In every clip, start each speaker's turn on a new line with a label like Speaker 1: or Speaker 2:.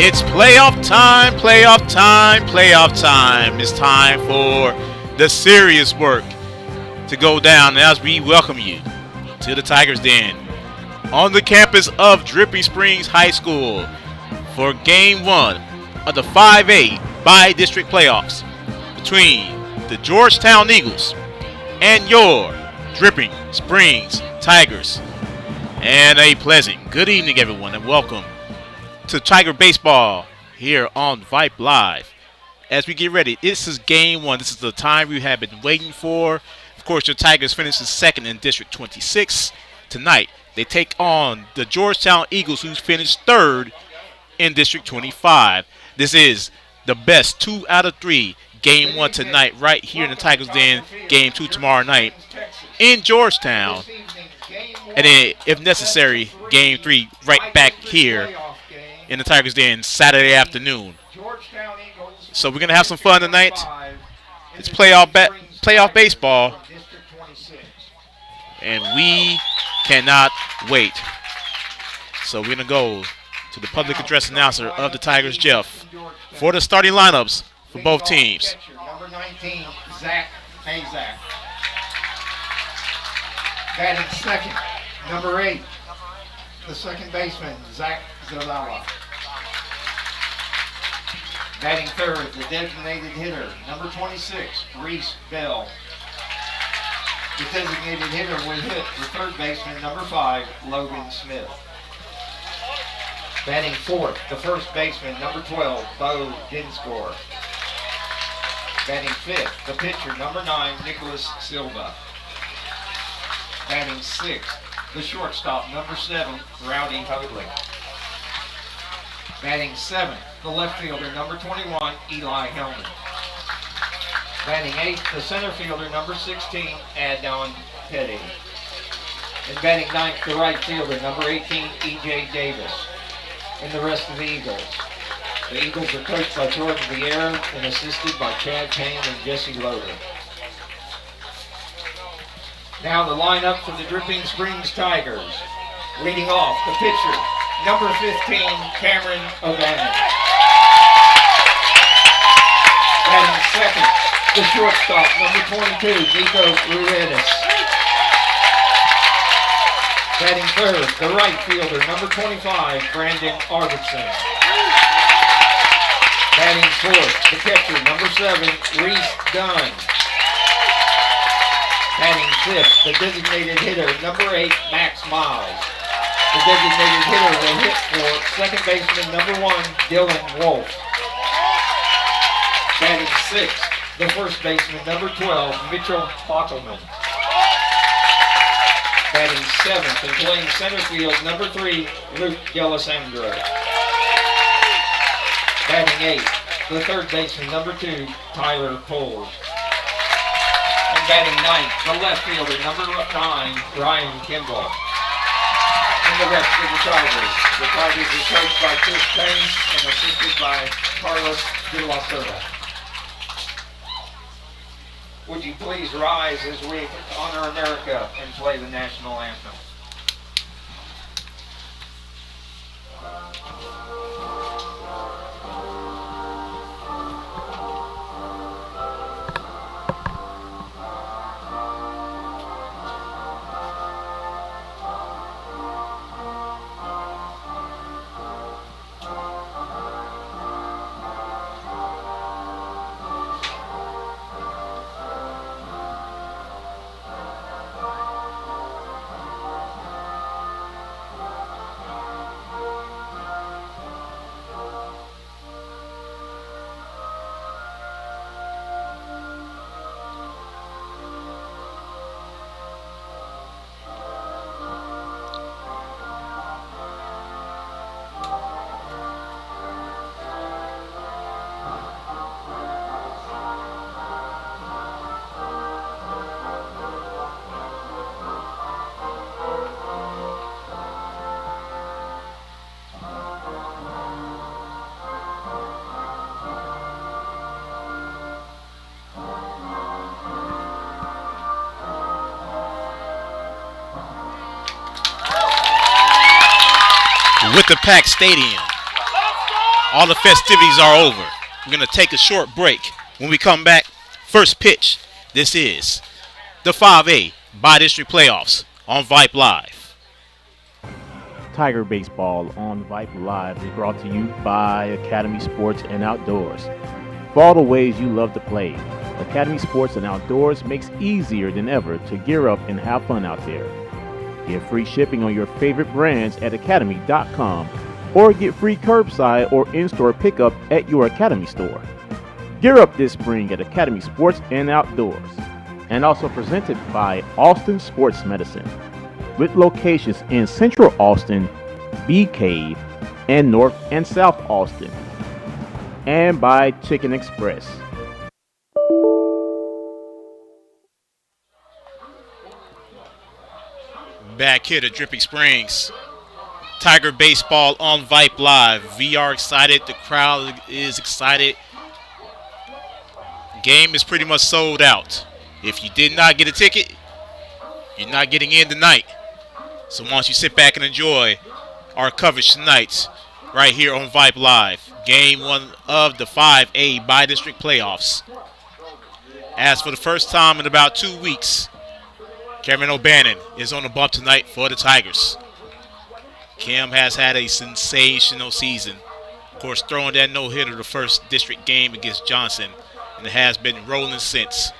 Speaker 1: It's playoff time, playoff time, playoff time. It's time for the serious work to go down as we welcome you to the Tigers Den on the campus of Dripping Springs High School for Game 1 of the 5A Bi-District Playoffs between the Georgetown Eagles and your Dripping Springs Tigers. And a pleasant good evening, everyone, and welcome to Tiger Baseball here on Vype Live. As we get ready, this is Game 1. This is the time we have been waiting for. Of course, your Tigers finished second in District 26. Tonight, they take on the Georgetown Eagles, who finished third in District 25. This is the best 2 out of 3. Game 1 tonight right here in the Tigers Den. Game 2 tomorrow night in Georgetown. And then, if necessary, Game 3 right back here in the Tigers Den Saturday afternoon. So we're going to have some fun tonight. It's playoff baseball. And we cannot wait. So we're going to go to the public address announcer of the Tigers, Jeff, for the starting lineups for both teams.
Speaker 2: Number 19, Zach. Hey, Zach. Batting second, number 8, the second baseman, Zach Zavala. Batting third, the designated hitter, number 26, Reese Bell. The designated hitter will hit the third baseman, number 5, Logan Smith. Batting fourth, the first baseman, number 12, Bo Dinscore. Batting fifth, the pitcher, number 9, Nicholas Silva. Batting sixth, the shortstop, number 7, Rowdy Hoadley. Batting seventh, the left fielder, number 21, Eli Hellman. Batting eighth, the center fielder, number 16, Adon Petty. And batting ninth, the right fielder, number 18, E.J. Davis. And the rest of the Eagles. The Eagles are coached by Jordan Vieira and assisted by Chad Payne and Jesse Loader. Now the lineup for the Dripping Springs Tigers. Leading off, the pitcher, number 15, Cameron O'Bannon. Batting second, the shortstop, number 22, Nico Ruedis. Batting third, the right fielder, number 25, Brandon Arvidsson. Batting fourth, the catcher, number 7, Reese Dunn. Batting fifth, the designated hitter, number 8, Max Miles. The designated hitter will hit for second baseman, number 1, Dylan Wolf. Batting sixth, the first baseman, number 12, Mitchell Bottelman. Batting seventh and playing center field, number 3, Luke D'Alessandro. Batting eighth, the third baseman, number 2, Tyler Poles. And batting ninth, the left fielder, number 9, Ryan Kimball. And the rest of the Tigers. The Tigers are coached by Chris Payne and assisted by Carlos De La Cerda. Would you please rise as we honor America and play the national anthem?
Speaker 1: With the packed stadium, All the festivities are over. We're going to take a short break. When we come back, first pitch. This is the 5A Bi-District Playoffs on Vype Live.
Speaker 3: Tiger Baseball on Vype Live is brought to you by Academy Sports and Outdoors. For all the ways you love to play, Academy Sports and Outdoors makes easier than ever to gear up and have fun out there. Get free shipping on your favorite brands at academy.com or get free curbside or in-store pickup at your Academy store. Gear up this spring at Academy Sports and Outdoors. And also presented by Austin Sports Medicine, with locations in Central Austin, Bee Cave, and North and South Austin. And by Chicken Express.
Speaker 1: Back here to Dripping Springs. Tiger Baseball on Vype Live. We are excited. The crowd is excited. Game is pretty much sold out. If you did not get a ticket, you're not getting in tonight. So why don't you sit back and enjoy our coverage tonight right here on Vype Live. Game 1 of the 5A Bi-District Playoffs. As for the first time in about 2 weeks, Cameron O'Bannon is on the bump tonight for the Tigers. Cam has had a sensational season. Of course, throwing that no-hitter the first district game against Johnson, and it has been rolling since.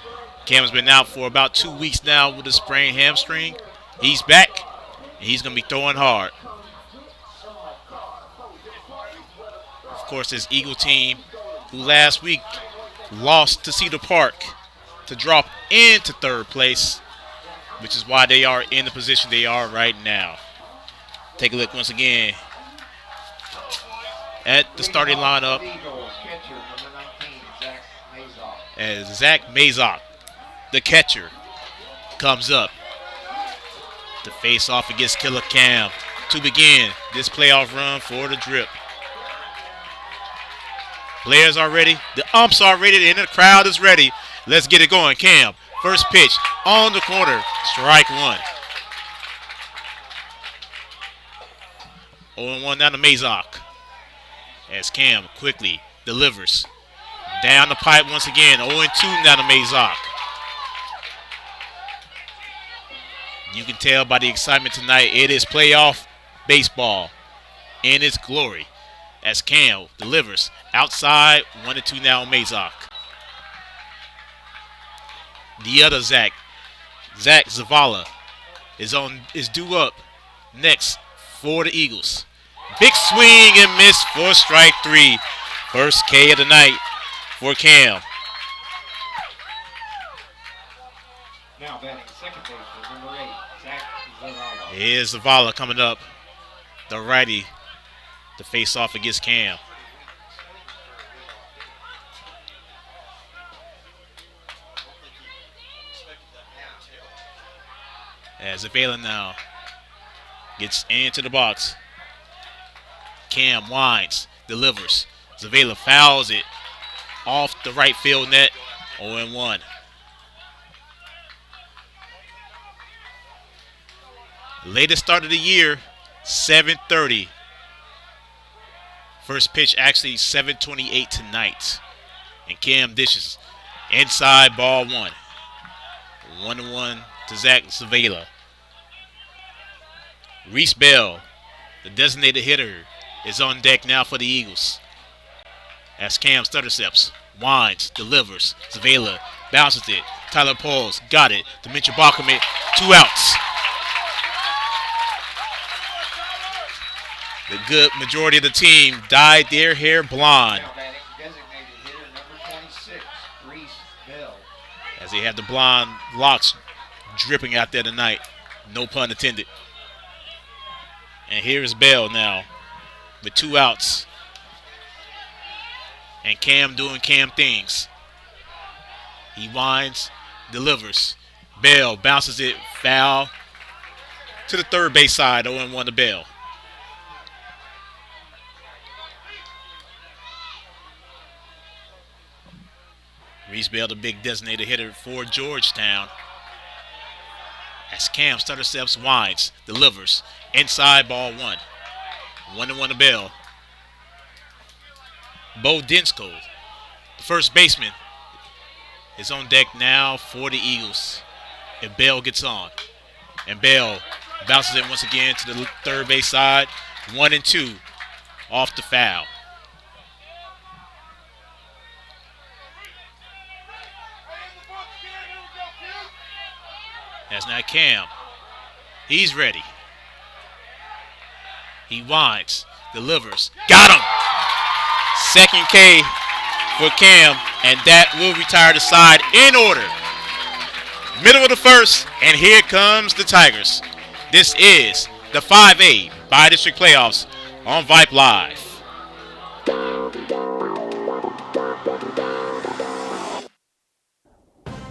Speaker 1: Cam has been out for about 2 weeks now with a sprained hamstring. He's back, and he's going to be throwing hard. Of course, this Eagle team, who last week lost to Cedar Park to drop into third place, which is why they are in the position they are right now. Take a look once again at the starting lineup. As Zach Mazok, the catcher, comes up to face off against Killer Cam to begin this playoff run for the Drip. Players are ready, the umps are ready, and the crowd is ready. Let's get it going. Cam, first pitch on the corner, strike one. 0-1 down to Mazok as Cam quickly delivers down the pipe once again. 0-2 down to Mazok. You can tell by the excitement tonight, it is playoff baseball in its glory as Cam delivers outside. 1-2 now on Mazok. The other Zach Zavala, is due up next for the Eagles. Big swing and miss for strike three. First K of the night for Cam.
Speaker 2: Now batting second baseman, number 8, Zach Zavala.
Speaker 1: Here's Zavala coming up, the righty, to face off against Cam. As Zavala now gets into the box. Cam winds, delivers. Zavala fouls it off the right field net. 0-1. Latest start of the year, 7:30. First pitch actually 7:28 tonight. And Cam dishes inside, ball one. 1-1 to Zach Zavala. Reese Bell, the designated hitter, is on deck now for the Eagles. As Cam stutter steps, winds, delivers. Zavala bounces it. Tyler Pauls got it. Demetri Balkamit, 2 outs. The good majority of the team dyed their hair blonde.
Speaker 2: Now batting designated hitter, number 26, Reese Bell.
Speaker 1: As they have the blonde locks dripping out there tonight. No pun intended. And here's Bell now with 2 outs. And Cam doing Cam things. He winds, delivers. Bell bounces it foul to the third base side. 0-1 to Bell. Reese Bell, the big designated hitter for Georgetown. As Cam stutter steps, winds, delivers. Inside, ball one. 1-1 to Bell. Dinsko, the first baseman, is on deck now for the Eagles. And Bell gets on. And Bell bounces it once again to the third base side. 1-2 off the foul. That's not Cam. He's ready. He winds, delivers, got him. Second K for Cam, and that will retire the side in order. Middle of the first, and here comes the Tigers. This is the 5A Bi-District Playoffs on Vype Live.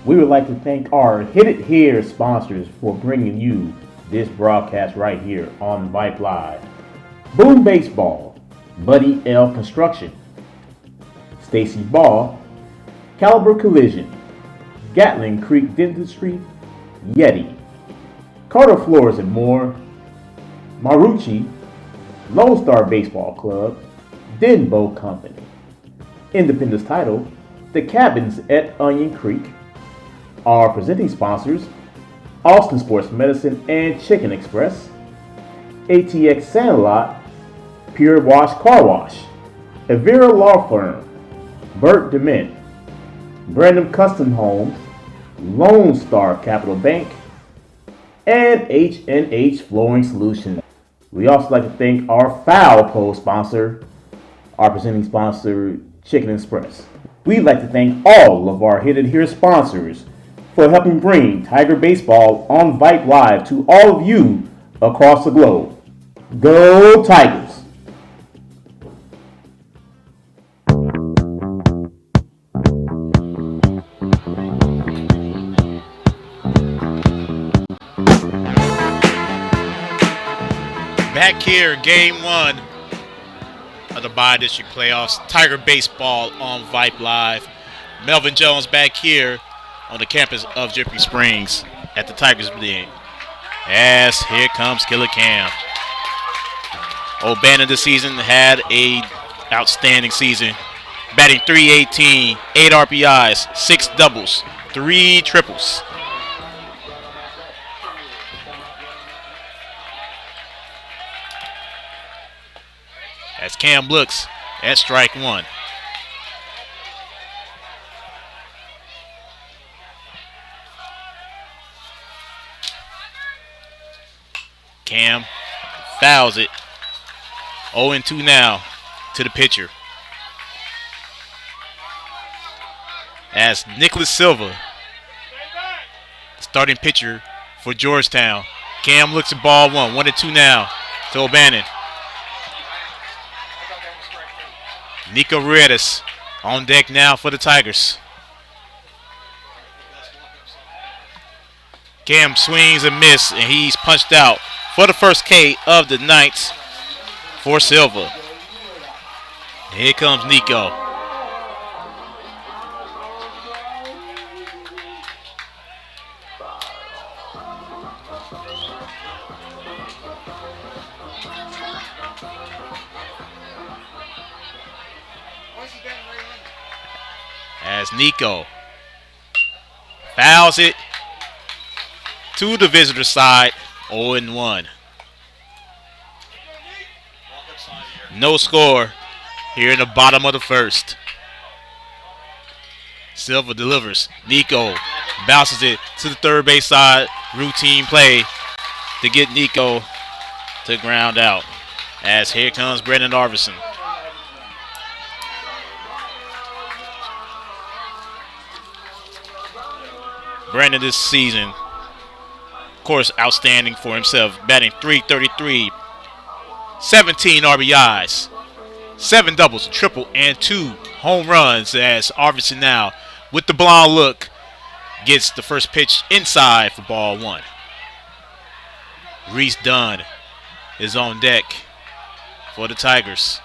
Speaker 3: We would like to thank our Hit It Here sponsors for bringing you this broadcast right here on Vype Live. Boom Baseball, Buddy L Construction, Stacy Ball, Caliber Collision, Gatling Creek Dentistry, Yeti, Carter Floors and More, Marucci, Lone Star Baseball Club, Denbo Company, Independence Title, The Cabins at Onion Creek. Our presenting sponsors, Austin Sports Medicine and Chicken Express, ATX Sandlot, Pure Wash Car Wash, Avera Law Firm, Burt DeMint, Brandon Custom Homes, Lone Star Capital Bank, and H&H Flooring Solutions. We also like to thank our foul pole sponsor, our presenting sponsor, Chicken Express. We'd like to thank all of our Hit It Here sponsors for helping bring Tiger Baseball on Vype Live to all of you across the globe. Go Tigers!
Speaker 1: Back here, game one of the Bi-District Playoffs. Tiger Baseball on Vype Live. Melvin Jones back here on the campus of Jiffy Springs at the Tigers Den. As here comes Killer Cam. O'Bannon this season had a outstanding season. Batting .318, 8 RBIs, 6 doubles, 3 triples. As Cam looks at strike one. Cam fouls it. 0-2 now to the pitcher. As Nicholas Silva, starting pitcher for Georgetown. Cam looks at ball one. 1-2 now to O'Bannon. Nico Ruedas on deck now for the Tigers. Cam swings and misses, and he's punched out for the first K of the night for Silva. Here comes Nico. As Nico fouls it to the visitor side, 0-1. No score here in the bottom of the first. Silva delivers. Nico bounces it to the third base side. Routine play to get Nico to ground out. As here comes Brendan Arvison. Brandon this season, of course, outstanding for himself, batting .333, 17 RBIs, 7 doubles, a triple, and 2 home runs. As Arvidsson now, with the blonde look, gets the first pitch inside for ball one. Reese Dunn is on deck for the Tigers.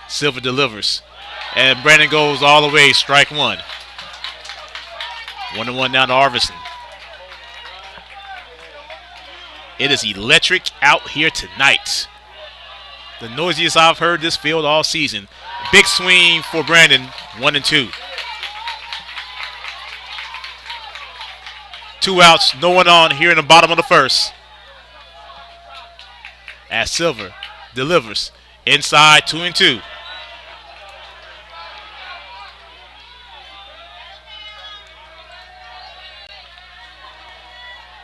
Speaker 1: Silva delivers, and Brandon goes all the way, strike one. 1-1 down to Arvidsson. It is electric out here tonight. The noisiest I've heard this field all season. Big swing for Brandon. 1-2. 2 outs, no one on here in the bottom of the first. As Silver delivers inside 2-2.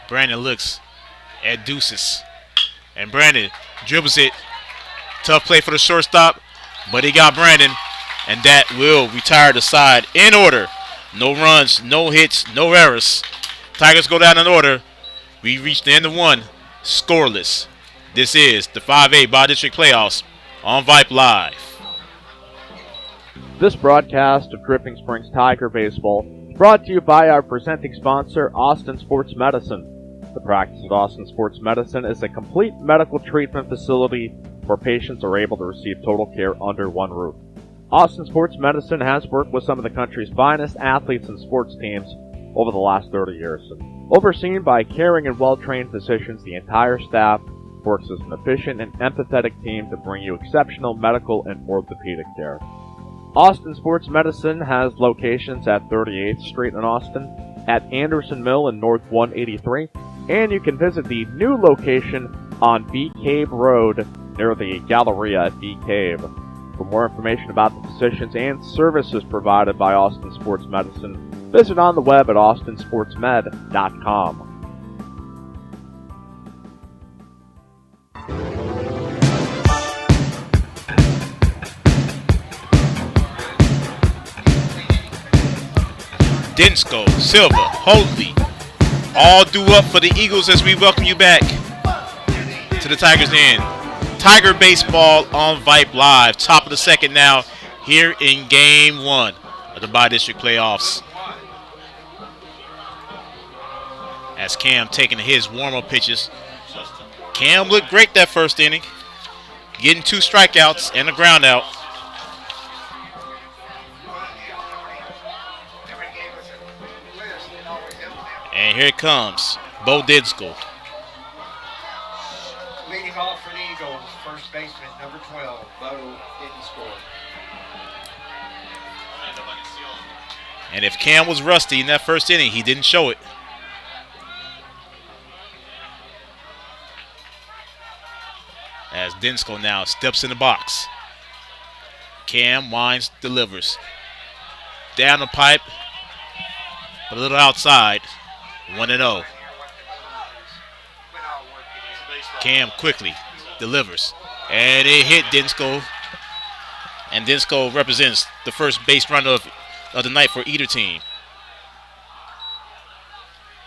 Speaker 1: Brandon looks at Deuces. And Brandon dribbles it. Tough play for the shortstop, but he got Brandon. And that will retire the side in order. No runs, no hits, no errors. Tigers go down in order. We reach the end of one, scoreless. This is the 5A Bi-District Playoffs on Vype Live.
Speaker 4: This broadcast of Dripping Springs Tiger Baseball is brought to you by our presenting sponsor, Austin Sports Medicine. The practice of Austin Sports Medicine is a complete medical treatment facility where patients are able to receive total care under one roof. Austin Sports Medicine has worked with some of the country's finest athletes and sports teams over the last 30 years. Overseen by caring and well-trained physicians, the entire staff works as an efficient and empathetic team to bring you exceptional medical and orthopedic care. Austin Sports Medicine has locations at 38th Street in Austin, at Anderson Mill in North 183, and you can visit the new location on Bee Cave Road near the Galleria at Bee Cave. For more information about the physicians and services provided by Austin Sports Medicine, visit on the web at austinsportsmed.com.
Speaker 1: Dinsko, Silva, Hoadley, all due up for the Eagles as we welcome you back to the Tigers Den. Tiger Baseball on Vype Live. Top of the second now here in Game 1 of the Bi-District Playoffs. As Cam taking his warm-up pitches. Cam looked great that first inning. Getting 2 strikeouts and a ground out. And here it comes, Bo Dinsko.
Speaker 2: Leading off for the Eagles, first baseman, number 12, Bo Dinsko.
Speaker 1: And if Cam was rusty in that first inning, he didn't show it. As Dinsko now steps in the box. Cam winds, delivers. Down the pipe, a little outside. 1-0. Cam quickly delivers. And it hit Dinsko. And Dinsko represents the first base run of the night for either team.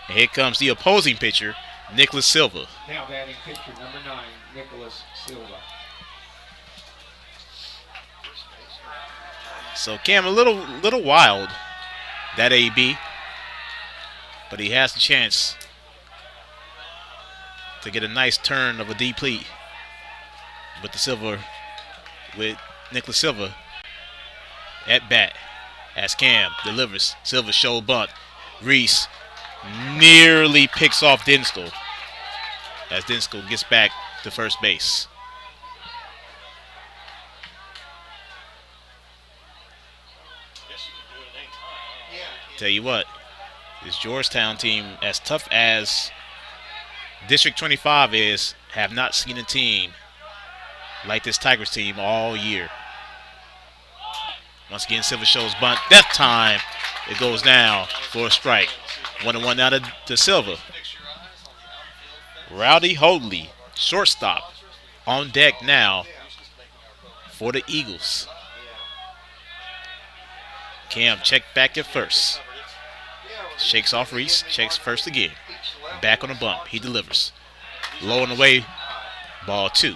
Speaker 1: And here comes the opposing pitcher, Nicholas Silva.
Speaker 2: Now batting pitcher number 9, Nicholas Silva.
Speaker 1: So Cam a little wild, that AB. But he has the chance to get a nice turn of a deplete with Nicholas Silva at bat. As Cam delivers, Silva show bunt. Reese nearly picks off Dinsko as Dinsko gets back to first base. Tell you what, this Georgetown team, as tough as District 25 is, have not seen a team like this Tigers team all year. Once again, Silva shows bunt. That time, it goes down for a strike. 1-1 now to Silva. Rowdy Hoadley, shortstop, on deck now for the Eagles. Cam checked back at first. Shakes off Reese, checks first again. Back on the bump, he delivers. Low and away, ball 2.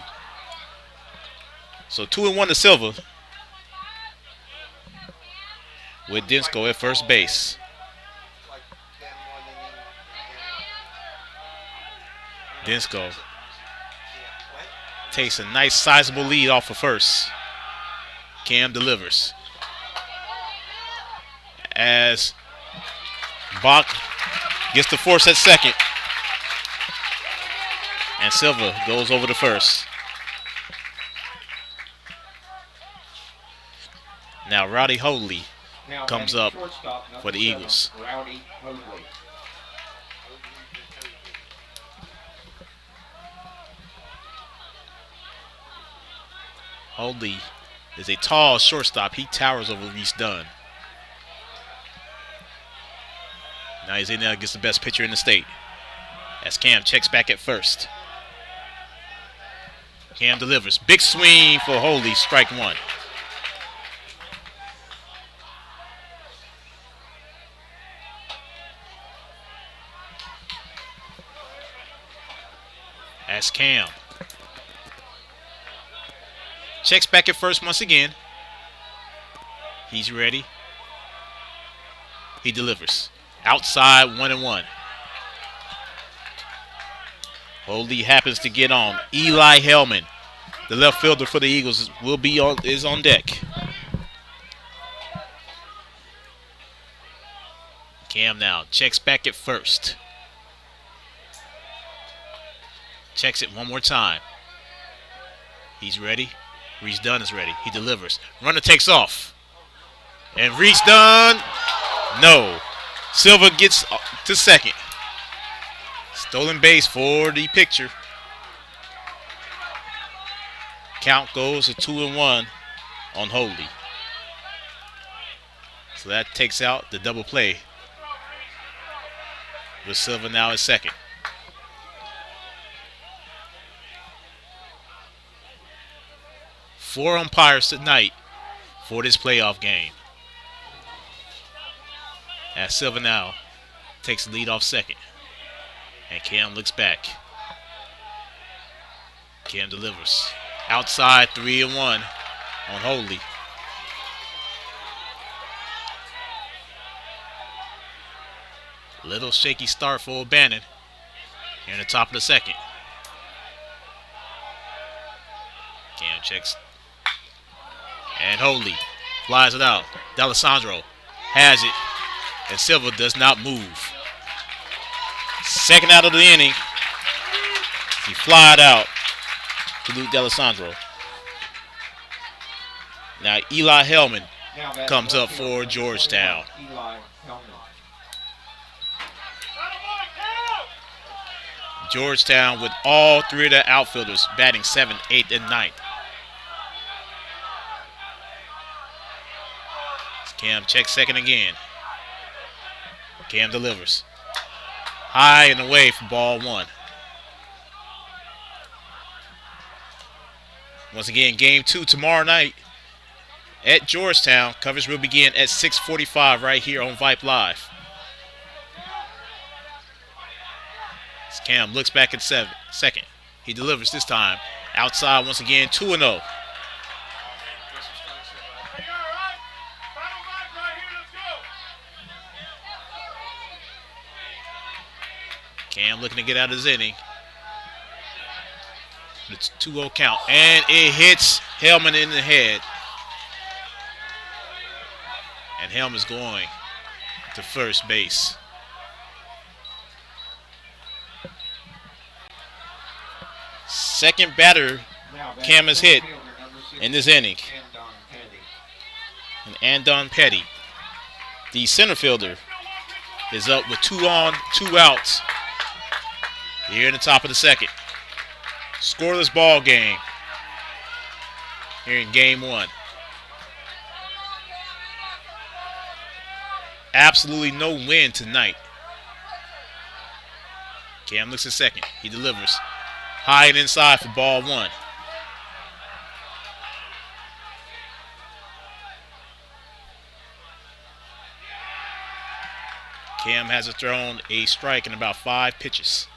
Speaker 1: So 2-1 to Silva, with Dinsko at first base. Dinsko takes a nice sizable lead off of first. Cam delivers. As Bach gets the force at second. And Silva goes over to first. Rowdy Hoadley
Speaker 2: Now
Speaker 1: comes
Speaker 2: batting
Speaker 1: up
Speaker 2: shortstop, number
Speaker 1: for the
Speaker 2: 7,
Speaker 1: Eagles.
Speaker 2: Rowdy Hoadley.
Speaker 1: Hoadley is a tall shortstop. He towers over Reese Dunn. Now he's in there against the best pitcher in the state. As Cam checks back at first. Cam delivers. Big swing for Hoadley. Strike one. As Cam checks back at first once again. He's ready. He delivers. Outside 1-1. Hoadley happens to get on. Eli Hellman, the left fielder for the Eagles, is on deck. Cam now checks back at first. Checks it one more time. He's ready. Reese Dunn is ready. He delivers. Runner takes off. And Reese Dunn, no. Silva gets to second. Stolen base for the pitcher. Count goes to 2-1 on Hoadley. So that takes out the double play. With Silva now at second. Four umpires tonight for this playoff game. As Silva now takes the lead off second. And Cam looks back. Cam delivers. Outside 3-1 on Hoadley. Little shaky start for O'Bannon here in the top of the second. Cam checks. And Hoadley flies it out. D'Alessandro has it. And Silva does not move. Second out of the inning. He flied out to Luke D'Alessandro. Now Eli Hellman comes up for Georgetown.
Speaker 2: Eli Hellman.
Speaker 1: Georgetown with all three of their outfielders batting 7th, 8th, and 9th. Cam checks second again. Cam delivers. High and away for ball one. Once again, game 2 tomorrow night at Georgetown. Coverage will begin at 6:45 right here on Vype Live. As Cam looks back at second. He delivers this time. Outside once again, 2-0. Cam looking to get out of his inning. It's 2-0 count. And it hits Hellman in the head. And Hellman's going to first base. Second batter Cam has hit in this inning. And Andon Petty, the center fielder, is up with 2 on, 2 outs here in the top of the second. Scoreless ball game here in game 1. Absolutely no win tonight. Cam looks at second. He delivers. High and inside for ball 1. Cam hasn't thrown a strike in about 5 pitches.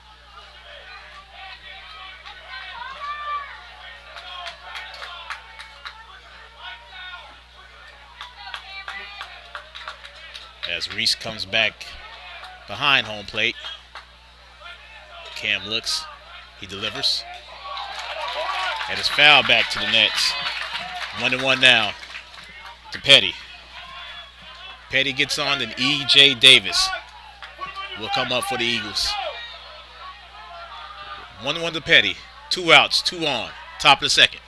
Speaker 1: As Reese comes back behind home plate. Cam looks. He delivers. And it's fouled back to the Nets. 1-1 now to Petty. Petty gets on, and E.J. Davis will come up for the Eagles. 1-1 to Petty. 2 outs, 2 on. Top of the second.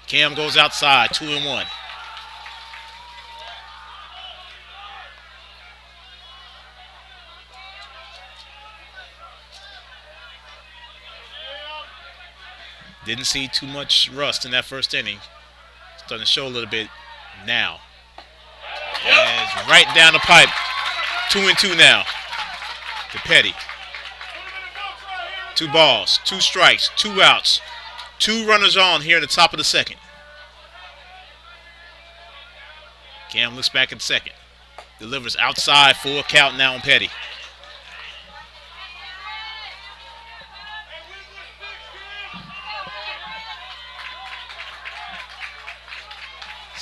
Speaker 1: Cam goes outside, 2-1. Didn't see too much rust in that first inning. Starting to show a little bit now. As right down the pipe. 2-2 now to Petty. 2 balls, 2 strikes, 2 outs. 2 runners on here in the top of the second. Cam looks back at second. Delivers outside, full count now on Petty.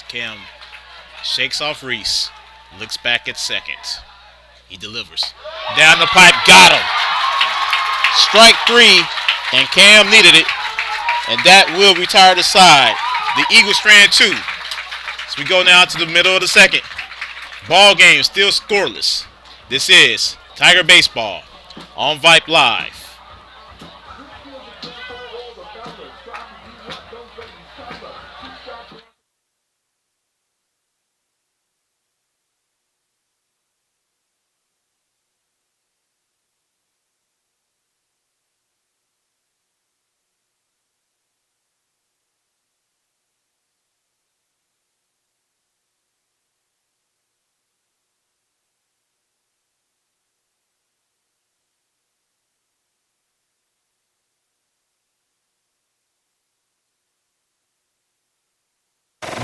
Speaker 1: Cam shakes off Reese. Looks back at second. He delivers. Down the pipe, got him. Strike 3, and Cam needed it. And that will retire the side. The Eagles strand 2. So we go now to the middle of the second. Ball game still scoreless. This is Tiger Baseball on Vype Live.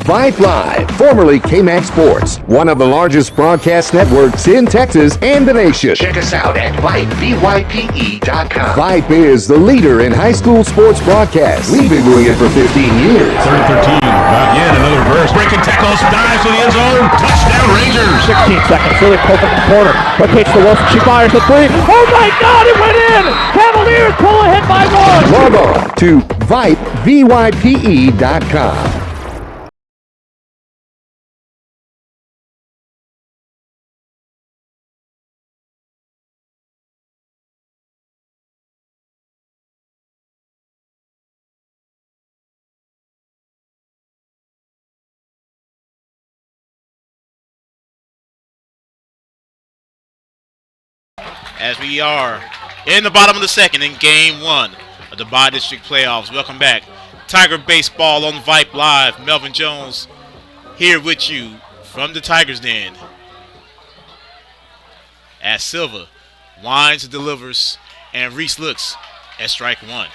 Speaker 5: Vype Live, formerly KMAX Sports, one of the largest broadcast networks in Texas and the nation.
Speaker 6: Check us out at Vype, BYPE.com.
Speaker 5: Vype is the leader in high school sports broadcasts. We've been doing it for 15 years.
Speaker 7: Third and 13, not yet, another burst. Breaking tackles, dives to the end zone. Touchdown Rangers.
Speaker 8: 16 seconds, really close in the corner. Rotates to Wilson, she fires the 3. Oh my God, it went in! Cavaliers pull ahead by 1.
Speaker 5: Log on to Vype, BYPE.com.
Speaker 1: As we are in the bottom of the second in game 1 of the Bi-District playoffs. Welcome back. Tiger Baseball on Vype Live. Melvin Jones here with you from the Tigers Den. As Silva winds and delivers, and Reese looks at strike 1.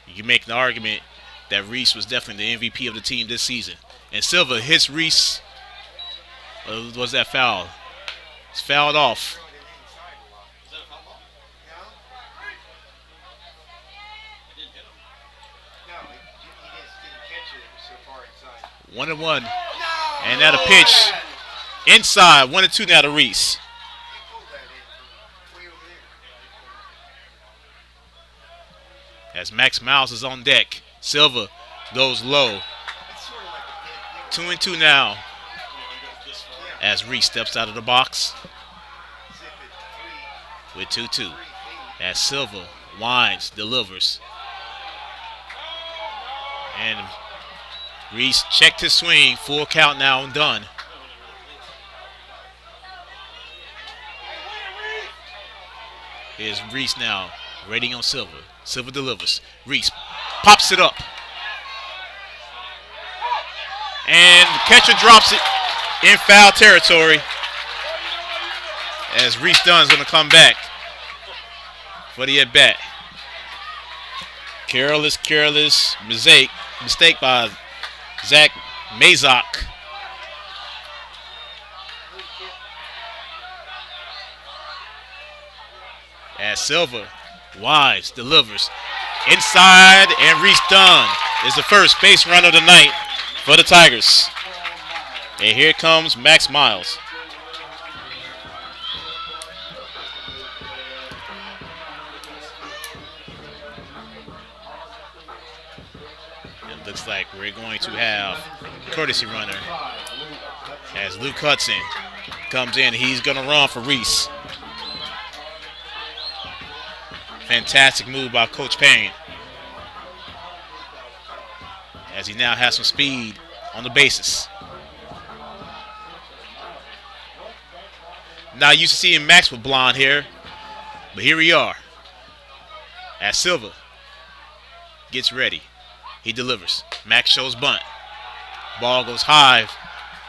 Speaker 1: You can make an argument that Reese was definitely the MVP of the team this season. And Silva hits Reese. Was that foul? It's fouled off. One and one. And now the pitch. Inside. 1-2 now to Reese. As Max Miles is on deck. Silva goes low. 2-2 now. As Reese steps out of the box with 2-2. As Silva winds, delivers. And Reese checked his swing. Full count now and done. Here's Reese now, waiting on Silva. Silva delivers. Reese pops it up. And the catcher drops it in foul territory. As Reese Dunn's going to come back for the at-bat. Careless mistake by Zach Mazak. As Silva winds, delivers inside, and Reese Dunn is the first base runner of the night for the Tigers. And here comes Max Miles. It looks like we're going to have courtesy runner as Luke Hudson comes in. He's going to run for Reese. Fantastic move by Coach Payne, as he now has some speed on the bases. Now used to seeing Max with blonde hair. But here we are. As Silva gets ready. He delivers. Max shows bunt. Ball goes high.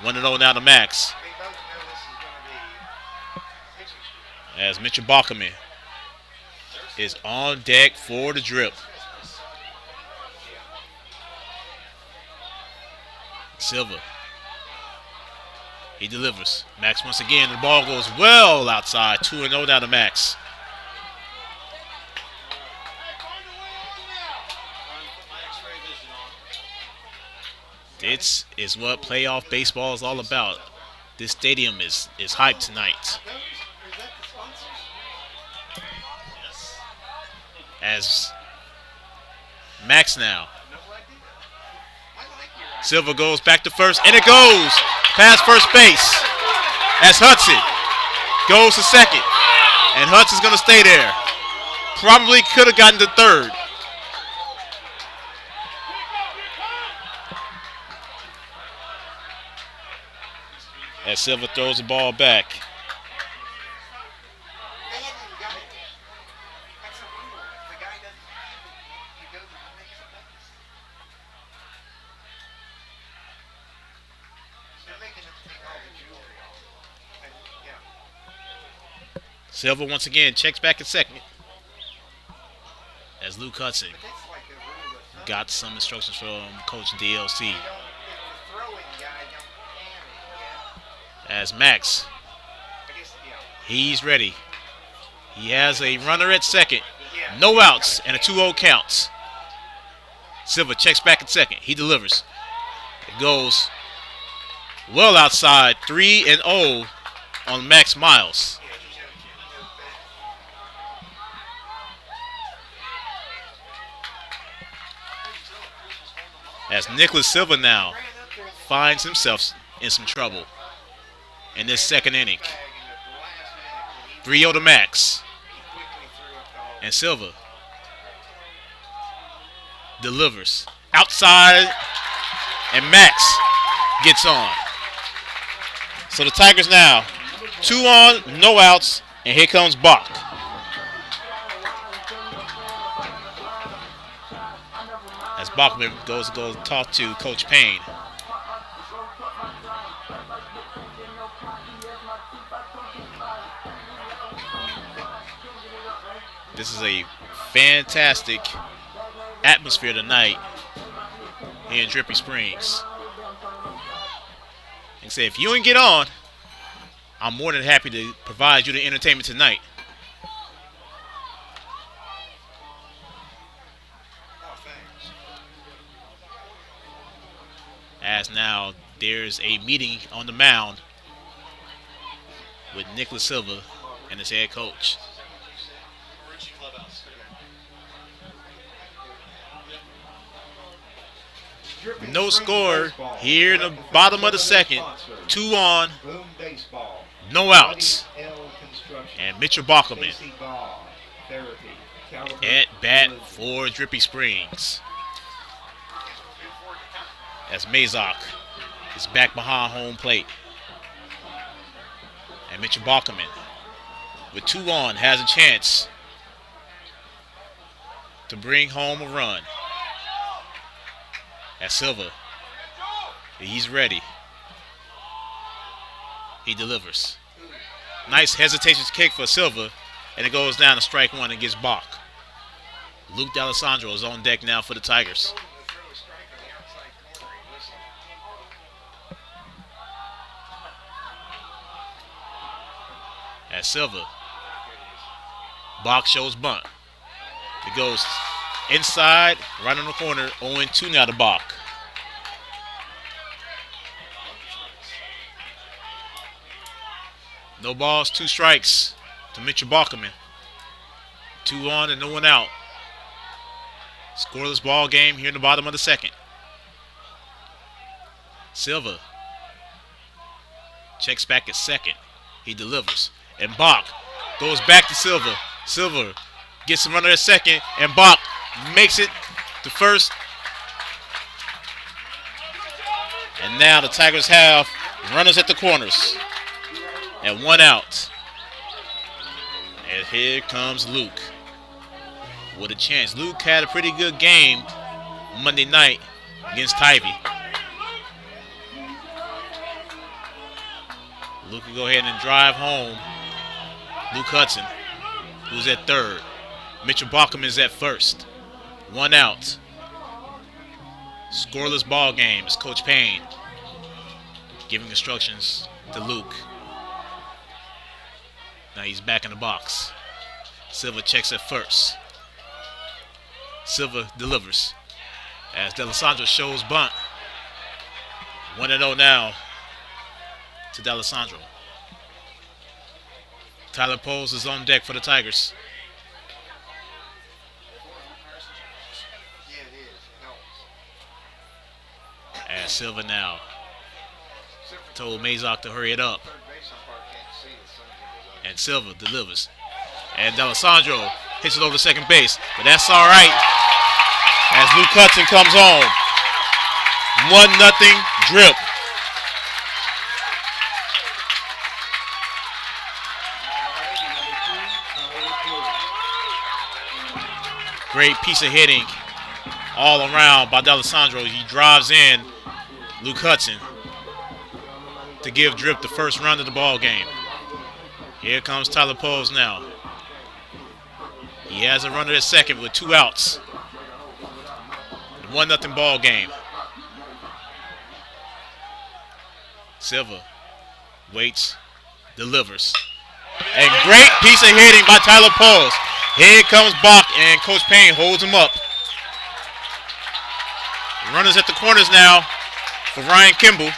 Speaker 1: 1-0 now to Max. As Mitchell Bachman is on deck for the drip. Silva. He delivers. Max once again. The ball goes well outside. 2-0 down to Max. This is what playoff baseball is all about. This stadium is hyped tonight. As Max now. Silva goes back to first, and it goes past first base. As Hudson goes to second, and Hudson's going to stay there. Probably could have gotten to third. As Silva throws the ball back. Silva once again checks back at second. As Luke Hudson got some instructions from Coach DLC. As Max, he's ready. He has a runner at second. No outs and a 2-0 count. Silva checks back at second. He delivers. It goes well outside. 3-0 on Max Miles. As Nicholas Silva now finds himself in some trouble in this second inning. 3-0 to Max. And Silva delivers outside, and Max gets on. So the Tigers now 2 on, no outs, and here comes Bach. As Bachman goes to talk to Coach Payne. This is a fantastic atmosphere tonight here in Drippy Springs. And say, if you don't get on, I'm more than happy to provide you the entertainment tonight. As now there's a meeting on the mound with Nicholas Silva and his head coach. No score here in the bottom of the second. 2 on, no outs. And Mitchell Bachman at bat for Drippy Springs. As Mazak is back behind home plate. And Mitchell Bachman with 2 on has a chance to bring home a run. As Silva, he's ready. He delivers. Nice hesitation kick for Silva, and it goes down to strike 1 and gets Bach. Luke D'Alessandro is on deck now for the Tigers. As Silva, Bach shows bunt. It goes inside, right on the corner, 0-2 now to Bach. No balls, 2 strikes to Mitchell Bachman. 2 on and no one out. Scoreless ball game here in the bottom of the second. Silva checks back at second. He delivers. And Bach goes back to Silva. Silva gets a runner at second, and Bach makes it to first. And now the Tigers have runners at the corners and 1 out. And as here comes Luke with a chance. Luke had a pretty good game Monday night against Tybee. Luke can go ahead and drive home. Luke Hudson, who's at third. Mitchell Bauckham is at first. 1 out. Scoreless ball game is Coach Payne giving instructions to Luke. Now he's back in the box. Silva checks at first. Silva delivers as D'Alessandro shows bunt. 1-0 now to D'Alessandro. Tyler Poles is on deck for the Tigers. As Silva now told Mazok to hurry it up. And Silva delivers. And D'Alessandro hits it over to second base. But that's all right as Luke Hudson comes home. 1-0 drip. Great piece of hitting all around by D'Alessandro. He drives in Luke Hudson to give Drip the first run of the ball game. Here comes Tyler Poles now. He has a runner at second with 2 outs. 1-0 ball game. Silva waits, delivers. And great piece of hitting by Tyler Poles. Here comes Bach, and Coach Payne holds him up. Runners at the corners now for Ryan Kimball.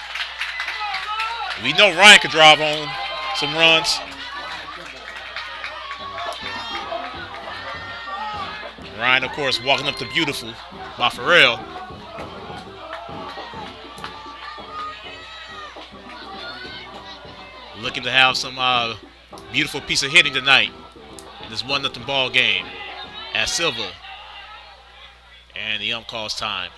Speaker 1: We know Ryan could drive home some runs. Ryan, of course, walking up to beautiful by Farrell. Looking to have some beautiful piece of hitting tonight in this 1-0 ball game as Silva. And the ump calls time.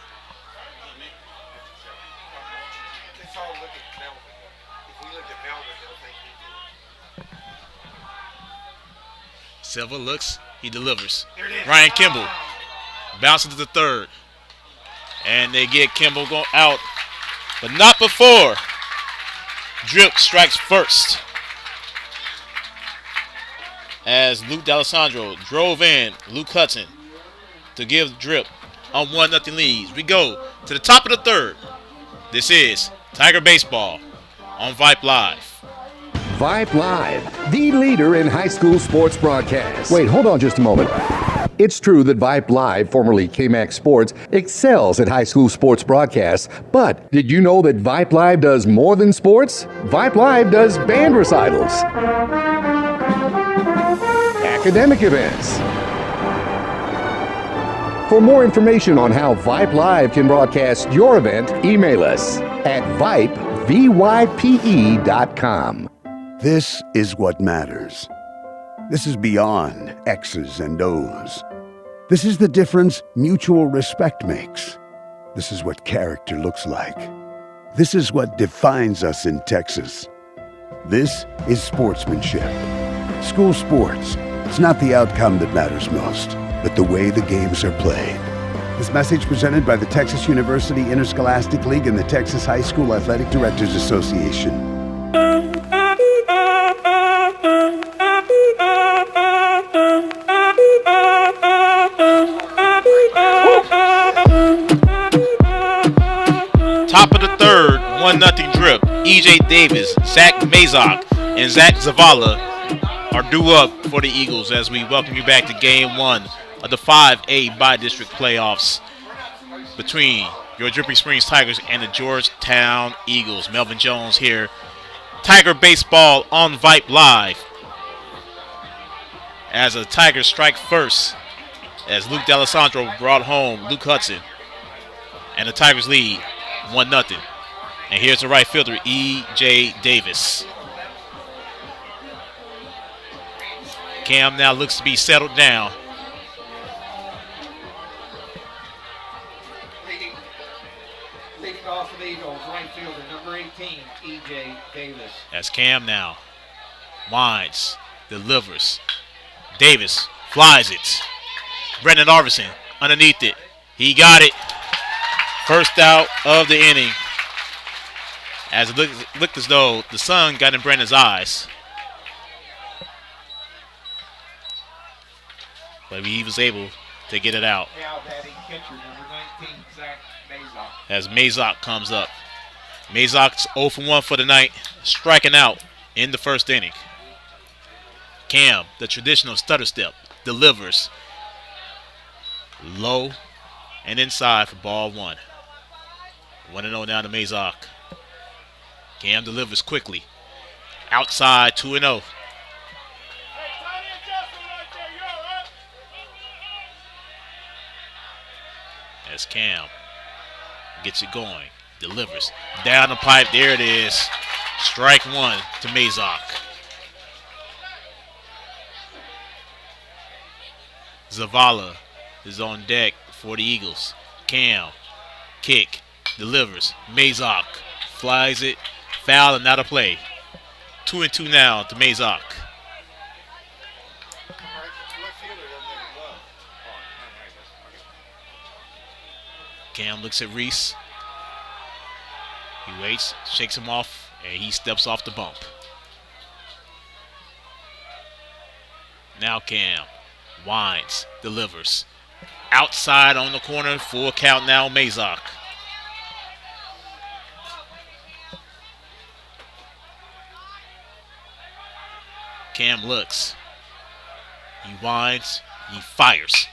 Speaker 1: Silva looks, he delivers. Ryan Kimball bounces to the third. And they get Kimball out, but not before Drip strikes first. As Luke D'Alessandro drove in Luke Hudson to give Drip a 1-0 lead. We go to the top of the third. This is Tiger Baseball on Vype Live.
Speaker 5: Vype Live, the leader in high school sports broadcasts. Wait, hold on just a moment. It's true that Vype Live, formerly KMAX Sports, excels at high school sports broadcasts, but did you know that Vype Live does more than sports? Vype Live does band recitals, academic events. For more information on how Vype Live can broadcast your event, email us at vype.com.
Speaker 9: This is what matters. This is beyond X's and O's. This is the difference mutual respect makes. This is what character looks like. This is what defines us in Texas. This is sportsmanship. School sports. It's not the outcome that matters most, but the way the games are played. This message presented by the Texas University Interscholastic League and the Texas High School Athletic Directors Association.
Speaker 1: Top of the third, 1-0 Drip. E.J. Davis, Zach Mazok, and Zach Zavala are due up for the Eagles as we welcome you back to Game 1 of the 5A Bi-District playoffs between your Dripping Springs Tigers and the Georgetown Eagles. Melvin Jones here. Tiger Baseball on Vype Live. As the Tigers strike first, as Luke D'Alessandro brought home Luke Hudson. And the Tigers lead 1-0. And here's the right fielder, E.J. Davis. Cam now looks to be settled down.
Speaker 2: Leading off for the Eagles, right fielder, number 18, E.J. Davis.
Speaker 1: That's Cam now. Winds, delivers. Davis flies it. Brendan Arvison underneath it. He got it. First out of the inning. As it looked as though the sun got in Brendan's eyes. But he was able to get it out.
Speaker 2: Now batting catcher number 19, Zach Mazok.
Speaker 1: As Mazok comes up. Mazok's 0 for 1 for the night, striking out in the first inning. Cam, the traditional stutter step, delivers low and inside for ball 1. 1-0 down to Mazok. Cam delivers quickly. Outside 2-0. As Cam gets it going, delivers down the pipe. There it is. Strike 1 to Mazok. Zavala is on deck for the Eagles. Cam, kick, delivers. Mazok flies it, foul and out of play. 2-2 now to Mazok. Cam looks at Reese. He waits, shakes him off, and he steps off the bump. Now Cam winds, delivers. Outside on the corner, full count now, Mazok. Cam looks. He winds, he fires.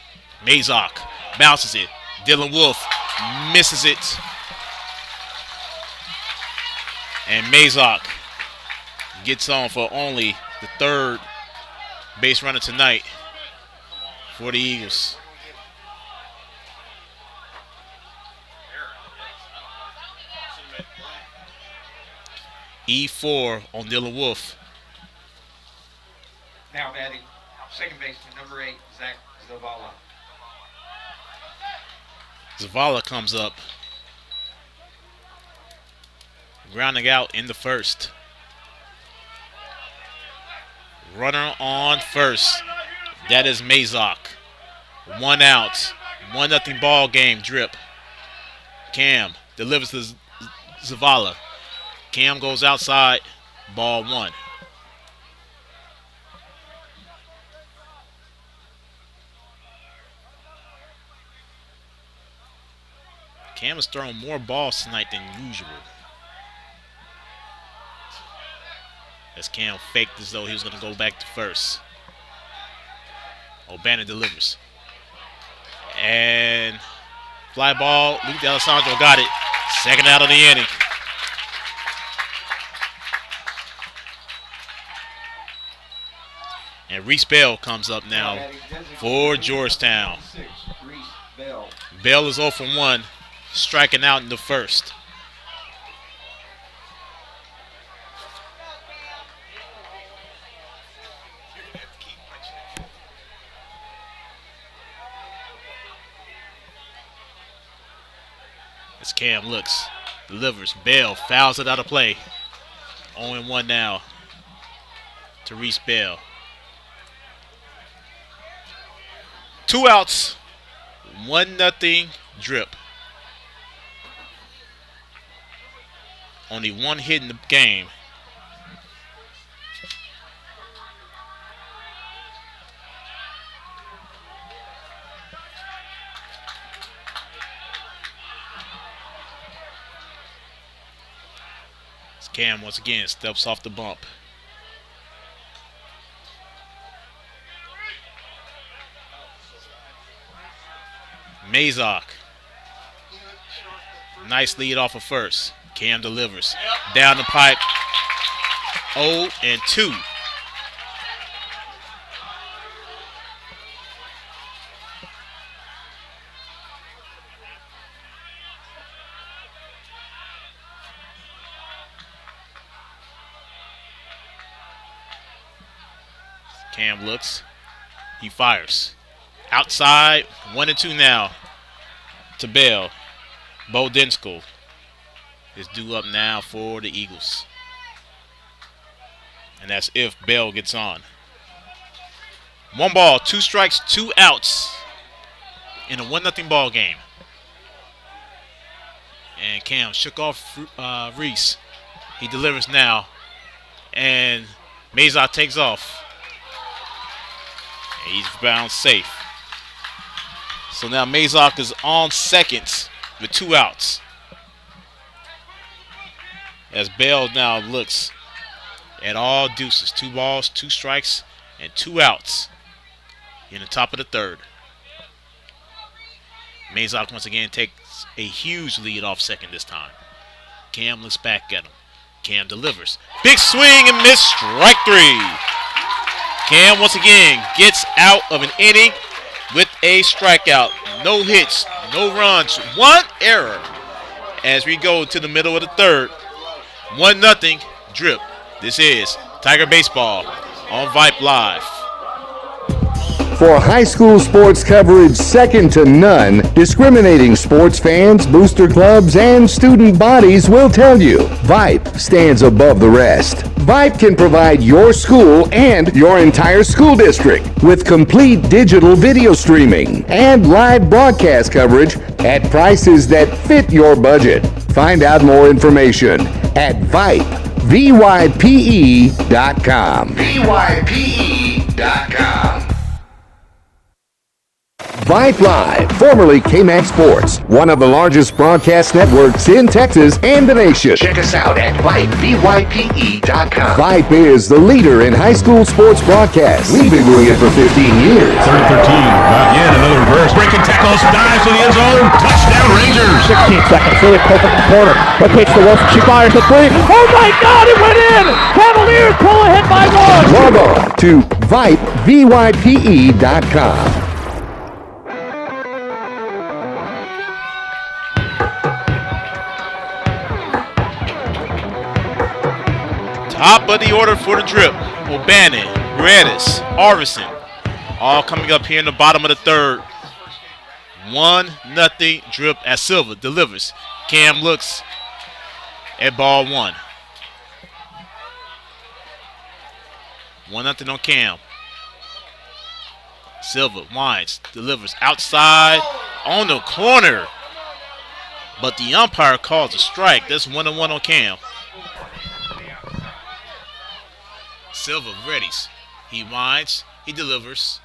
Speaker 1: Mazok bounces it. Dylan Wolf misses it. And Mazok gets on for only the third base runner tonight for the Eagles. E4 on Dylan Wolf.
Speaker 2: Now batting second baseman number 8, Zach Zavala.
Speaker 1: Zavala comes up. Grounding out in the first. Runner on first. That is Mazok. 1 out. 1-0 ball game. Drip. Cam delivers to Zavala. Cam goes outside. Ball 1. Cam has thrown more balls tonight than usual. As Cam faked as though he was going to go back to first. O'Bannon delivers. And fly ball. Luke D'Alessandro got it. Second out of the inning. And Reese Bell comes up now for Georgetown. Bell is 0 for 1, striking out in the first. As Cam looks, delivers. Bell fouls it out of play. 0-1 now to Reese Bell. 2 outs, 1-0 Drip. Only 1 hit in the game. Cam once again steps off the bump. Mazok. Nice lead off of first. Cam delivers. Down the pipe. 0-2. Cam looks. He fires. Outside. 1-2 now to Bell. Bo Densko is due up now for the Eagles. And that's if Bell gets on. 1 ball, 2 strikes, 2 outs in a 1-0 ball game. And Cam shook off Reese. He delivers now. And Mazok takes off. And he's bound safe. So now Mazok is on second with 2 outs. As Bell now looks at all deuces. 2 balls, 2 strikes, and 2 outs in the top of the third. Mazok once again takes a huge lead off second this time. Cam looks back at him. Cam delivers. Big swing and miss, strike 3. Cam once again gets out of an inning with a strikeout. No hits, no runs, 1 error. As we go to the middle of the third, 1-0 Drip. This is Tiger Baseball on Vype Live.
Speaker 5: For high school sports coverage second to none, discriminating sports fans, booster clubs, and student bodies will tell you Vype stands above the rest. Vype can provide your school and your entire school district with complete digital video streaming and live broadcast coverage at prices that fit your budget. Find out more information at Vype, VYPE.com.
Speaker 6: VYPE.com.
Speaker 5: Vype Live, formerly KMAX Sports, one of the largest broadcast networks in Texas and the nation.
Speaker 6: Check us out at Vype, VYPE.com.
Speaker 5: Vype is the leader in high school sports broadcasts. We've been doing it for 15 years.
Speaker 7: 3rd and 13. Not yet. Another reverse. Breaking tackles. Dives to the end zone. Touchdown Rangers.
Speaker 8: 16 seconds. Really pull from the corner. Rotates to Wilson. She fires the 3. Oh my God! It went in. Cavaliers pull ahead by 1.
Speaker 5: Log on to Vype, VYPE.com.
Speaker 1: Top of the order for the Drip. O'Bannon, Redis, Arvison, all coming up here in the bottom of the third. 1-0 Drip as Silva delivers. Cam looks at ball 1. 1-0 on Cam. Silva winds, delivers outside on the corner. But the umpire calls a strike. That's 1-1 on Cam. Silva readies. He winds. He delivers.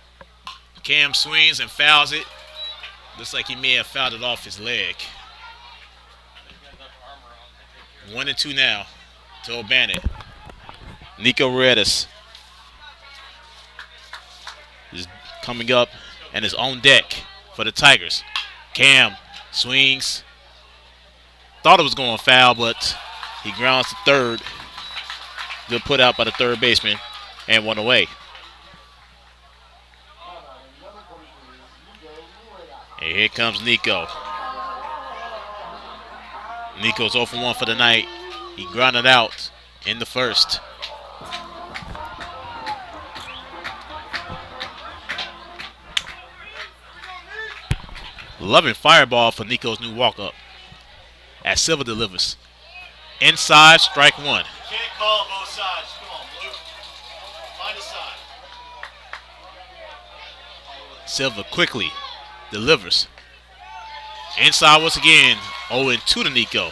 Speaker 1: Cam swings and fouls it. Looks like he may have fouled it off his leg. 1-2 now to O'Bannon. Nico Redis is coming up and is on deck for the Tigers. Cam swings. Thought it was going foul, but he grounds to third. Good put out by the third baseman and 1 away. And here comes Nico. Nico's 0 for 1 for the night. He grounded out in the first. Loving fireball for Nico's new walk-up. As Silva delivers. Inside, strike 1.
Speaker 10: Can't call both sides. Come on, Blue. Find a side.
Speaker 1: Silva quickly delivers. Inside once again, 0-2 to Nico.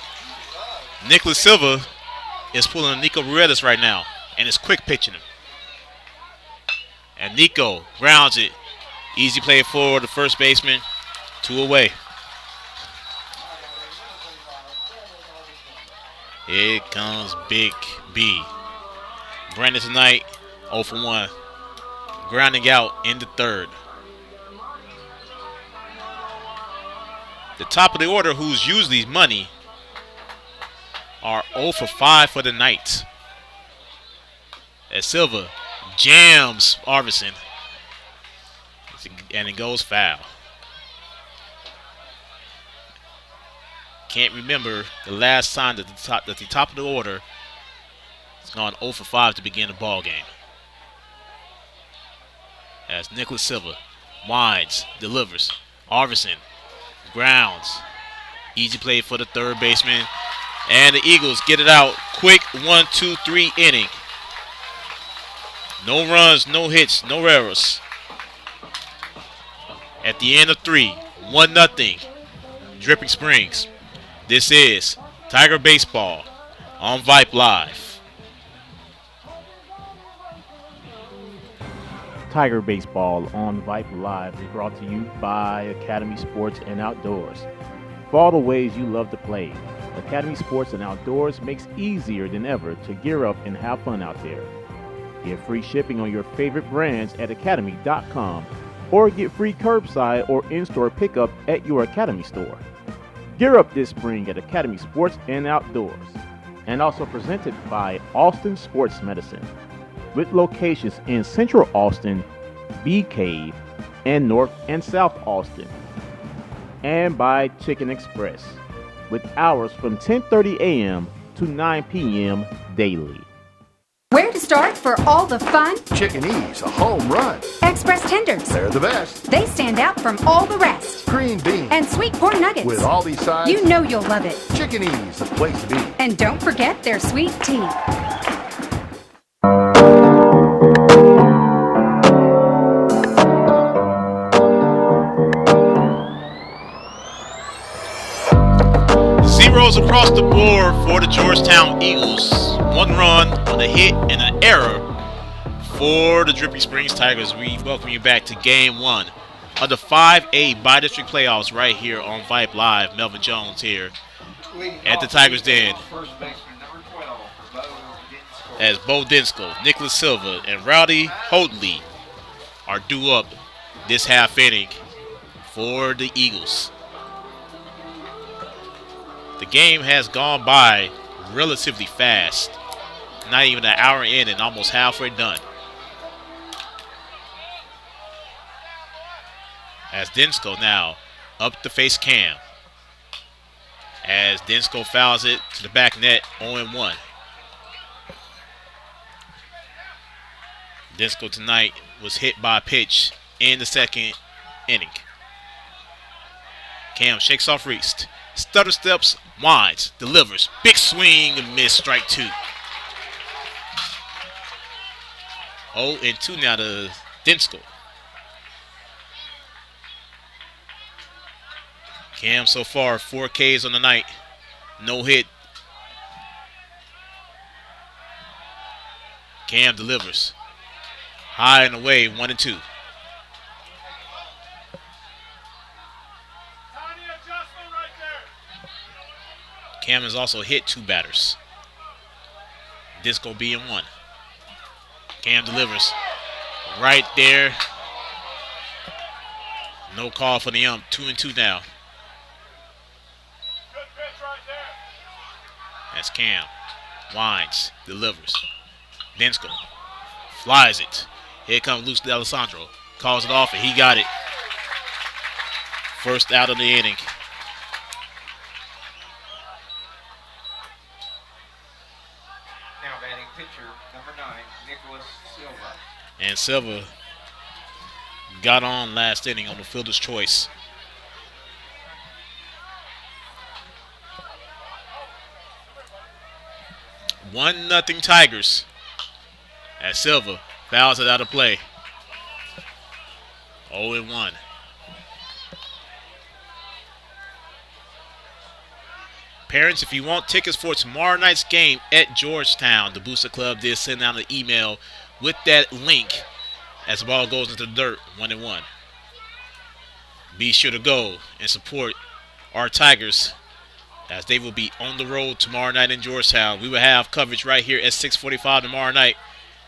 Speaker 1: Nicholas Silva is pulling Nico Ruedas right now and is quick pitching him. And Nico grounds it. Easy play for the first baseman. 2 away. Here comes Big B. Brandon tonight, 0 for 1. Grounding out in the third. The top of the order, who's usually money, are 0 for 5 for the night. As Silva jams Arvison. And it goes foul. Can't remember the last time that the top of the order has gone 0 for 5 to begin a ball game. As Nicholas Silva winds, delivers. Arvison grounds. Easy play for the third baseman. And the Eagles get it out quick. 1-2-3 inning. No runs, no hits, no errors. at the end of 3, 1-0, Dripping Springs. This is Tiger Baseball on Vype Live.
Speaker 3: Tiger Baseball on Vype Live is brought to you by Academy Sports and Outdoors. For all the ways you love to play, Academy Sports and Outdoors makes easier than ever to gear up and have fun out there. Get free shipping on your favorite brands at academy.com or get free curbside or in-store pickup at your Academy store. Gear up this spring at Academy Sports and Outdoors. And also presented by Austin Sports Medicine, with locations in Central Austin, Bee Cave, and North and South Austin. And by Chicken Express, with hours from 10:30 a.m. to 9 p.m. daily.
Speaker 11: Where to start for all the fun?
Speaker 6: Chicken E's, a home run.
Speaker 11: Express tenders.
Speaker 6: They're the best.
Speaker 11: They stand out from all the rest.
Speaker 6: Green beans.
Speaker 11: And sweet corn nuggets.
Speaker 6: With all these sides.
Speaker 11: You know you'll love it.
Speaker 6: Chicken E's, a place to be.
Speaker 11: And don't forget their sweet tea.
Speaker 1: Zeros across the board for the Georgetown Eagles. 1 run on a hit and an error for the Dripping Springs Tigers. We welcome you back to Game 1 of the 5A Bi-District Playoffs right here on Vype Live. Melvin Jones here at the Tigers Den. As Bo Dinsko, Nicholas Silva, and Rowdy Hoadley are due up this half inning for the Eagles. The game has gone by relatively fast. Not even an hour in and almost halfway done. As Dinsko now up to face Cam. As Dinsko fouls it to the back net, 0-1. Dinsko tonight was hit by a pitch in the second inning. Cam shakes off Reese. Stutter steps, winds, delivers. Big swing and miss, strike 2. 0-2 now to Dinsko. Cam so far, 4 Ks on the night. No hit. Cam delivers. High and away, 1-2. Cam has also hit 2 batters. Dinsko being 1. Cam delivers. Right there. No call for the ump. 2-2 now. That's Cam. Winds. Delivers. Dinsko flies it. Here comes Luis D'Alessandro. Calls it off and he got it. First out of the inning.
Speaker 2: Pitcher, number 9, Nicholas Silva.
Speaker 1: And Silva got on last inning on the fielder's choice. One nothing Tigers. As Silva fouls it out of play. 0-1. Parents, if you want tickets for tomorrow night's game at Georgetown, the Booster Club did send out an email with that link as the ball goes into the dirt, 1-1. Be sure to go and support our Tigers as they will be on the road tomorrow night in Georgetown. We will have coverage right here at 6:45 tomorrow night,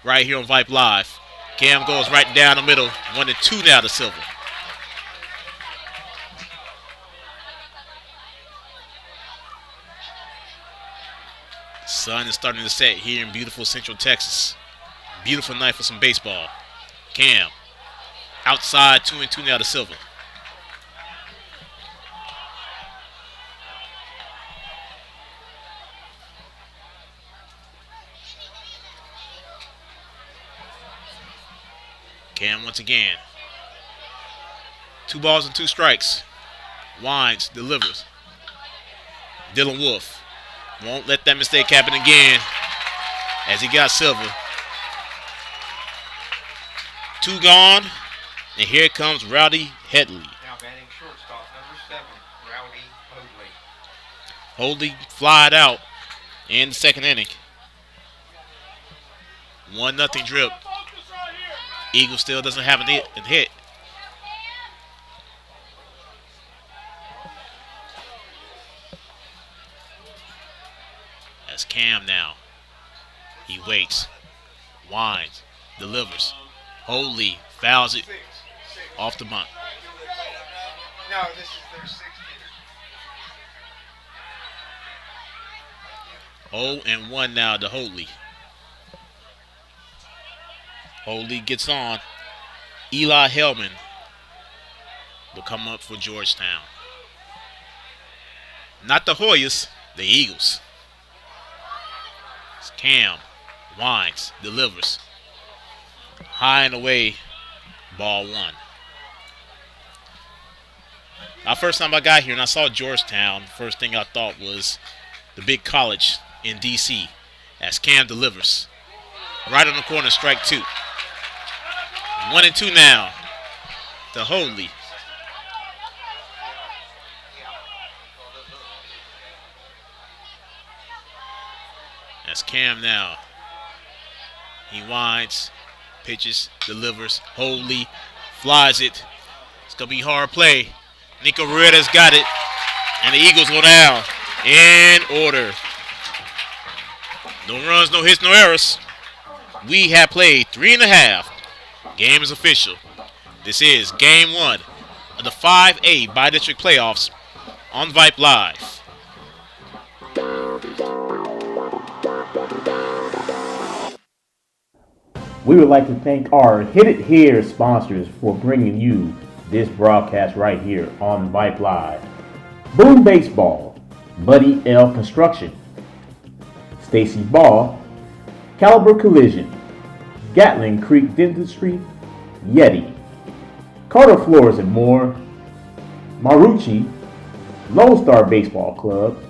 Speaker 1: right here on Vype Live. Cam goes right down the middle, 1-2 now to Silva. Sun is starting to set here in beautiful Central Texas. Beautiful night for some baseball. Cam outside, 2-2 now to Silva. Cam once again. 2 balls and 2 strikes. Winds, delivers. Dylan Wolf won't let that mistake happen again as he got Silva. 2 gone. And here comes Rowdy Headley.
Speaker 2: Now batting shortstop, number 7, Rowdy Hoadley.
Speaker 1: Hoadley flied out in the second inning. 1-0 drip. Eagles still doesn't have a hit. That's Cam now. He waits, winds, delivers. Hoadley fouls it off the bunt.
Speaker 2: No, this is their 6th hitter.
Speaker 1: 0-1 now to Hoadley. Hoadley gets on. Eli Hellman will come up for Georgetown. Not the Hoyas, the Eagles. It's Cam winds, delivers. High and away, ball 1. Now, first time I got here and I saw Georgetown, first thing I thought was the big college in D.C. as Cam delivers. Right on the corner, strike 2. 1-2 now to Hoadley. That's Cam now. He winds, pitches, delivers. Hoadley flies it. It's going to be hard play. Nico Rueda's got it. And the Eagles go down in order. No runs, no hits, no errors. We have played 3.5. Game is official. This is game 1 of the 5A Bi-District Playoffs on Vype Live.
Speaker 3: We would like to thank our Hit It Here sponsors for bringing you this broadcast right here on Vype Live. Boom Baseball, Buddy L Construction, Stacy Ball, Caliber Collision, Gatling Creek Dentistry, Yeti, Carter Floors and More, Marucci, Lone Star Baseball Club,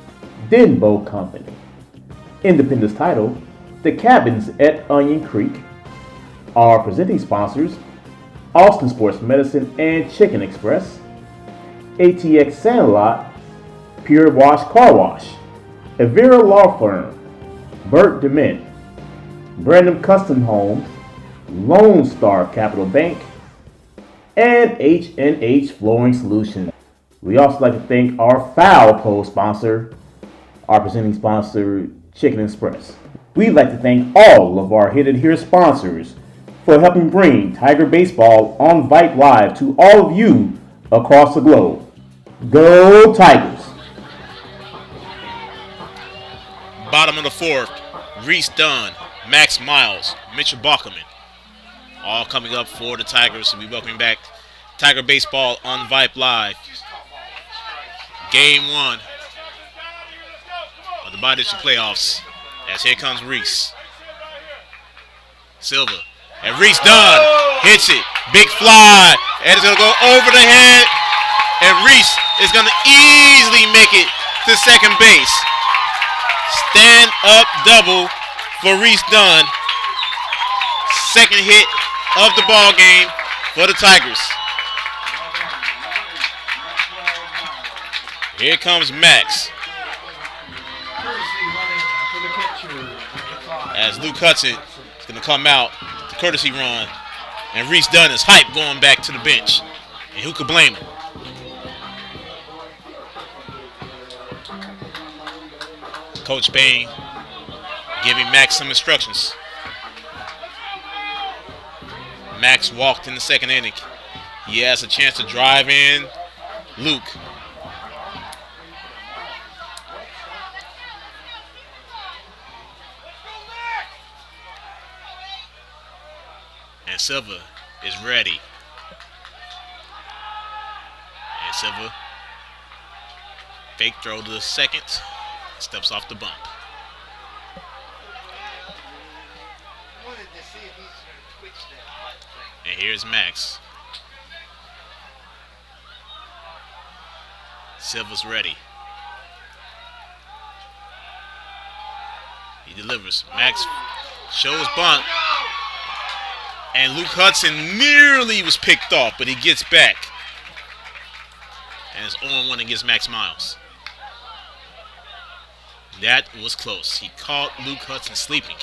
Speaker 3: Denbo Company, Independence Title, The Cabins at Onion Creek. Our presenting sponsors, Austin Sports Medicine and Chicken Express, ATX Sandlot, Pure Wash Car Wash, Avera Law Firm, Burt DeMint, Brandon Custom Homes, Lone Star Capital Bank, and H&H Flooring Solutions. We also like to thank our foul pole sponsor, our presenting sponsor, Chicken Express. We'd like to thank all of our Hit It Here sponsors for helping bring Tiger Baseball on Vype Live to all of you across the globe. Go Tigers!
Speaker 1: Bottom of the 4th, Reese Dunn, Max Miles, Mitchell Bachman, all coming up for the Tigers. We welcome back Tiger Baseball on Vype Live. Game 1 of the Bi-District Playoffs. As here comes Reese. Silva. And Reese Dunn hits it. Big fly. And it's going to go over the head. And Reese is going to easily make it to second base. Stand up double for Reese Dunn. Second hit of the ball game for the Tigers. Here comes Max. As Luke Hudson is going to come out to courtesy run. And Reese Dunn is hyped going back to the bench. And who could blame him? Coach Bain giving Max some instructions. Max walked in the second inning. He has a chance to drive in Luke. And Silva is ready. And Silva, fake throw to the second, steps off the bump. And here's Max. Silva's ready. He delivers. Max shows bunt. And Luke Hudson nearly was picked off, but he gets back. And it's 0-1 against Max Miles. That was close. He caught Luke Hudson sleeping.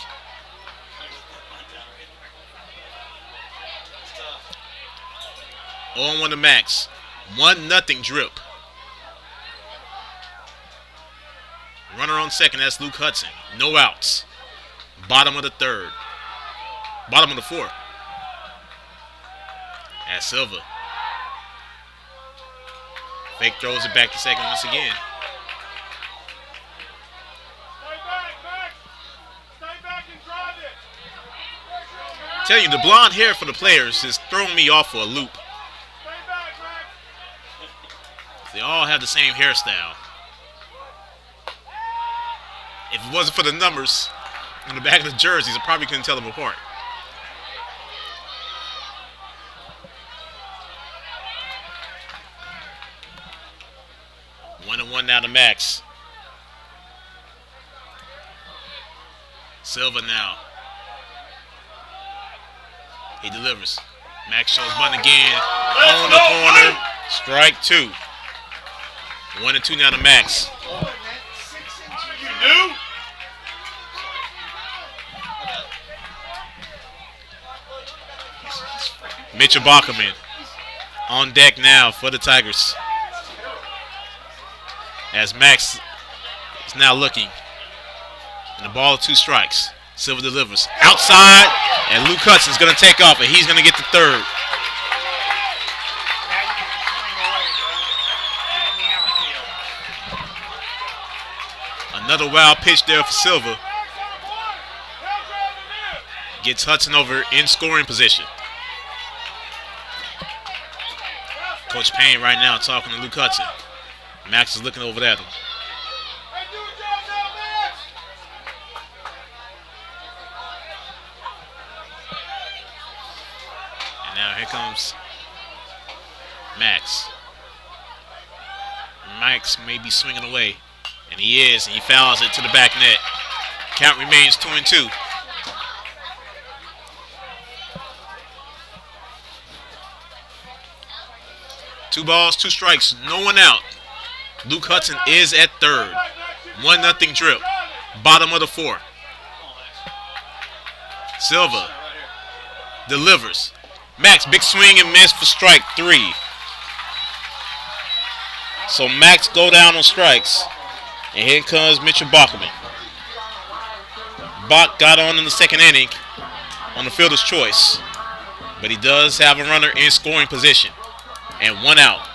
Speaker 1: On 1 to Max. 1-0 drip. Runner on second, that's Luke Hudson. No outs. Bottom of the third. Bottom of the fourth. That's Silva. Fake throws it back to second once again. Tell you, the blonde hair for the players is throwing me off for a loop. They all have the same hairstyle. If it wasn't for the numbers on the back of the jerseys, I probably couldn't tell them apart. One and one now to Max. Silva now. He delivers. Max shows button again. On the corner. Strike two. 1-2 now to Max. Mitchell Bachman on deck now for the Tigers. As Max is now looking. And the ball 2 strikes. Silva delivers. Outside. And Luke Hudson's going to take off. And he's going to get the third. Another wild pitch there for Silva. Gets Hudson over in scoring position. Coach Payne right now talking to Luke Hudson. Max is looking over at him. And now here comes Max. Max may be swinging away. And he is, and he fouls it to the back net. Count remains 2-2. Two balls, 2 strikes, no one out. Luke Hudson is at third. 1-0 drip. Bottom of the fourth. Silva delivers. Max, big swing and miss for strike 3. So Max go down on strikes. And here comes Mitchell Bachman. Bach got on in the second inning on the fielder's choice. But he does have a runner in scoring position. And 1 out.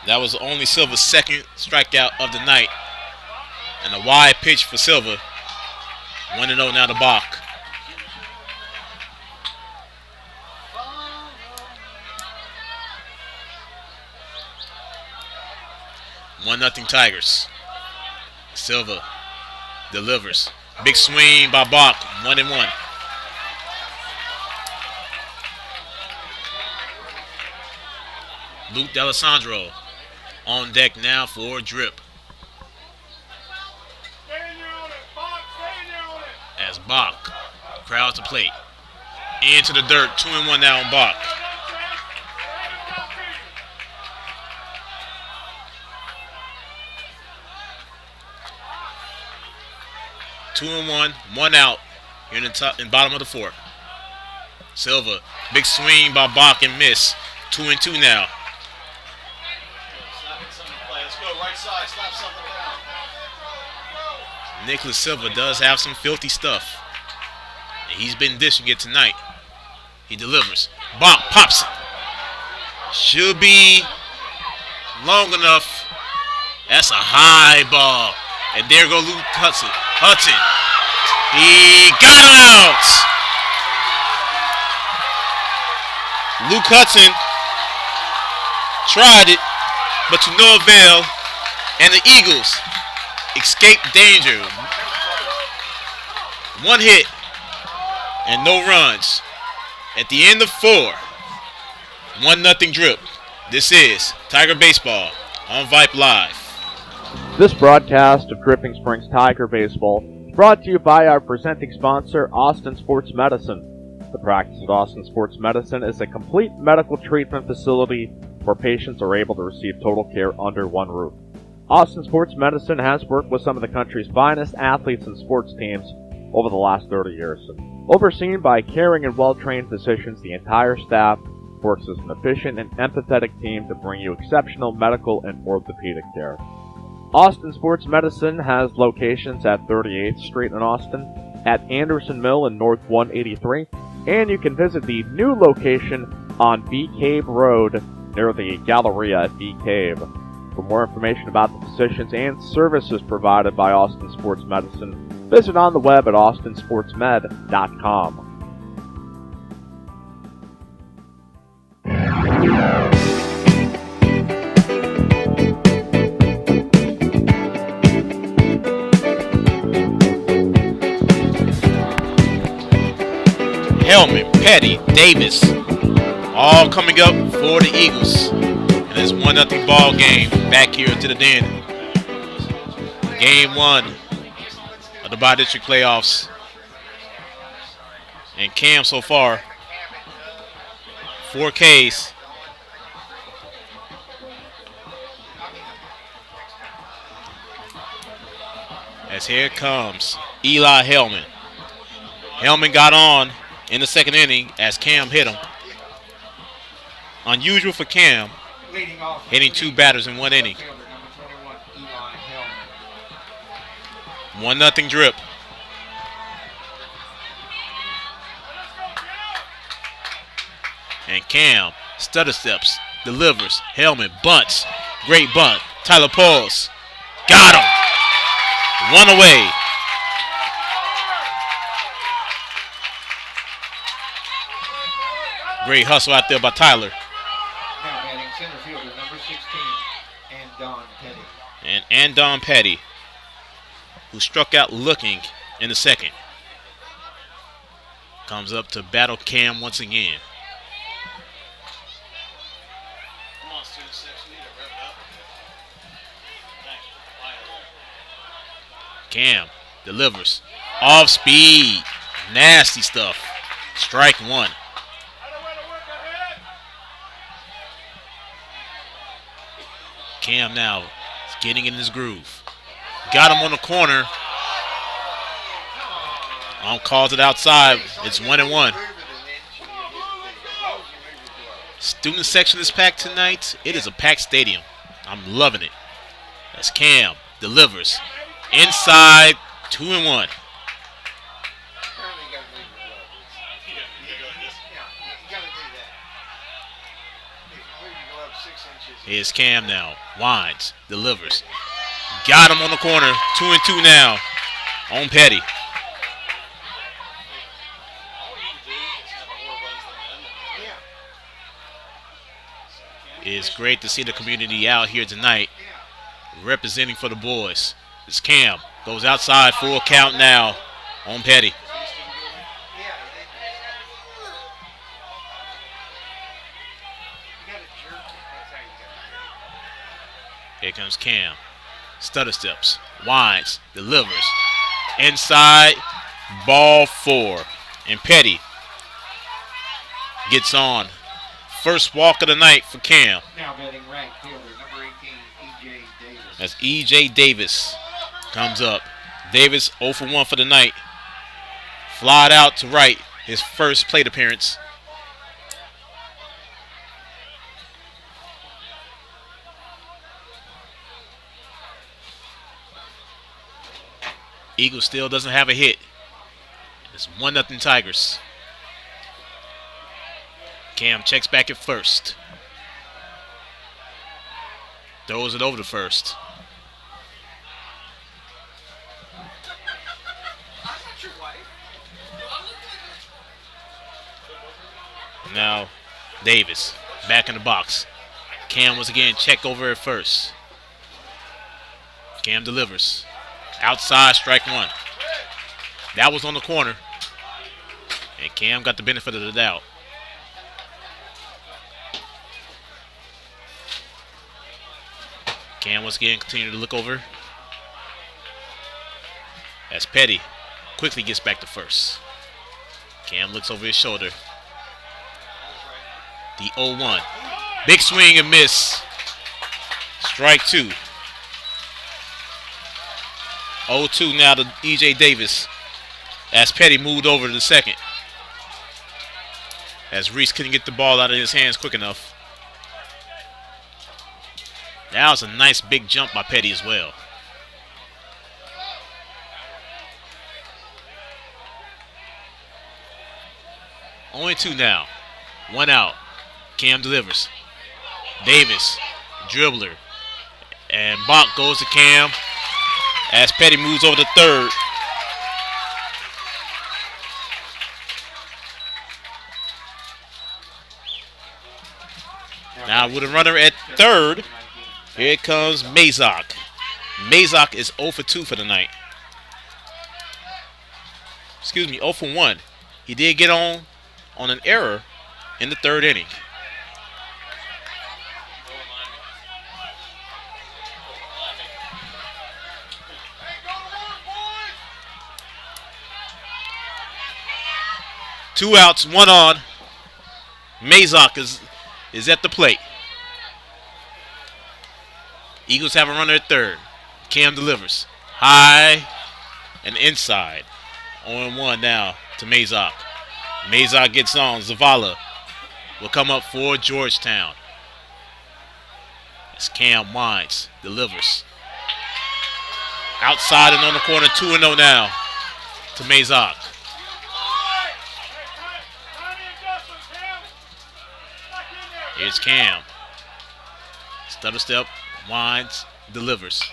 Speaker 1: That was only Silva's second strikeout of the night. And a wide pitch for Silva. 1-0 now to Bach. One nothing Tigers. Silva delivers. Big swing by Bach. 1-1. Luke D'Alessandro on deck now for drip. As Bach crowds the plate. Into the dirt. 2-1 now on Bach. Two and one out here in the top and bottom of the fourth. Silva, big swing by Bach and miss. 2-2 now.
Speaker 10: Let's go right side. Slap something down.
Speaker 1: Nicholas Silva does have some filthy stuff. And he's been dishing it tonight. He delivers. Bach pops it. Should be long enough. That's a high ball. And there go Luke Hudson. He got him out. Luke Hudson tried it, but to no avail. And the Eagles escape danger. 1 hit and no runs. At the end of 4, 1-0 drip. This is Tiger Baseball on Vype Live.
Speaker 4: This broadcast of Dripping Springs Tiger Baseball is brought to you by our presenting sponsor, Austin Sports Medicine. The practice of Austin Sports Medicine is a complete medical treatment facility where patients are able to receive total care under one roof. Austin Sports Medicine has worked with some of the country's finest athletes and sports teams over the last 30 years. Overseen by caring and well-trained physicians, the entire staff works as an efficient and empathetic team to bring you exceptional medical and orthopedic care. Austin Sports Medicine has locations at 38th Street in Austin, at Anderson Mill in North 183, and you can visit the new location on Bee Cave Road near the Galleria at Bee Cave. For more information about the physicians and services provided by Austin Sports Medicine, visit on the web at austinsportsmed.com.
Speaker 1: Hellman, Petty, Davis, all coming up for the Eagles. And it's 1-0 ball game back here to the Den. Game 1 of the Bi-District playoffs. And Cam so far, 4 Ks. As here comes Eli Hellman. Hellman got on in the second inning as Cam hit him. Unusual for Cam, hitting 2 batters in 1 inning. 1-0 drip. And Cam stutter steps, delivers. Hellman bunts. Great bunt. Tyler Pauls. Got him. 1 away. Great hustle out there by Tyler.
Speaker 2: Now batting center fielder number 16, Andon Petty.
Speaker 1: And Andon Petty, who struck out looking in the second, comes up to battle Cam once again. Cam delivers. Off speed. Nasty stuff. Strike 1. Cam now is getting in his groove. Got him on the corner. Calls it outside. It's 1-1. Student section is packed tonight. It is a packed stadium. I'm loving it. As Cam delivers. Inside, 2-1. Here's Cam now. Winds, delivers. Got him on the corner. 2-2 now on Petty. It's great to see the community out here tonight representing for the boys. It's Cam. Goes outside, full count now on Petty. Here comes Cam. Stutter steps. Winds. Delivers. Inside. Ball 4. And Petty gets on. First walk of the night for Cam.
Speaker 2: Now batting right fielder number 18, E.J. Davis.
Speaker 1: As E.J. Davis comes up. Davis 0 for 1 for the night. Flied out to right. His first plate appearance. Eagles still doesn't have a hit. It's 1-0 Tigers. Cam checks back at first. Throws it over to first. Now Davis back in the box. Cam was again checked over at first. Cam delivers. Outside, strike 1. That was on the corner. And Cam got the benefit of the doubt. Cam once again continue to look over as Petty quickly gets back to first. Cam looks over his shoulder. The 0-1. Big swing and miss. Strike 2. 0-2 now to E.J. Davis as Petty moved over to the second. As Reese couldn't get the ball out of his hands quick enough. That was a nice big jump by Petty as well. Only 2 now. 1 out. Cam delivers. Davis, dribbler. And Bach goes to Cam as Petty moves over to third. Now with a runner at third, here comes Mazak. Mazak is 0 for 2 for the night. Excuse me, 0 for 1. He did get on an error in the third inning. Two outs, 1 on. Mazak is at the plate. Eagles have a runner at third. Cam delivers. High and inside. 0-1 now to Mazak. Mazak gets on. Zavala will come up for Georgetown. As Cam winds, delivers. Outside and on the corner, 2-0 now to Mazak. Here's Cam. Stutter step, winds, delivers.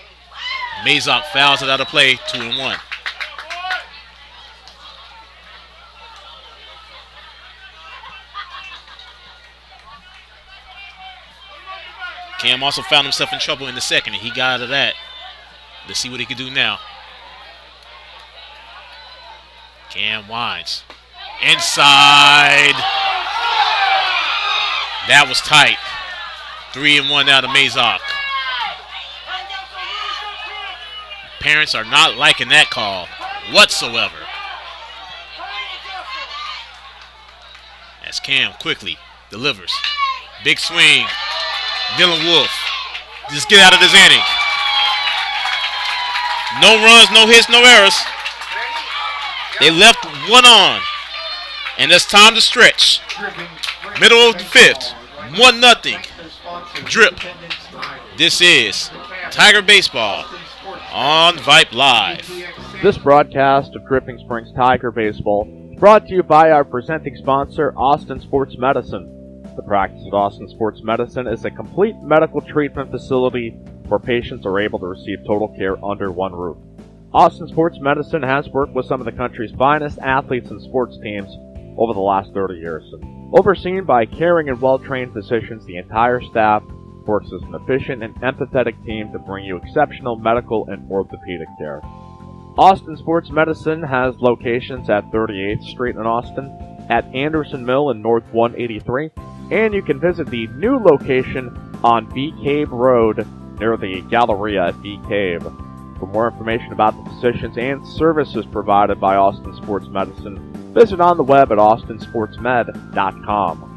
Speaker 1: Mazak fouls it out of play, 2-1. Cam also found himself in trouble in the second, and he got out of that. Let's see what he can do now. Cam winds. Inside. That was tight. 3-1 now to Mazak. Parents are not liking that call whatsoever. As Cam quickly delivers. Big swing. Dylan Wolf. Just get out of this inning. No runs, no hits, no errors. They left 1 on. And it's time to stretch. Middle of the 5th. 1-0. Drip. This is Tiger Baseball on Vype Live.
Speaker 4: This broadcast of Dripping Springs Tiger Baseball is brought to you by our presenting sponsor, Austin Sports Medicine. The practice of Austin Sports Medicine is a complete medical treatment facility where patients are able to receive total care under one roof. Austin Sports Medicine has worked with some of the country's finest athletes and sports teams over the last 30 years. Overseen by caring and well-trained physicians, the entire staff works as an efficient and empathetic team to bring you exceptional medical and orthopedic care. Austin Sports Medicine has locations at 38th Street in Austin, at Anderson Mill in North 183, and you can visit the new location on Bee Cave Road near the Galleria at Bee Cave. For more information about the physicians and services provided by Austin Sports Medicine, visit on the web at austinsportsmed.com.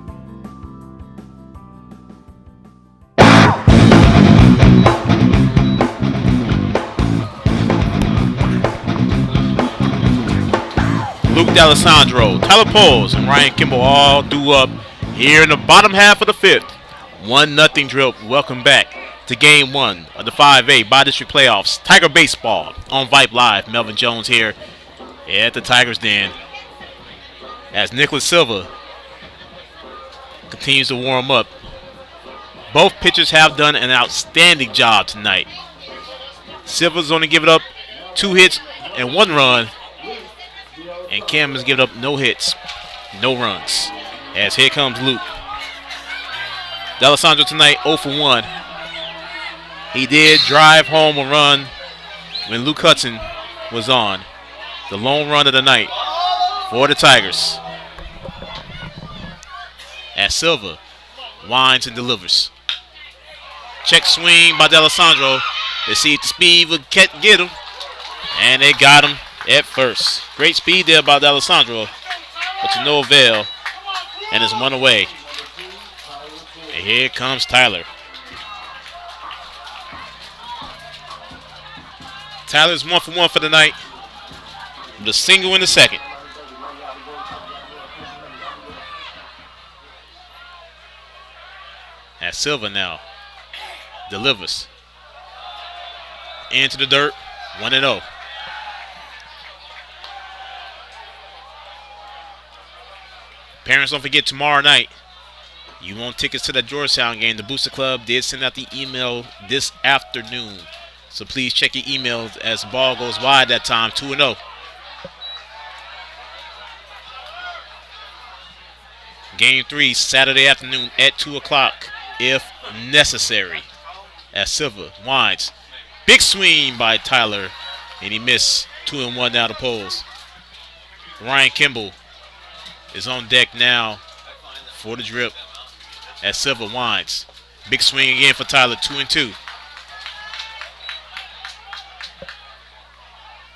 Speaker 1: Luke D'Alessandro, Tyler Poles, and Ryan Kimball all due up here in the bottom half of the 5th. 1-0 Drip. Welcome back to Game 1 of the 5A Bi-District Playoffs. Tiger Baseball on Vype Live. Melvin Jones here at the Tigers Den as Nicholas Silva continues to warm up. Both pitchers have done an outstanding job tonight. Silva's only given up 2 hits and 1 run, and Cam has given up no hits, no runs. As here comes Luke. D'Alessandro tonight 0 for 1. He did drive home a run when Luke Hudson was on. The lone run of the night for the Tigers. As Silva winds and delivers. Check swing by D'Alessandro. They see if the speed would get him. And they got him at first. Great speed there by D'Alessandro, but to no avail, and it's one away. And here comes Tyler. Tyler's 1 for 1 for the night with a single in the second. As Silva now delivers into the dirt, 1-0. Parents, don't forget tomorrow night, you want tickets to that Georgetown game. The Booster Club did send out the email this afternoon. So please check your emails as the ball goes wide that time, 2-0. Game 3, Saturday afternoon at 2 o'clock, if necessary. As Silva winds. Big swing by Tyler, and he missed. 2-1 down the poles. Ryan Kimball is on deck now for the drip as Silva winds. Big swing again for Tyler, 2-2.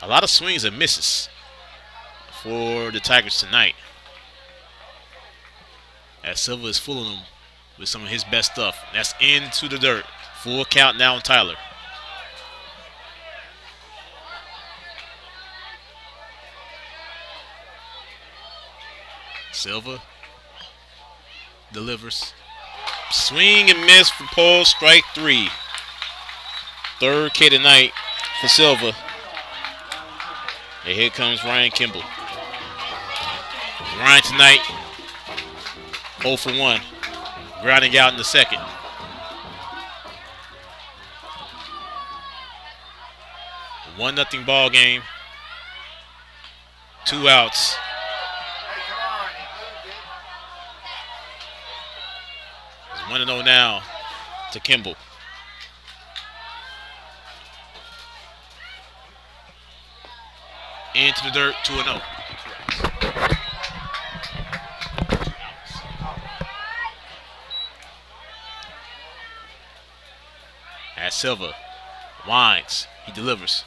Speaker 1: A lot of swings and misses for the Tigers tonight, as Silva is fooling them with some of his best stuff. That's into the dirt. Full count now on Tyler. Silva delivers. Swing and miss for pole, strike 3. Third K tonight for Silva. And here comes Ryan Kimball. Ryan tonight, 0 for 1. Grounding out in the second. A 1-0 ball game. 2 outs. It's 1-0 now to Kimball. Into the dirt, 2-0. As Silva winds, he delivers.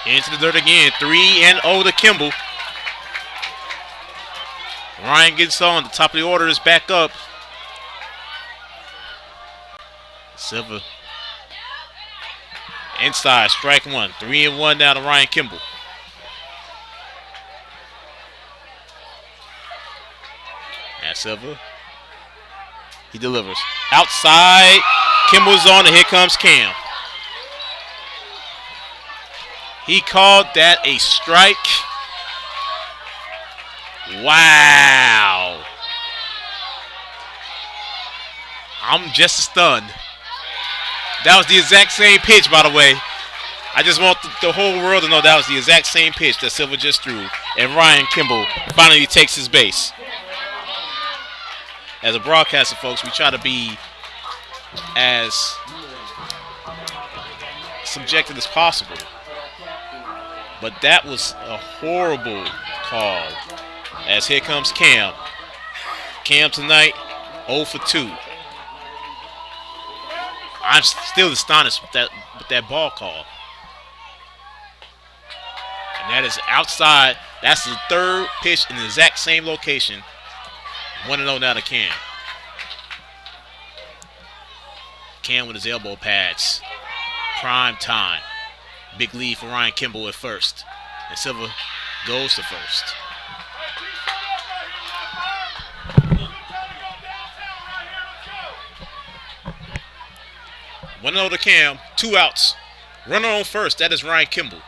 Speaker 1: Into the dirt again, 3-0 to Kimball. Ryan gets on, the top of the order is back up. Silva inside, strike 1. 3-1 now to Ryan Kimball. As Silva, he delivers. Outside, Kimball's on, and here comes Cam. He called that a strike. Wow. I'm just stunned. That was the exact same pitch, by the way. I just want the whole world to know that was the exact same pitch that Silva just threw. And Ryan Kimball finally takes his base. As a broadcaster, folks, we try to be as subjective as possible. But that was a horrible call. As here comes Cam. Cam tonight, 0 for 2. I'm still astonished with that ball call. And that is outside. That's the third pitch in the exact same location. 1-0 now to Cam. Cam with his elbow pads. Prime time. Big lead for Ryan Kimball at first. And Silva goes to first. One 0 to Cam. 2 outs. Runner on first. That is Ryan Kimball.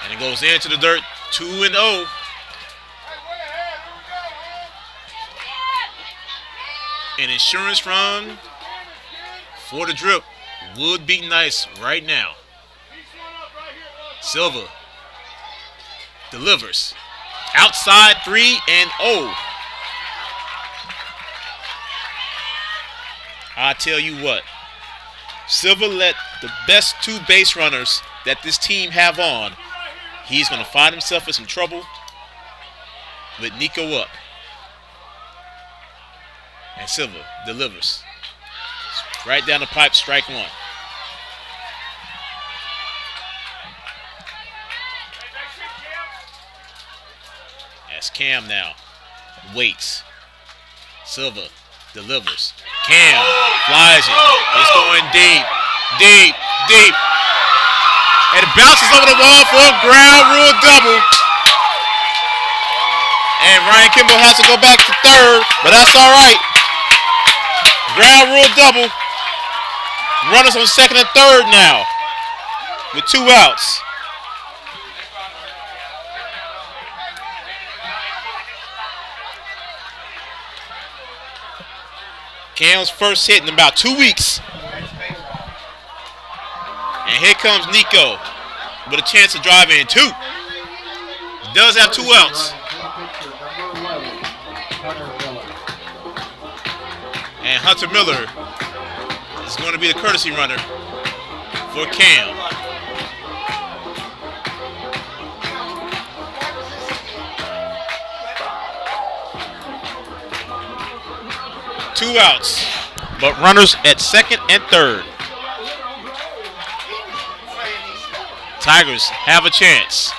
Speaker 1: And it goes into the dirt. 2-0. An insurance run for the drip would be nice right now. Silva delivers. Outside 3-0. I tell you what, Silva let the best 2 base runners that this team have on. He's going to find himself in some trouble with Nico up. And Silva delivers. Right down the pipe, strike 1. That's Cam now. Waits. Silva delivers. Cam flies it. It's going deep. Deep. Deep. And it bounces over the wall for a ground rule double. And Ryan Kimball has to go back to third, but that's all right. Ground rule double. Runners on second and third now with 2 outs. Cam's first hit in about 2 weeks. And here comes Nico with a chance to drive in 2. Does have 2 outs. And Hunter Miller is going to be the courtesy runner for Cam. Two outs, but runners at second and third. Tigers have a chance.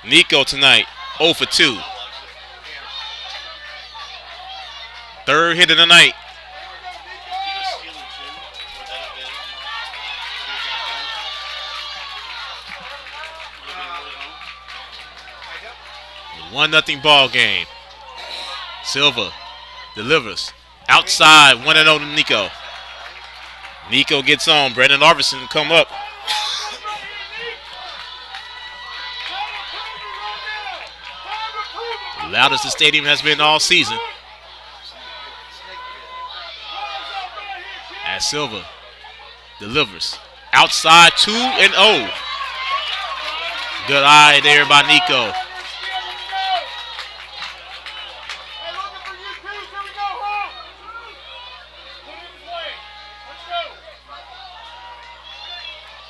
Speaker 1: Nico tonight, 0 for 2. Third hit of the night. One nothing ball game. Silva delivers outside, 1-0 to Nico. Nico gets on. Brandon Arvidsson to come up. Loudest the stadium has been all season. As Silva delivers outside, 2-0. Good eye there by Nico.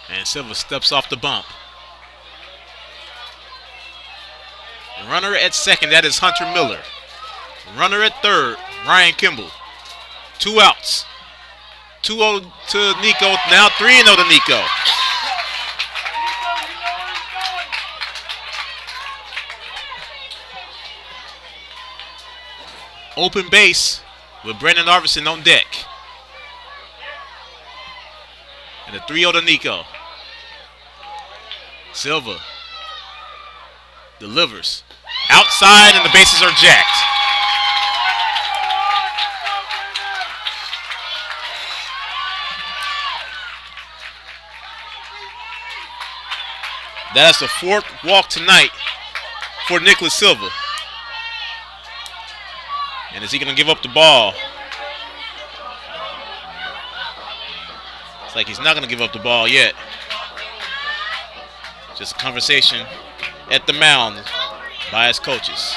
Speaker 1: And Silva steps off the bump. Runner at second, that is Hunter Miller. Runner at third, Ryan Kimball. 2 outs. 2-0 to Nico, now 3-0 to Nico. Open base with Brandon Arvidsson on deck. And a 3-0 to Nico. Silva delivers outside, and the bases are jacked. That's the 4th walk tonight for Nicholas Silva. And is he going to give up the ball? It's like he's not going to give up the ball yet. Just a conversation at the mound by his coaches.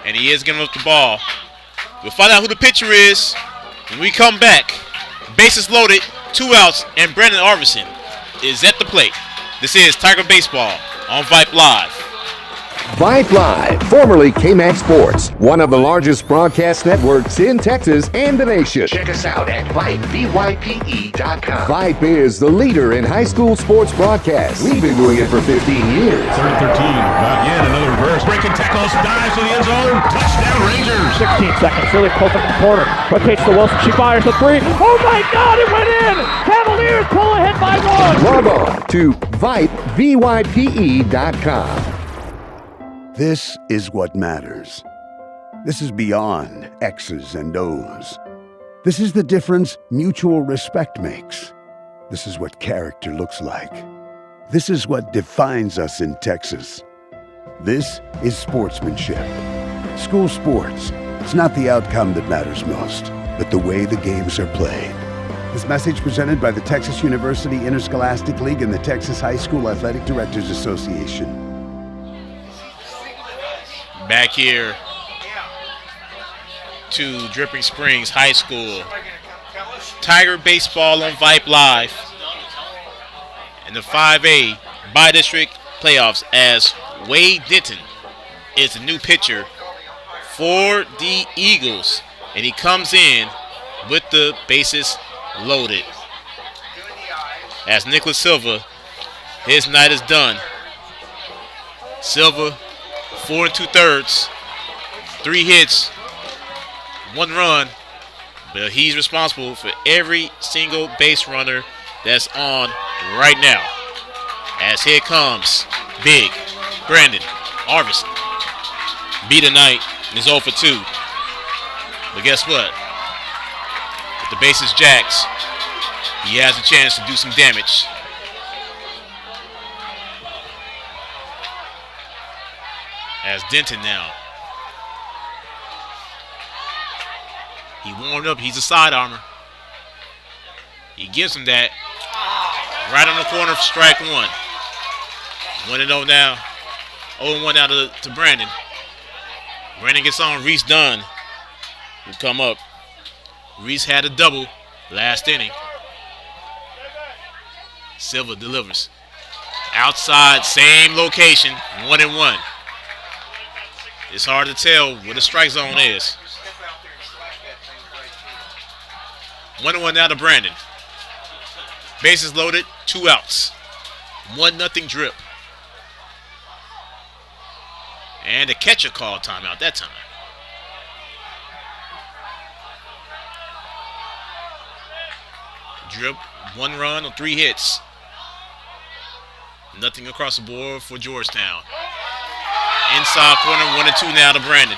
Speaker 1: And he is giving up the ball. We'll find out who the pitcher is when we come back. Bases loaded, 2 outs, and Brandon Arvidsson is at the plate. This is Tiger Baseball on Vype Live.
Speaker 5: Vype Live, formerly KMAX Sports, one of the largest broadcast networks in Texas and the nation.
Speaker 6: Check us out at Vype, Vype.com.
Speaker 5: Vype is the leader in high school sports broadcasts. We've been doing it for 15 years.
Speaker 7: 3rd and 13. Again, another reverse. Breaking tackles, dives to the end zone. Touchdown, Rangers.
Speaker 8: 16 seconds, really close up the corner. Rotates to Wilson, she fires the 3. Oh my God, it went in! Cavaliers pull ahead by 1.
Speaker 5: Log on to Vype, Vype.com.
Speaker 9: This is what matters. This is beyond X's and O's. This is the difference mutual respect makes. This is what character looks like. This is what defines us in Texas. This is sportsmanship. School sports. It's not the outcome that matters most, but the way the games are played. This message presented by the Texas University Interscholastic League and the Texas High School Athletic Directors Association.
Speaker 1: Back here to Dripping Springs High School. Tiger Baseball on Vype Live. In the 5A Bi-District playoffs, as Wade Denton is the new pitcher for the Eagles. And he comes in with the bases loaded. as Nicholas Silva, his night is done. Silva, 4 2/3, 3 hits, 1 run, but he's responsible for every single base runner that's on right now. As here comes big Brandon Arvison. Beat tonight and is 0 for 2. But guess what? If the base is jacked, he has a chance to do some damage. As Denton now. He warmed up. He's a side armor. He gives him that. Right on the corner for strike 1. 1-0 now. 0-1 now to Brandon. Brandon gets on. Reese Dunn will come up. Reese had a double last inning. Silva delivers. Outside, same location, 1-1. It's hard to tell where the strike zone is. 1-1 now to Brandon. Bases loaded, 2 outs. 1-0 drip. And the catcher called timeout that time. Drip, 1 run on 3 hits. Nothing across the board for Georgetown. Inside corner, 1-2 now to Brandon.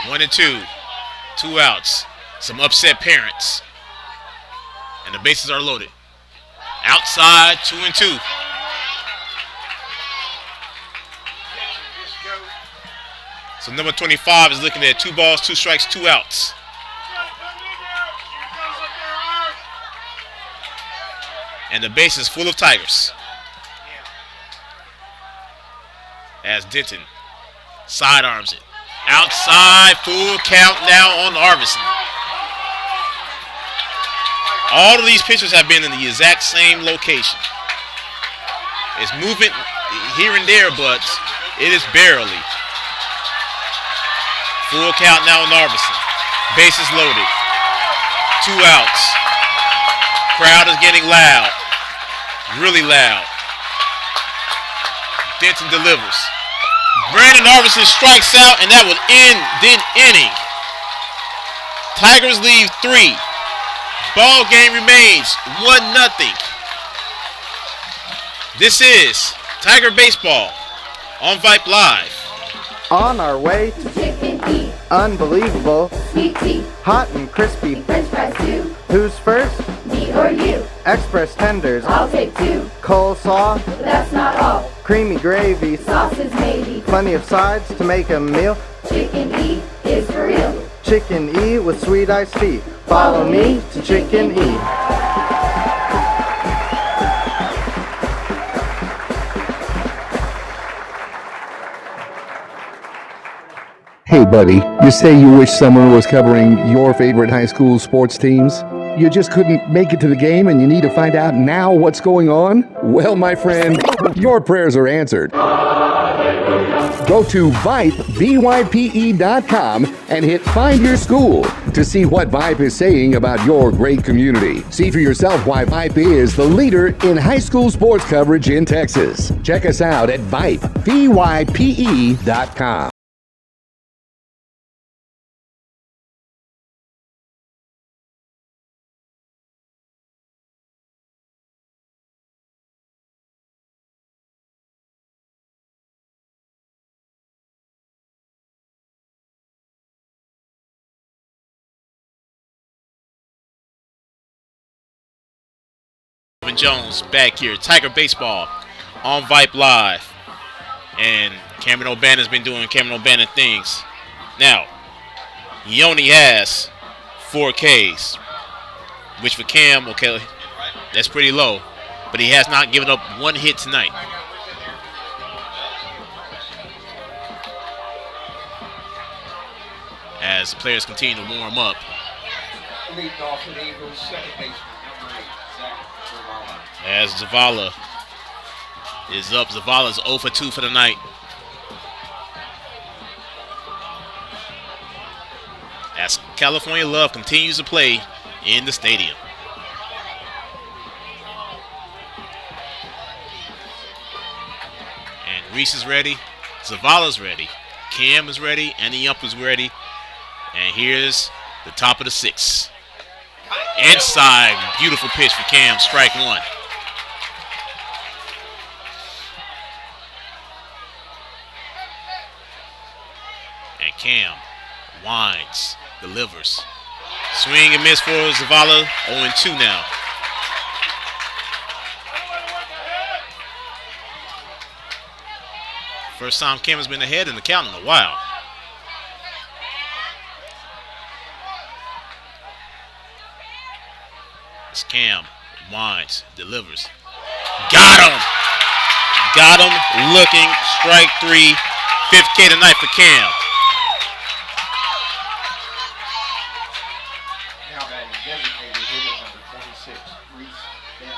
Speaker 1: One and two. 2 outs. Some upset parents. And the bases are loaded. Outside, 2-2. So number 25 is looking at 2 balls, 2 strikes, 2 outs. And the base is full of Tigers. As Denton sidearms it. Outside, full count now on Arvison. All of these pitchers have been in the exact same location. It's movement here and there, but it is barely. Full count now on Arvison. Bases loaded. 2 outs. Crowd is getting loud. Really loud. Denton delivers. Brandon Arvison strikes out, and that will end the inning. Tigers leave 3. Ball game remains 1-0. This is Tiger Baseball on Vype Live.
Speaker 12: On our way to Chicken Eat. Unbelievable. Sweet tea. Hot and crispy. French fries too. Who's first? Me or you. Express tenders. I'll take 2. Coleslaw. But that's not all. Creamy gravy. Sauces maybe. Plenty of sides to make a meal. Chicken E is for real. Chicken E with sweet iced tea. Follow me to Chicken E.
Speaker 5: Hey buddy, you say you wish someone was covering your favorite high school sports teams? You just couldn't make it to the game and you need to find out now what's going on? Well, my friend, your prayers are answered. Go to Vype, VYPE.com and hit Find Your School to see what Vype is saying about your great community. See for yourself why Vype is the leader in high school sports coverage in Texas. Check us out at Vype, VYPE.com.
Speaker 1: Jones back here, Tiger Baseball on Vype Live, and Cameron O'Bannon's been doing Cameron O'Bannon things. Now, he only has 4 Ks, which for Cam, okay, that's pretty low, but he has not given up 1 hit tonight. As the players continue to warm up.
Speaker 2: Leading off for the Eagles, second baseman, number 8, Zach.
Speaker 1: As Zavala is up. Zavala's 0 for 2 for the night. as California Love continues to play in the stadium. And Reese is ready. Zavala's ready. Cam is ready. And the Yump is ready. And here's the top of the 6th. Inside. Beautiful pitch for Cam. Strike 1. And Cam winds, delivers. Swing and miss for Zavala. 0-2 now. First time Cam has been ahead in the count in a while. It's Cam. Winds, delivers. Got him! Got him looking. Strike 3. 5th K tonight for Cam.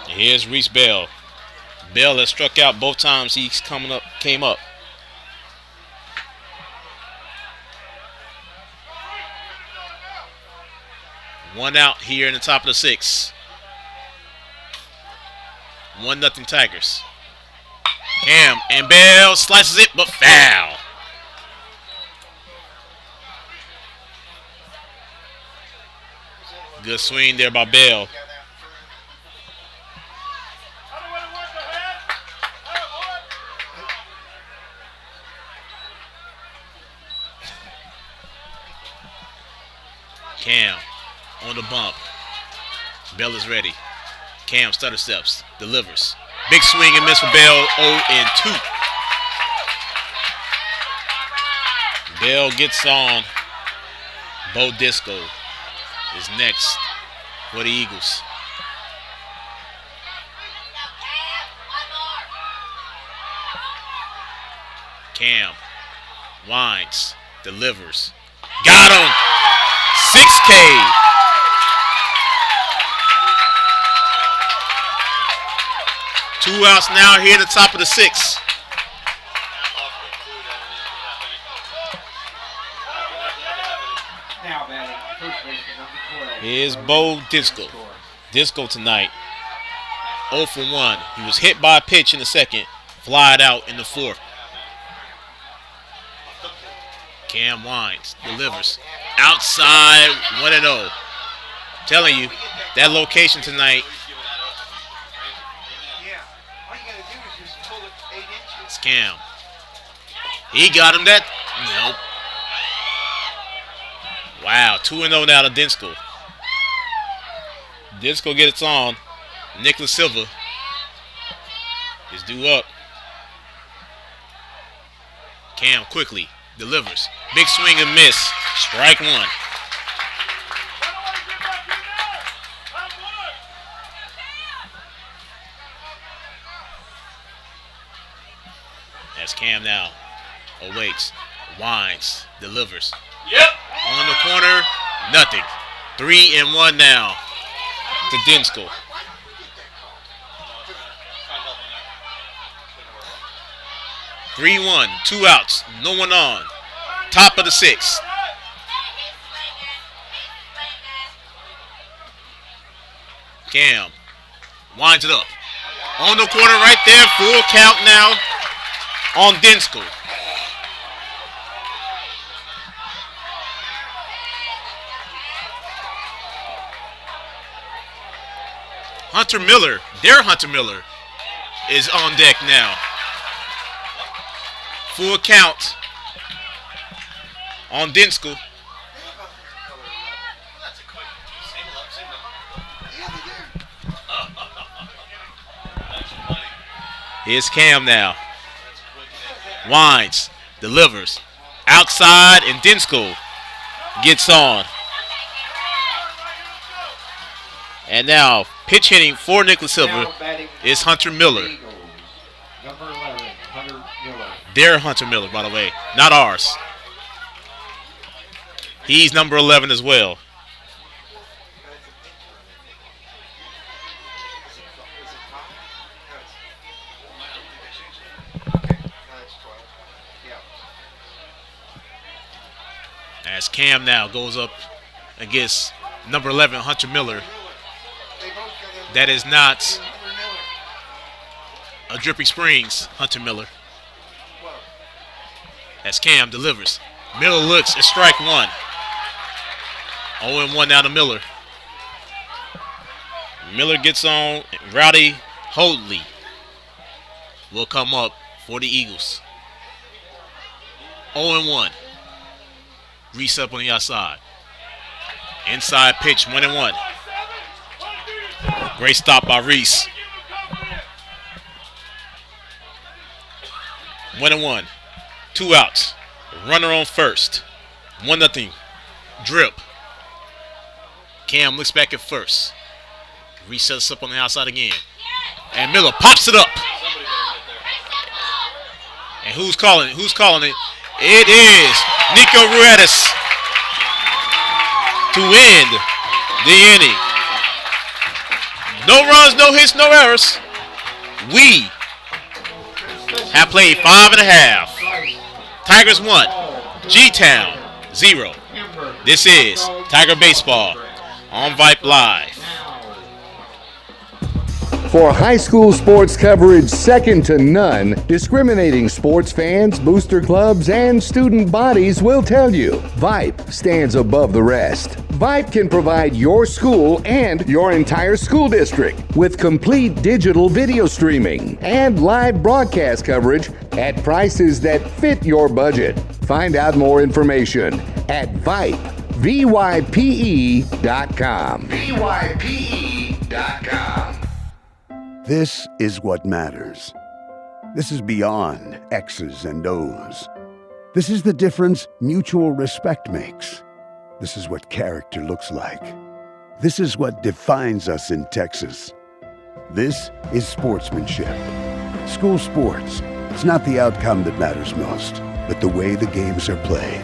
Speaker 1: Here's Reese Bell. Bell has struck out both times he's came up. One out here in the top of the 6th. 1-0 Tigers. Cam and Bell slices it, but foul. Good swing there by Bell. Cam on the bump. Bell is ready. Cam stutter steps, delivers. Big swing and miss for Bell, 0-2. Bell gets on. Bo Disco is next for the Eagles. Cam winds, delivers. Got him! 6K. Two outs now here at the top of the 6th. Here's Bo Disco. Disco tonight. 0 for 1. He was hit by a pitch in the 2nd. Flied out in the 4th. Cam winds, delivers. Outside, 1-0. Telling you, that location tonight. It's Cam. He got him that. Nope. Wow, 2-0 now to Dinsko. Dinsko gets on. Nicholas Silva is due up. Cam quickly delivers. Big swing and miss. Strike 1. That's Cam now. Awaits. Winds. Delivers.
Speaker 10: Yep.
Speaker 1: On the corner. Nothing. 3-1 now to Dinsko. (3-1), 2 outs, no one on. Top of the 6th. Cam winds it up. On the corner right there, full count now on Dinsko. Hunter Miller, their Hunter Miller, is on deck now. Full count on Dinsko. Here's Cam now. Winds, delivers. Outside, and Dinsko gets on. And now, pitch hitting for Nicholas Silva is Hunter Miller.
Speaker 2: Number 11, Hunter Miller.
Speaker 1: Their Hunter Miller, by the way, not ours. He's number 11 as well. As Cam now goes up against number 11, Hunter Miller. That is not a Dripping Springs Hunter Miller. As Cam delivers. Miller looks at strike one. 0-1 now to Miller. Miller gets on. Rowdy Hoadley will come up for the Eagles. 0-1. Reese up on the outside. Inside pitch, 1-1. Great stop by Reese. 1-1. 2 outs. Runner on first. 1-0. Drip. Cam looks back at first. Reese sets up on the outside again. And Miller pops it up. And who's calling it? Who's calling it? It is Nico Ruedas to end the inning. No runs, no hits, no errors. We have played 5.5. Tigers 1, G-Town 0. This is Tiger Baseball on Vype Live.
Speaker 5: For high school sports coverage second to none, discriminating sports fans, booster clubs, and student bodies will tell you Vype stands above the rest. Vype can provide your school and your entire school district with complete digital video streaming and live broadcast coverage at prices that fit your budget. Find out more information at Vype, VYPE.com. VYPE.com.
Speaker 9: This is what matters. This is beyond X's and O's. This is the difference mutual respect makes. This is what character looks like. This is what defines us in Texas. This is sportsmanship. School sports. It's not the outcome that matters most, but the way the games are played.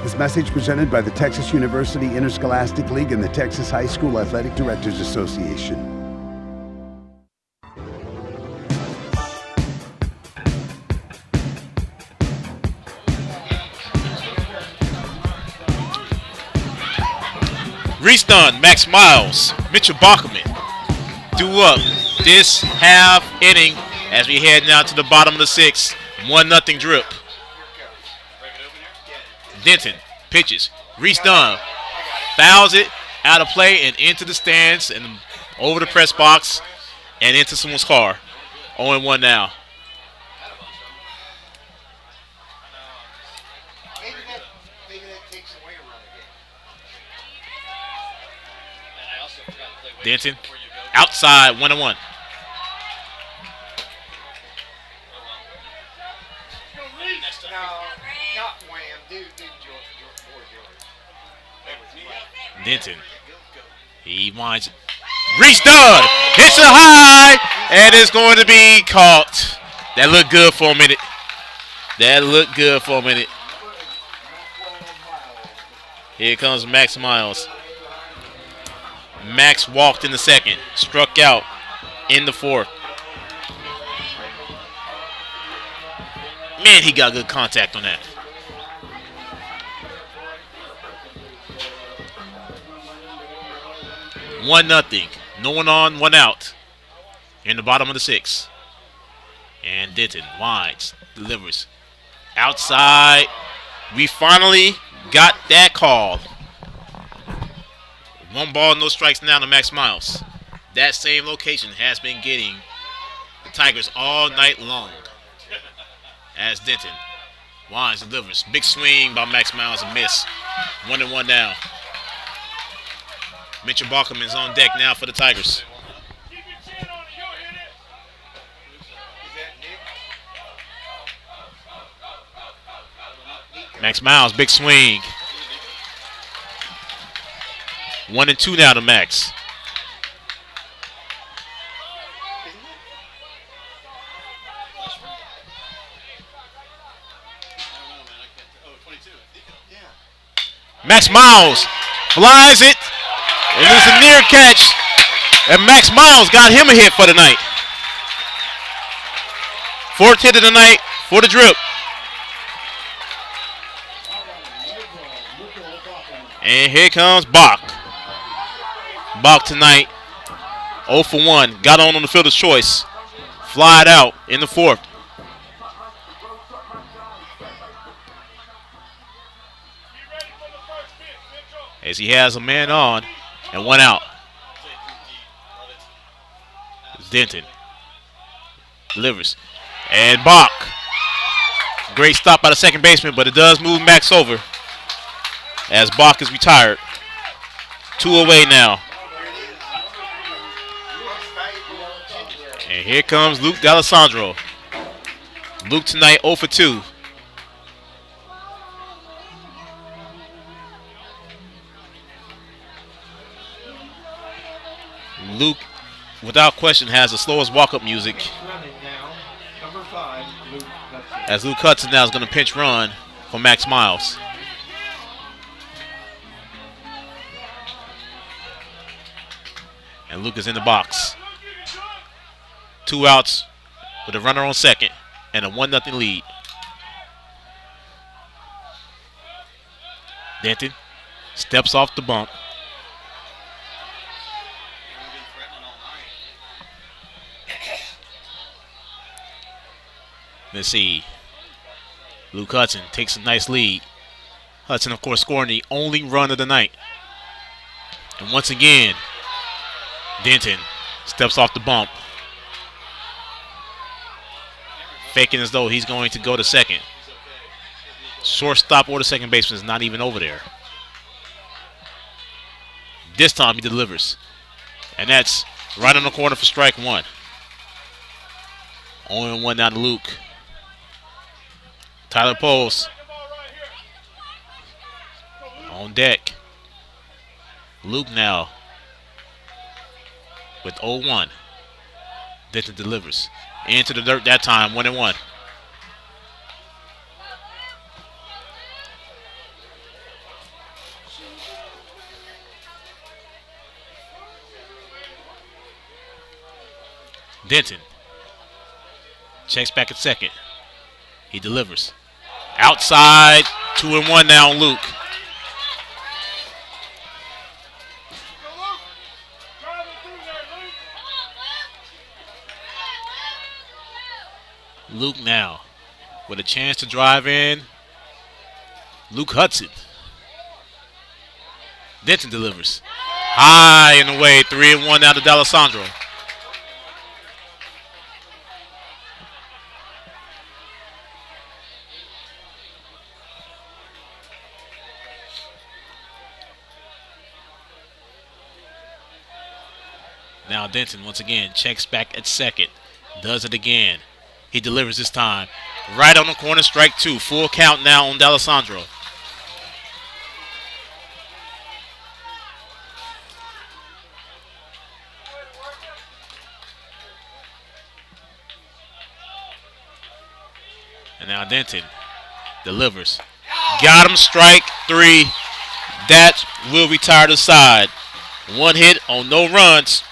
Speaker 9: This message presented by the Texas University Interscholastic League and the Texas High School Athletic Directors Association.
Speaker 1: Reese Dunn, Max Miles, Mitchell Bachman due up this half inning as we head now to the bottom of the 6th. 1-0 Drip. Denton pitches. Reese Dunn fouls it out of play and into the stands and over the press box and into someone's car. 0-1 now. Denton outside, 1-1.
Speaker 10: No, not Wham. Dude,
Speaker 1: Denton. He winds it. Reese Dunn hits it high, and it's going to be caught. That looked good for a minute. Here comes Max Miles. Max walked in the 2nd, struck out in the 4th. Man, he got good contact on that. One nothing. No one on, one out. In the bottom of the 6th. And Denton winds, delivers. Outside. We finally got that call. 1 ball, no strikes now to Max Miles. That same location has been getting the Tigers all night long. As Denton winds, delivers. Big swing by Max Miles, a miss. 1-1 now. Mitchell Bachman's on deck now for the Tigers. Max Miles, big swing. 1-2 now to Max. Max Miles flies it. And it's a near catch. And Max Miles got him a hit for the night. 4th hit of the night for the Drip. And here comes Bach. Bach tonight, 0 for 1. Got on the fielder's choice. Flied out in the fourth. As he has a man on and one out. Denton delivers. And Bach. Great stop by the second baseman, but it does move Max over as Bach is retired. 2 away now. And here comes Luke D'Alessandro. Luke tonight 0 for 2. Luke, without question, has the slowest walk-up music. As Luke Hudson now is going to pinch run for Max Miles. And Luke is in the box. 2 outs with a runner on second and a 1-0 lead. Denton steps off the bump. Let's see. Luke Hudson takes a nice lead. Hudson, of course, scoring the only run of the night. And once again, Denton steps off the bump. Faking as though he's going to go to second. Shortstop or the second baseman is not even over there. This time he delivers. And that's right on the corner for strike 1. 0-1 down to Luke. Tyler Poles on deck. Luke now with 0-1. Denton delivers. Into the dirt that time, 1-1. Denton checks back at second. He delivers. Outside, 2-1 now on Luke. Luke now with a chance to drive in. Luke Hudson. Denton delivers. High and away, 3-1 now to D'Alessandro. Now Denton once again checks back at second. Does it again. He delivers this time. Right on the corner, strike 2. Full count now on D'Alessandro. And now Denton delivers. Got him, strike 3. That will retire the side. 1 hit on no runs.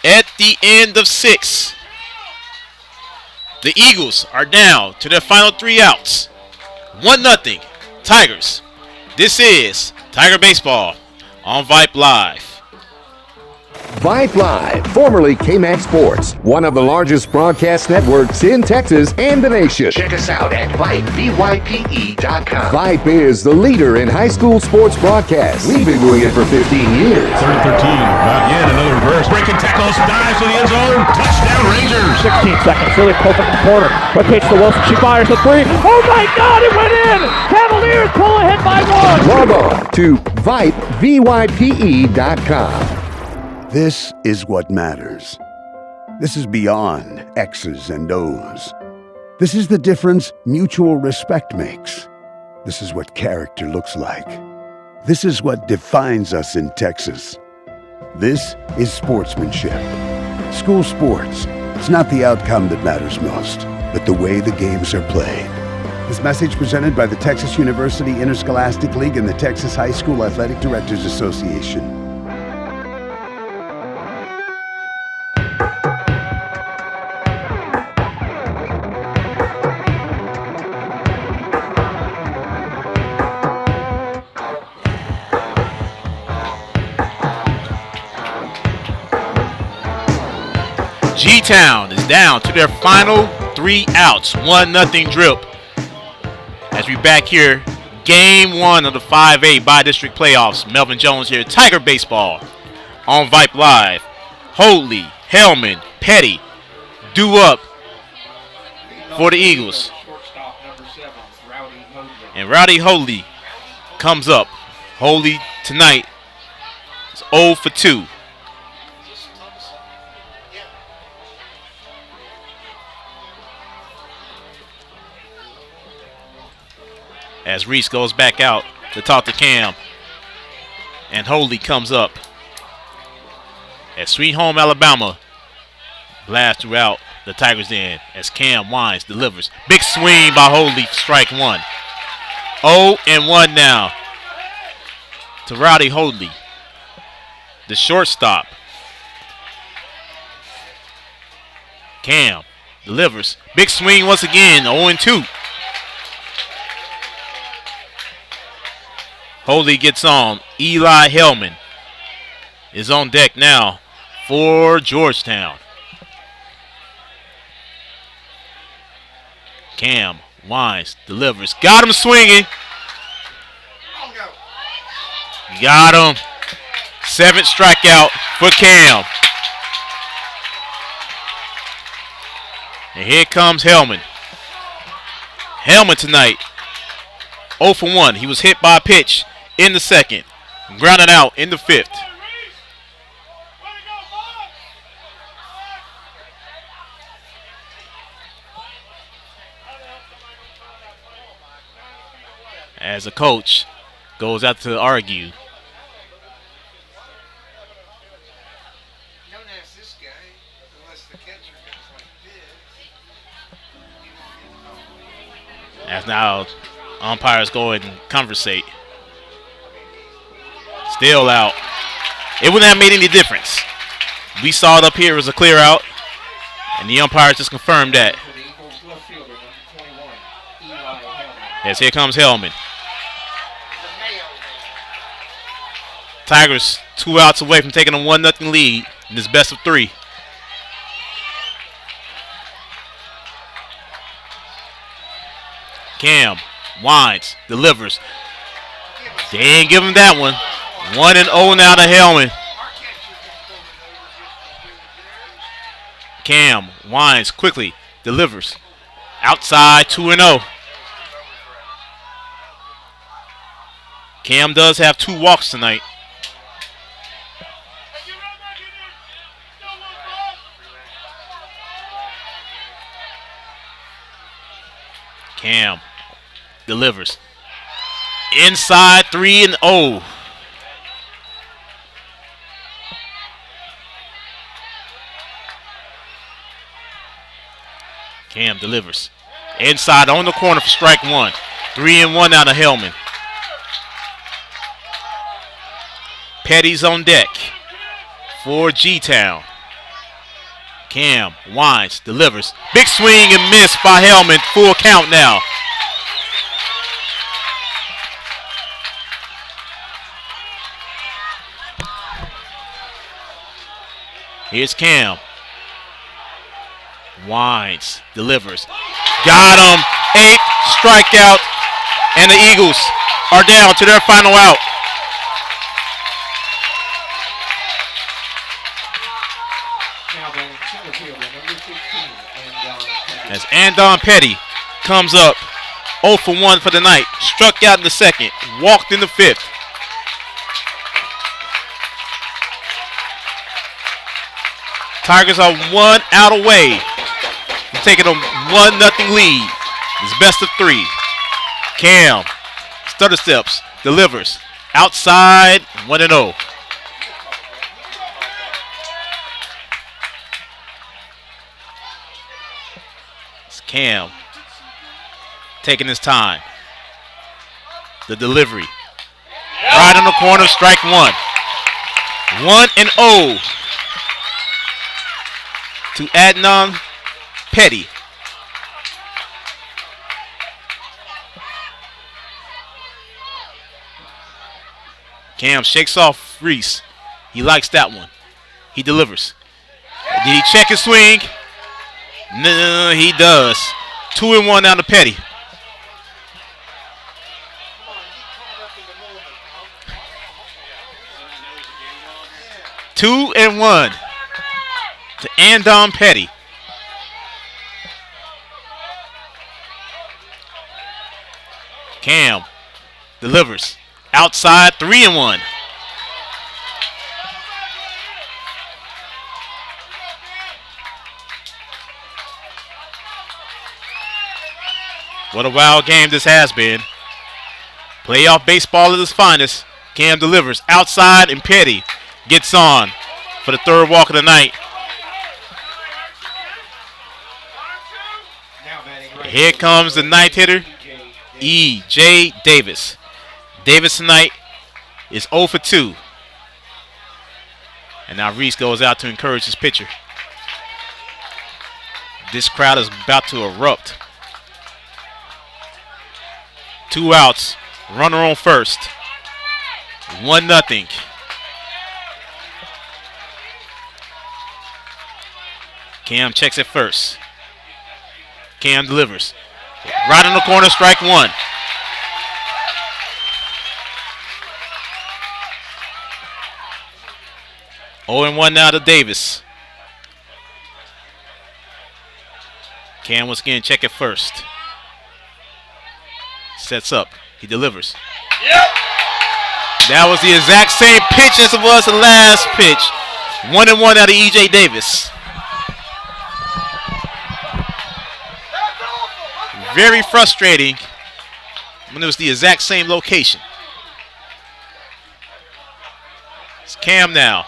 Speaker 1: At the end of 6. The Eagles are down to their final 3 outs. 1-0 Tigers. This is Tiger Baseball on Vype Live.
Speaker 5: Vype Live, formerly KMAX Sports, one of the largest broadcast networks in Texas and the nation.
Speaker 6: Check us out at Vype, Vype.com.
Speaker 5: Vype is the leader in high school sports broadcasts. We've been doing it for 15 years.
Speaker 7: 3rd and 13. Not yet. Another reverse. Breaking tackles. Dives to the end zone. Touchdown Rangers.
Speaker 8: 16 seconds. Really close up in the corner. Quick pitch to Wilson. She fires the 3. Oh my God! It went in. Cavaliers pull ahead by 1.
Speaker 5: Log on to Vype, Vype.com.
Speaker 9: This is what matters. This is beyond X's and O's. This is the difference mutual respect makes. This is what character looks like. This is what defines us in Texas. This is sportsmanship. School sports. It's not the outcome that matters most, but the way the games are played. This message presented by the Texas University Interscholastic League and the Texas High School Athletic Directors Association.
Speaker 1: G-Town is down to their final 3 outs. 1-0 drip. As we back here, game 1 of the 5A Bi-District Playoffs. Melvin Jones here, Tiger Baseball on Vype Live. Hoadley, Hellman, Petty, due up for the Eagles. And Rowdy Hoadley comes up. Hoadley tonight is 0 for 2. As Reese goes back out to talk to Cam. And Hoadley comes up. As Sweet Home Alabama blasts throughout the Tigers Den as Cam winds, delivers. Big swing by Hoadley, strike 1. 0-1 now to Rowdy Hoadley, the shortstop. Cam delivers. Big swing once again, 0-2. Hoadley gets on. Eli Hellman is on deck now for Georgetown. Cam winds, delivers. Got him swinging. Got him. 7th strikeout for Cam. And here comes Hellman. Hellman tonight, 0 for 1. He was hit by a pitch in the 2nd. Grounded out in the 5th. As the coach goes out to argue.
Speaker 13: Don't ask this guy unless the catcher goes like this.
Speaker 1: As now umpires go and conversate. Still out. It wouldn't have made any difference. We saw it up here as a clear out. And the umpires just confirmed that. As here comes Hellman. Tigers 2 outs away from taking a 1-0 lead in this best of 3. Cam winds, delivers. They ain't give him that one. 1-0 now to Hellman. Cam winds quickly, delivers. Outside, 2-0. Cam does have 2 walks tonight. Cam delivers. Inside, 3-0. Cam delivers. Inside on the corner for strike 1. 3-1 out of Hellman. Petty's on deck for G-Town. Cam winds, delivers. Big swing and miss by Hellman. Full count now. Here's Cam. Winds, delivers. Got him. 8th strikeout. And the Eagles are down to their final out. As Andon Petty comes up 0 for 1 for the night. Struck out in the 2nd. Walked in the 5th. Tigers are 1 out away from taking a 1-0 lead. It's best of 3. Cam stutter steps, delivers. Outside, 1-0. Cam taking his time. The delivery. Right on the corner, strike 1. 1-0 to Adnan Petty. Cam shakes off Reese. He likes that one. He delivers. Did he check his swing? No, he does. 2-1 down to Petty. Two and one to Andon Petty. Cam delivers outside, 3-1. What a wild game this has been. Playoff baseball at its finest. Cam delivers outside, and Petty gets on for the third walk of the night. Here comes the ninth hitter, E.J. Davis. Davis tonight is 0 for 2. And now Reese goes out to encourage his pitcher. This crowd is about to erupt. 2 outs, runner on first. 1-0. Cam checks it first. Cam delivers. Right in the corner, strike one. Oh and 1 now to Davis. Cam once again check it first. Sets up. He delivers. Yep. That was the exact same pitch as it was the last pitch. 1-1 out of E.J. Davis. Very frustrating when it was the exact same location. It's Cam now.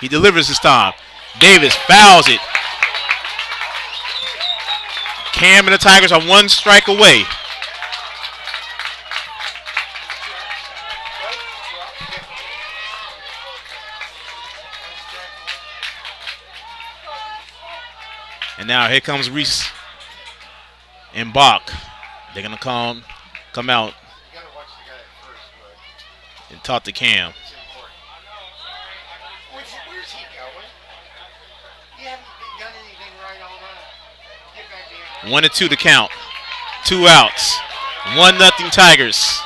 Speaker 1: He delivers this time. Davis fouls it. Cam and the Tigers are 1 strike away. And now here comes Reese and Bach. They're going to come out and talk to Cam.
Speaker 13: Where's he going? You haven't done anything right all night. Get back there.
Speaker 1: 1-2 to count. 2 outs. 1-0 Tigers.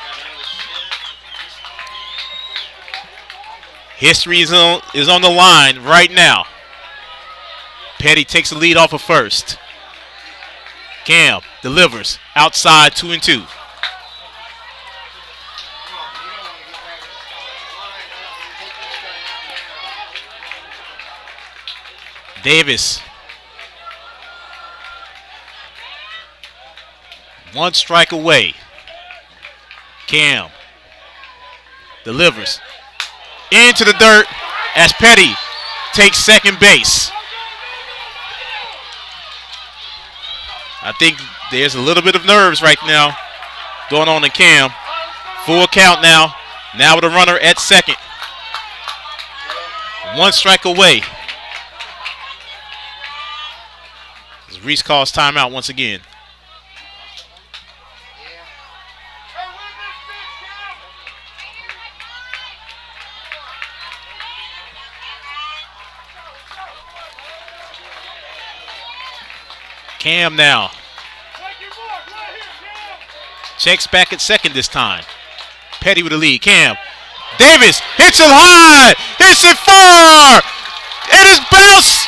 Speaker 1: History is on the line right now. Petty takes the lead off of first. Cam delivers outside, 2-2. Davis. 1 strike away. Cam delivers into the dirt as Petty takes second base. I think there's a little bit of nerves right now going on in Cam. Full count now. Now with a runner at second. 1 strike away. As Reese calls timeout once again. Cam now. Checks back at second this time. Petty with the lead. Cam. Davis hits it high. Hits it far. It is bounced.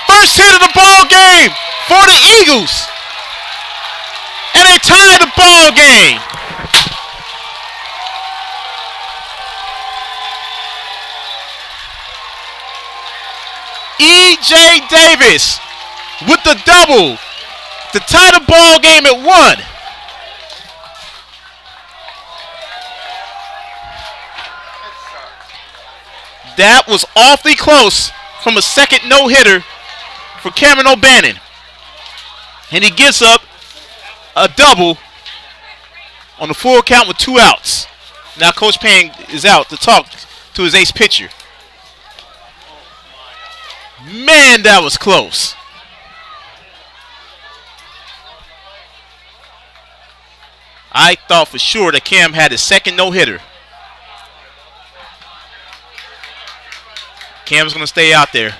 Speaker 1: First hit of the ball game for the Eagles. And they tie the ball game. E.J. Davis with the double to tie the ball game at 1. That was awfully close from a second no-hitter for Cameron O'Bannon. And he gives up a double on the full count with 2 outs. Now Coach Payne is out to talk to his ace pitcher. Man, that was close. I thought for sure that Cam had his second no-hitter. Cam's going to stay out there.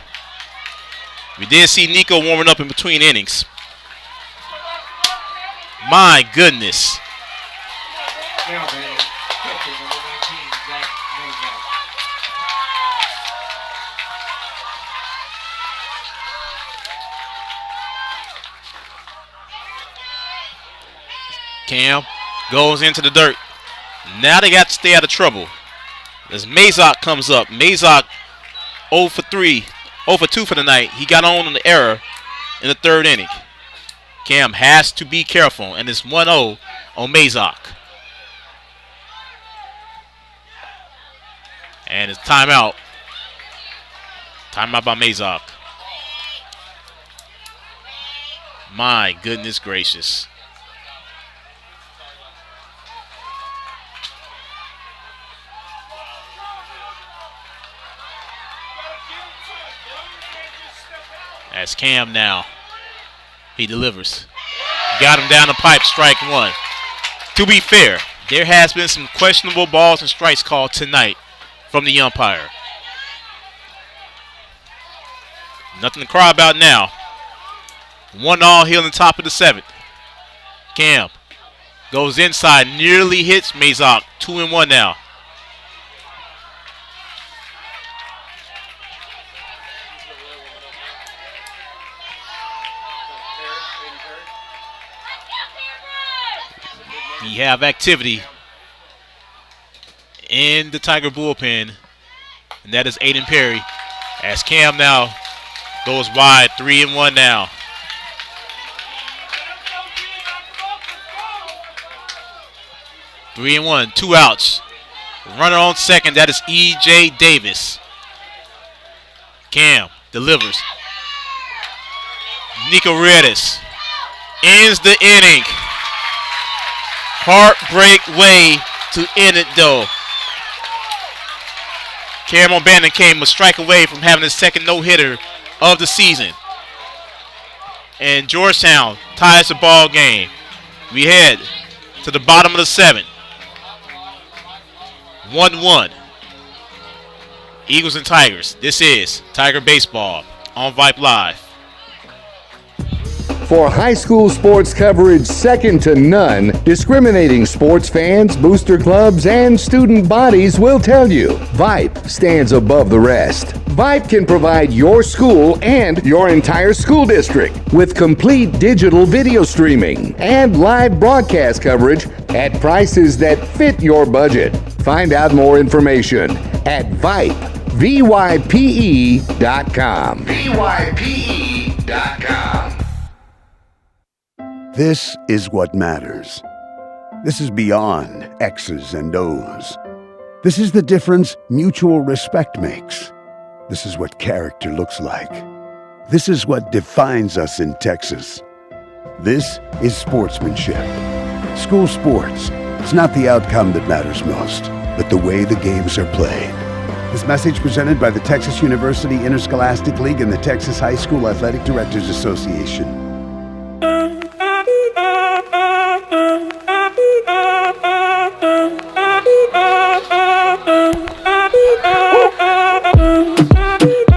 Speaker 1: We did see Nico warming up in between innings. My goodness.
Speaker 2: Now, Benny, catcher number 19, Zach Mazak.
Speaker 1: Cam goes into the dirt. Now they got to stay out of trouble. As Mazak comes up. Mazak 0 for 3, 0 for 2 for the night. He got on the error in the third inning. Cam has to be careful, and it's 1-0 on Mazak. And it's timeout. Timeout by Mazak. My goodness gracious. That's Cam now. He delivers. Got him down the pipe, strike one. To be fair, there has been some questionable balls and strikes called tonight from the umpire. Nothing to cry about now. 1-0 here on the top of the seventh. Cam goes inside, nearly hits Mazak. 2-1 now. We have activity in the Tiger bullpen, and that is Aiden Perry. As Cam now goes wide, 3-1 now. Three and one, 2 outs. Runner on second, that is E.J. Davis. Cam delivers. Nico Reyes ends the inning. Heartbreak way to end it though. Cam O'Bannon came a strike away from having his second no-hitter of the season. And Georgetown ties the ball game. We head to the bottom of the seventh. 1-1. Eagles and Tigers. This is Tiger Baseball on Vype Live.
Speaker 5: For high school sports coverage second to none, discriminating sports fans, booster clubs, and student bodies will tell you Vype stands above the rest. Vype can provide your school and your entire school district with complete digital video streaming and live broadcast coverage at prices that fit your budget. Find out more information at Vype, VYPE.com.
Speaker 9: VYPE.com. This is what matters. This is beyond X's and O's. This is the difference mutual respect makes. This is what character looks like. This is what defines us in Texas. This is sportsmanship. School sports. It's not the outcome that matters most, but the way the games are played. This message presented by the Texas University Interscholastic League and the Texas High School Athletic Directors Association.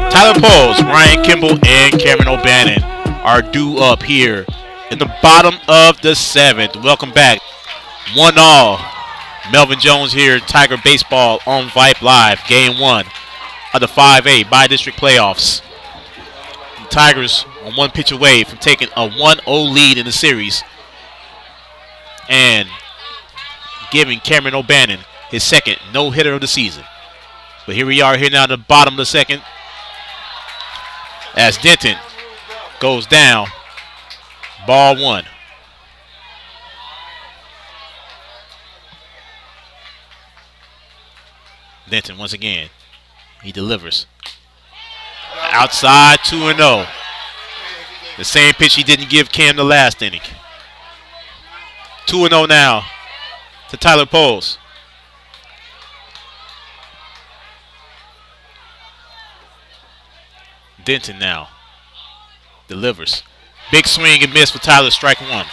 Speaker 1: Tyler Poles, Ryan Kimball, and Cameron O'Bannon are due up here in the bottom of the seventh. Welcome back. 1-0. Melvin Jones here, Tiger Baseball on Vype Live. Game 1 of the 5A Bi-District Playoffs. The Tigers are one pitch away from taking a 1-0 lead in the series and giving Cameron O'Bannon his second no-hitter of the season. But here we are here now at the bottom of the second as Denton goes down. Ball 1. Denton once again. He delivers. Outside 2-0. The same pitch he didn't give Cam the last inning. 2-0 now to Tyler Poles. Denton now delivers. Big swing and miss for Tyler, strike 1.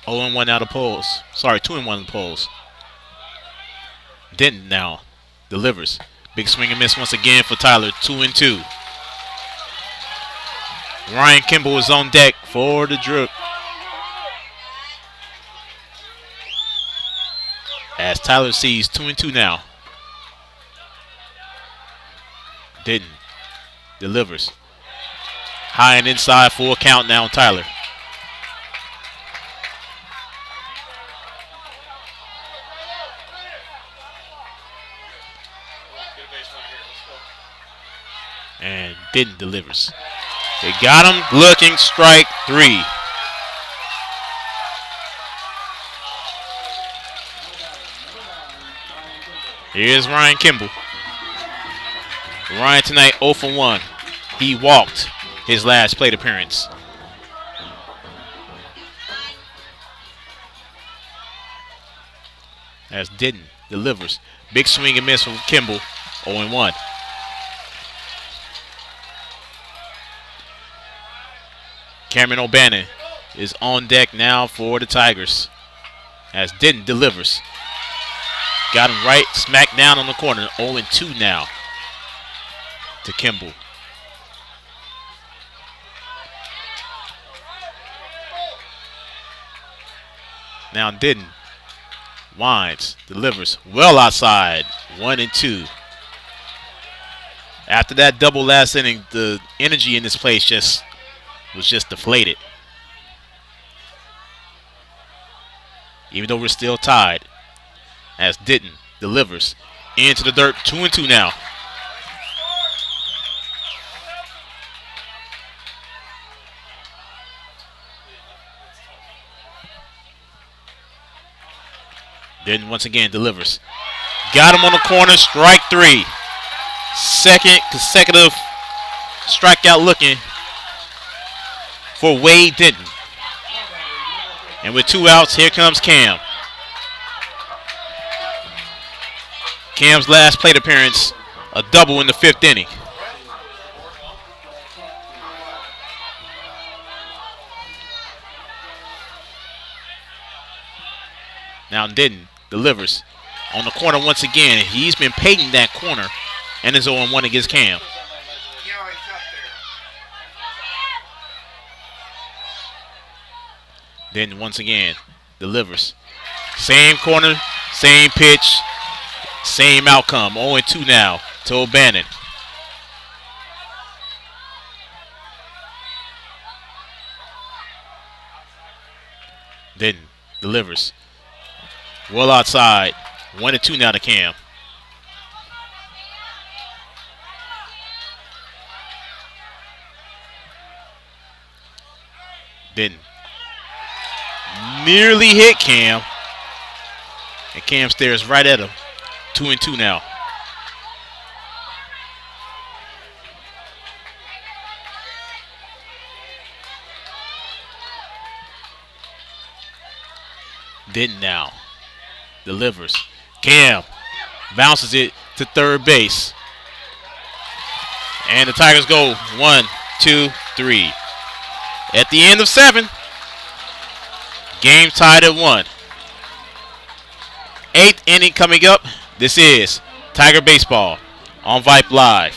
Speaker 1: Oh, 0-1 now to Poles. Sorry, 2-1 to Poles. Denton now delivers. Big swing and miss once again for Tyler. 2-2. Ryan Kimball is on deck for the drip. As Tyler sees 2-2 now. Denton delivers. High and inside, full count now, Tyler. And Denton delivers. They got him looking, strike 3. Here's Ryan Kimball. Ryan tonight 0 for 1. He walked his last plate appearance. As Denton delivers. Big swing and miss from Kimball. 0-1. Cameron O'Bannon is on deck now for the Tigers. As Denton delivers. Got him right, smack down on the corner. 0-2 now to Kimball. Now Denton winds, delivers well outside. 1-2. After that double last inning, the energy in this place was just deflated. Even though we're still tied. As Denton delivers into the dirt. 2-2 now. Denton once again delivers. Got him on the corner. Strike 3. Second consecutive strikeout looking for Wade Denton. And with 2 outs, here comes Cam. Cam's last plate appearance, a double in the 5th inning. Now Denton delivers on the corner once again. He's been painting that corner and is 0-1 against Cam. Denton once again delivers. Same corner, same pitch, same outcome. 0-2 now to O'Bannon. Denton delivers. Well outside. 1-2 now to Cam. Denton nearly hit Cam. And Cam stares right at him. 2-2 now. Denton now delivers. Cam bounces it to third base. And the Tigers go 1, 2, 3. At the end of 7, game tied at 1. 8th inning coming up. This is Tiger Baseball on Vype Live.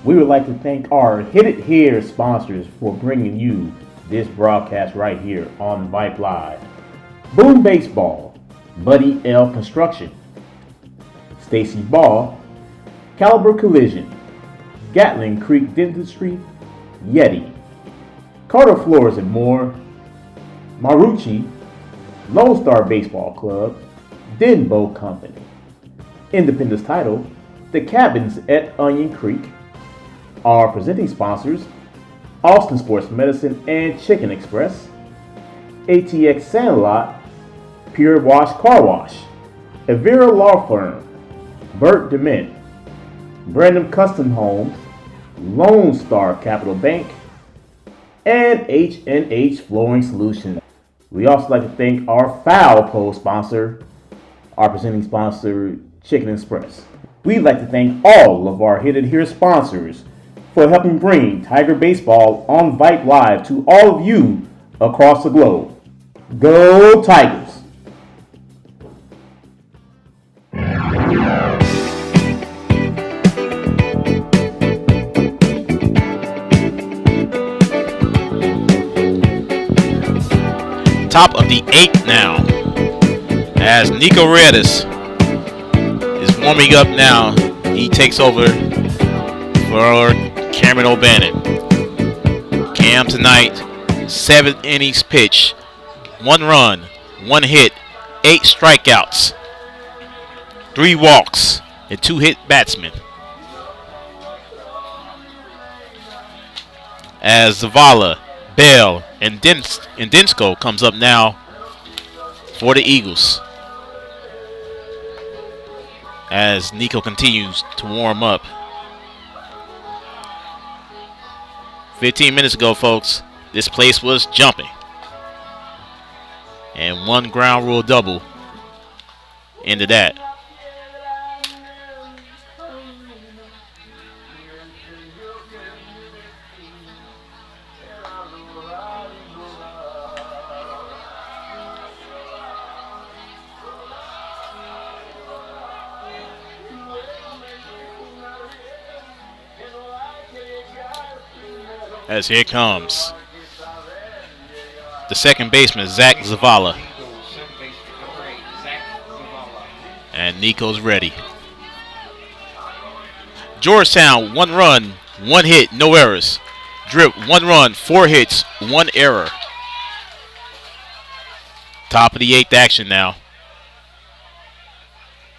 Speaker 3: We would like to thank our Hit It Here sponsors for bringing you this broadcast right here on Vype Live. Boom Baseball, Buddy L Construction, Stacy Ball, Caliber Collision, Gatling Creek Dentistry, Yeti, Carter Floors and More, Marucci, Lone Star Baseball Club, Denbo Company, Independence Title, The Cabins at Onion Creek. Our presenting sponsors, Austin Sports Medicine and Chicken Express, ATX Sandlot, Pure Wash Car Wash, Evira Law Firm, Burt DeMint, Brandon Custom Homes, Lone Star Capital Bank, and H&H Flooring Solutions. We also like to thank our Foul Pole sponsor, our presenting sponsor, Chicken Express. We'd like to thank all of our Hit It Here sponsors for helping bring Tiger Baseball on Vype Live to all of you, across the globe. Go Tigers!
Speaker 1: Top of the 8th now, as Nico Redis is warming up now. He takes over for Cameron O'Bannon. Cam tonight, 7 innings pitched, 1 run, 1 hit, 8 strikeouts, 3 walks, and 2 hit batsmen. As Zavala, Bell, and Dinsko comes up now for the Eagles. As Nico continues to warm up. 15 minutes ago, folks, this place was jumping. And 1 ground rule double into that. As here comes the second baseman, Zach Zavala. And Nico's ready. Georgetown, 1 run, 1 hit, no errors. Drip, 1 run, 4 hits, 1 error. Top of the 8th action now.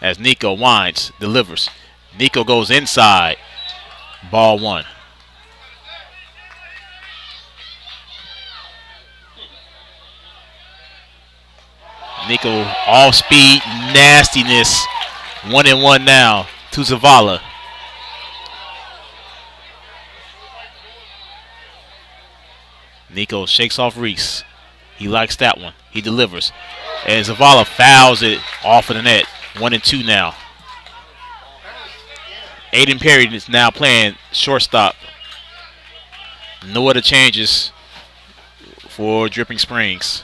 Speaker 1: As Nico winds, delivers. Nico goes inside. Ball 1. Nico off speed, nastiness. 1-1 now to Zavala. Nico shakes off Reese. He likes that one. He delivers. And Zavala fouls it off of the net. 1-2 now. Aiden Perry is now playing shortstop. No other changes for Dripping Springs.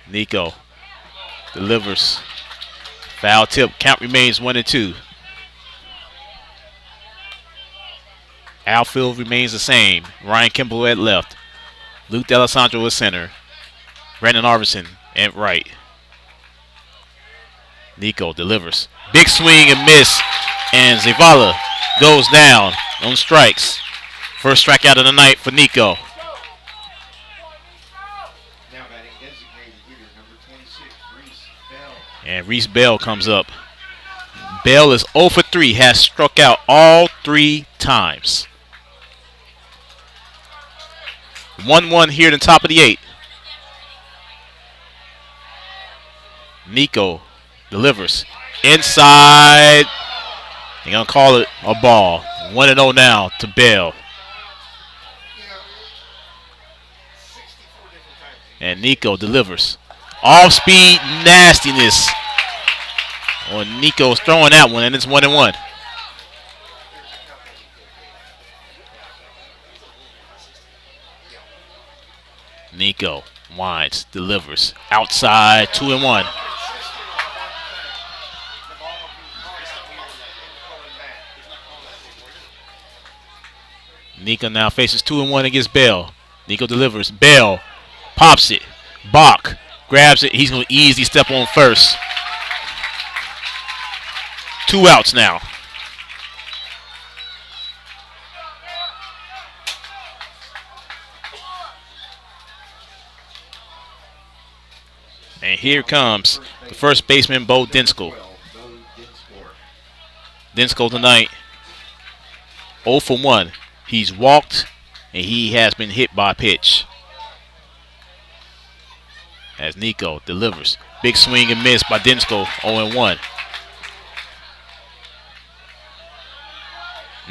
Speaker 1: Nico delivers. Foul tip. Count remains 1-2. Outfield remains the same. Ryan Kimball at left. Luke D'Alessandro at center. Brandon Arvidsson at right. Nico delivers. Big swing and miss. And Zavala goes down on strikes. First strikeout of the night for Nico. And Reese Bell comes up. Bell is 0 for 3, has struck out all 3 times. 1-1 here at the top of the 8th. Nico delivers. Inside. They're going to call it a ball. 1-0 now to Bell. And Nico delivers. Off-speed nastiness. Well, Nico's throwing that one, and it's 1-1. Nico winds, delivers. Outside, 2-1. Nico now faces 2-1 against Bell. Nico delivers. Bell pops it. Bach grabs it. He's going to easily step on first. 2 outs now. And here comes the first baseman, Bo Dinsko. Dinsko tonight, 0 for 1. He's walked, and he has been hit by a pitch. As Nico delivers. Big swing and miss by Dinsko, 0-1.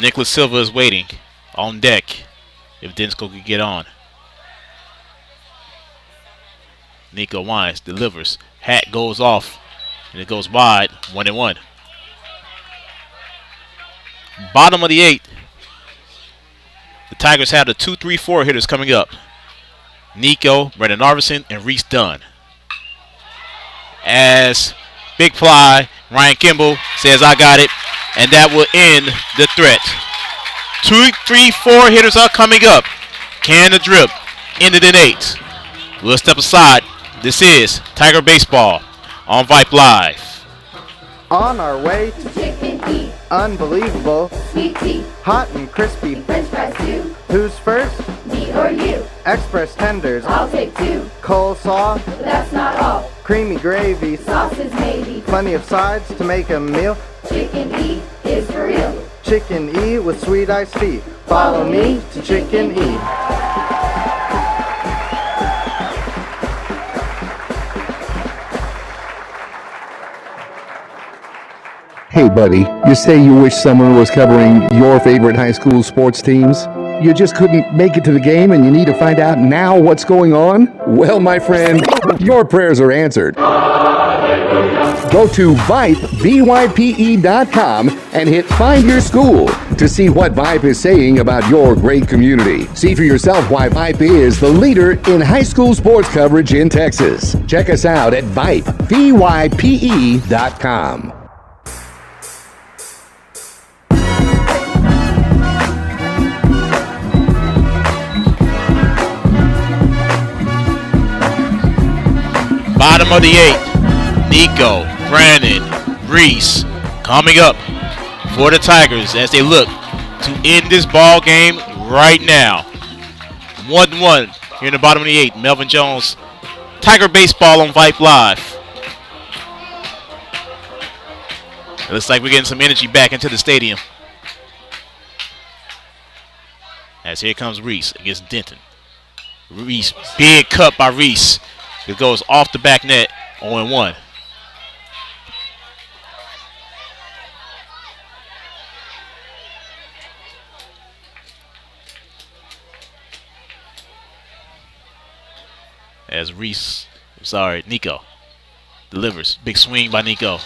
Speaker 1: Nicholas Silva is waiting on deck if Dinsko could get on. Nico winds, delivers. Hat goes off, and it goes wide, 1-1. Bottom of the 8th. The Tigers have the 2-3-4 hitters coming up. Nico, Brendan Arvison, and Reese Dunn. As big fly, Ryan Kimball says, I got it. And that will end the threat. 2-3-4 hitters are coming up. Can the drip ended in 8. We'll step aside. This is Tiger Baseball on Vype Live.
Speaker 12: On our way to chicken eat. Unbelievable. Sweet tea. Hot and crispy. French fries too. Who's first? Me or you. Express tenders. I'll take 2. Coleslaw. But that's not all. Creamy gravy. Sauces maybe. Plenty of sides to make a meal. Chicken E is for real. Chicken E with sweet iced tea. Follow me to Chicken E.
Speaker 5: Hey buddy, you say you wish someone was covering your favorite high school sports teams? You just couldn't make it to the game and you need to find out now what's going on? Well, my friend, your prayers are answered. Go to Vype, VYPE.com and hit Find Your School to see what Vype is saying about your great community. See for yourself why Vype is the leader in high school sports coverage in Texas. Check us out at Vype, VYPE.com.
Speaker 1: Bottom of the 8th, Nico, Brandon, Reese coming up for the Tigers as they look to end this ball game right now. 1-1 here in the bottom of the 8th. Melvin Jones, Tiger Baseball on Vype Live. It looks like we're getting some energy back into the stadium. As here comes Reese against Denton. Reese, big cut by Reese. It goes off the back net, 0-1. As Nico delivers. Big swing by Nico.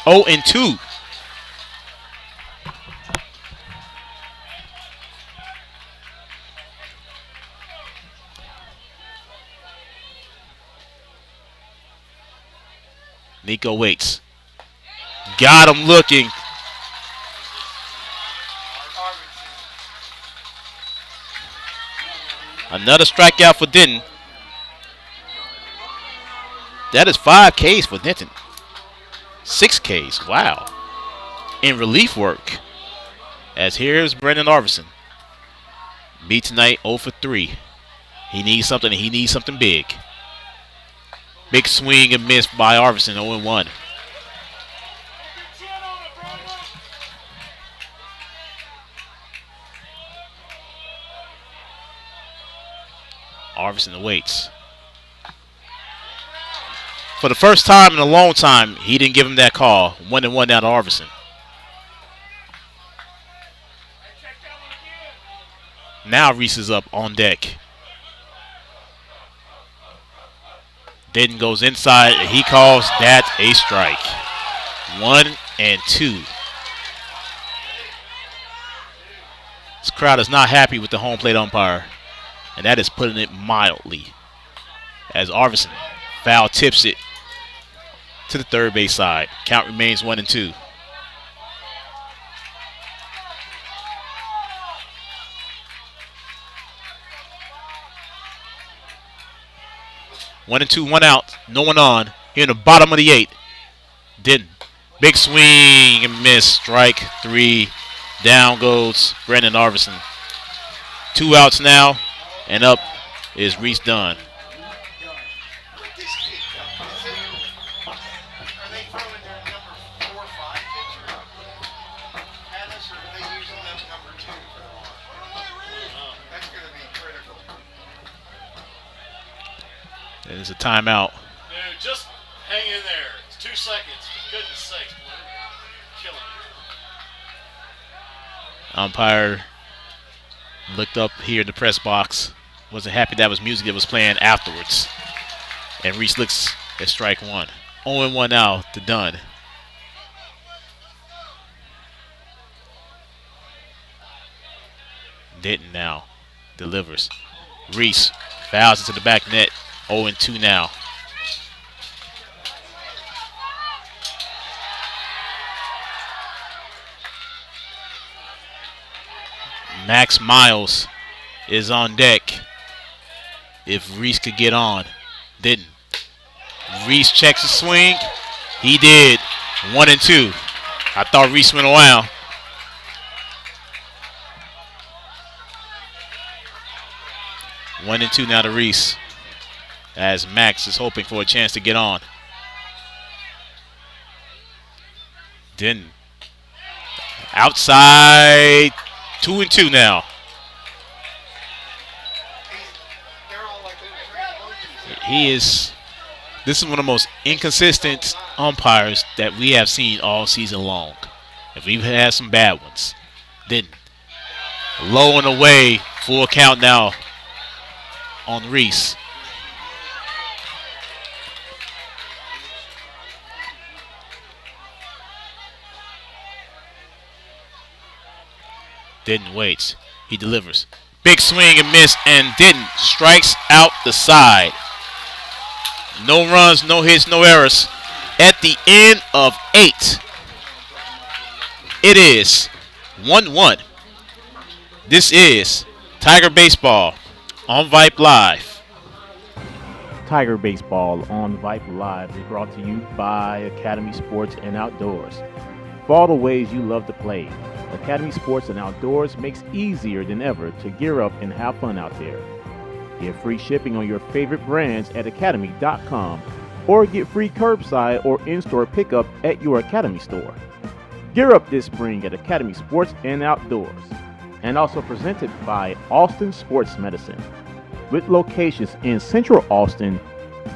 Speaker 1: 0-2. Nico waits. Got him looking. Another strikeout for Denton. That is 5 Ks for Denton. 6 Ks. Wow. In relief work. As here's Brendan Arvison. Beat tonight 0 for 3. He needs something, and he needs something big. Big swing and miss by Arvison, 0-1. Arvison waits. For the first time in a long time, he didn't give him that call. 1-1 down to Arvison. Now Reese is up on deck. Denton goes inside, and he calls that a strike. 1-2. This crowd is not happy with the home plate umpire, and that is putting it mildly. As Arvison foul tips it to the third base side. Count remains 1-2. One and two, one out, no one on. Here in the bottom of the 8th. Denton. Big swing and miss. Strike 3. Down goes Brendan Arvison. 2 outs now, and up is Reese Dunn. And it's a timeout.
Speaker 10: Dude, just hang in there. It's 2 seconds. For goodness sakes, Blue. Killing me.
Speaker 1: Umpire looked up here in the press box. Wasn't happy that was music that was playing afterwards. And Reese looks at strike 1. 0-1 now to Dunn. Denton now delivers. Reese fouls into the back net. 0-2 now. Max Miles is on deck. If Reese could get on. Didn't. Reese checks the swing. He did. 1-2. I thought Reese went around. One and two now to Reese. As Max is hoping for a chance to get on. Didn't. Outside. 2-2 now. This is one of the most inconsistent umpires that we have seen all season long. If we've had some bad ones. Didn't. Low and away. Full count now on Reese. Didn't waits. He delivers. Big swing and miss, and Didn't strikes out the side. No runs, no hits, no errors. At the end of 8, it is 1-1. This is Tiger Baseball on Vype Live.
Speaker 3: Tiger Baseball on Vype Live is brought to you by Academy Sports and Outdoors. For all the ways you love to play, Academy Sports and Outdoors makes easier than ever to gear up and have fun out there. Get free shipping on your favorite brands at academy.com or get free curbside or in-store pickup at your Academy store. Gear up this spring at Academy Sports and Outdoors. And also presented by Austin Sports Medicine, with locations in Central Austin,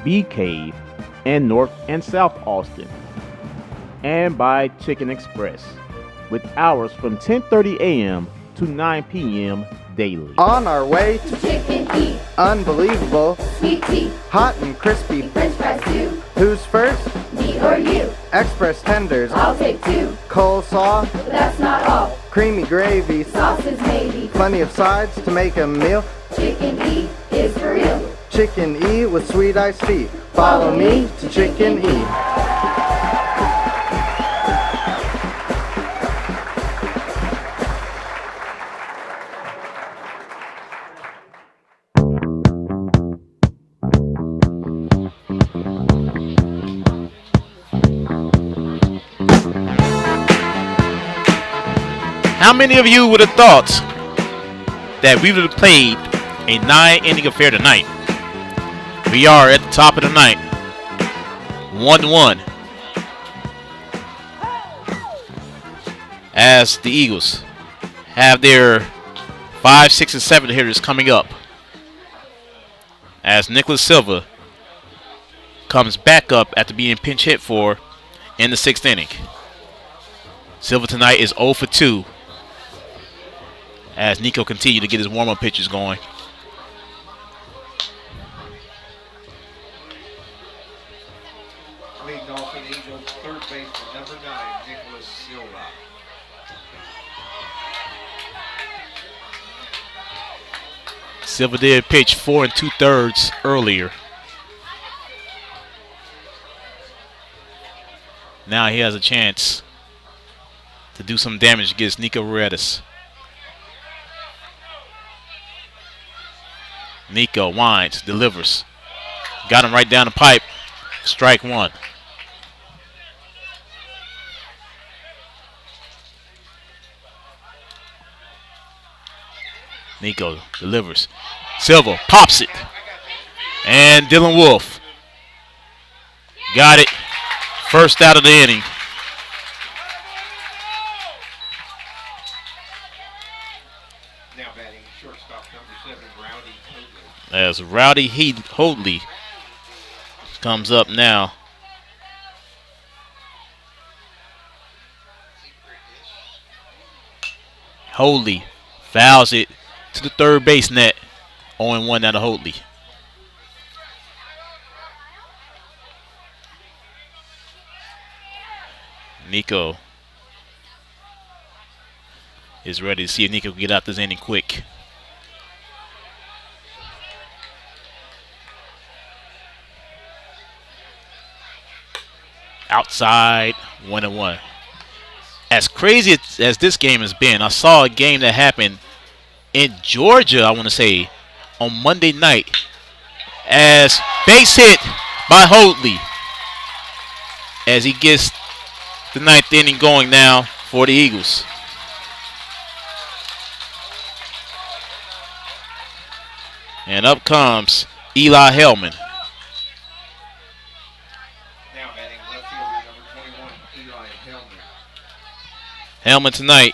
Speaker 3: Bee Cave, and North and South Austin. And by Chicken Express, with hours from 10:30 a.m. to 9 p.m. daily.
Speaker 12: On our way to Chicken E. Unbelievable. Sweet tea. Hot and crispy. French fries too. Who's first? Me or you. Express tenders. I'll take 2. Coleslaw. But that's not all. Creamy gravy. Sauces maybe. Plenty of sides to make a meal. Chicken E is for real. Chicken E with sweet iced tea. Follow me to Chicken E.
Speaker 1: How many of you would have thought that we would have played a 9-inning affair tonight? We are at the top of the ninth. 1-1. As the Eagles have their 5, 6, and 7 hitters coming up. As Nicholas Silva comes back up after being pinch hit for in the 6th inning. Silva tonight is 0 for 2. As Nico continues to get his warm-up pitches going.
Speaker 2: Leading off in Eagles, third baseman, number 9, Nicholas Silva.
Speaker 1: Silva did pitch 4 2/3 earlier. Now he has a chance to do some damage against Nico Redis. Nico winds, delivers. Got him right down the pipe. Strike 1. Nico delivers. Silva pops it. And Dylan Wolf got it. First out of the inning.
Speaker 2: Now batting shortstop, number 7, Rowdy Hoadley.
Speaker 1: As Rowdy Hoadley comes up now. Hoadley fouls it to the third base net. 0-1 now to Hoadley. Nico is ready to see if Nico can get out this inning quick. outside 1-1. As crazy as this game has been, I saw a game that happened in Georgia, I want to say, on Monday night. As base hit by Hoadley. As he gets the 9th inning going now for the Eagles. And up comes Eli Hellman.
Speaker 2: Now batting left fielder number 21, Eli Hellman.
Speaker 1: Hellman tonight,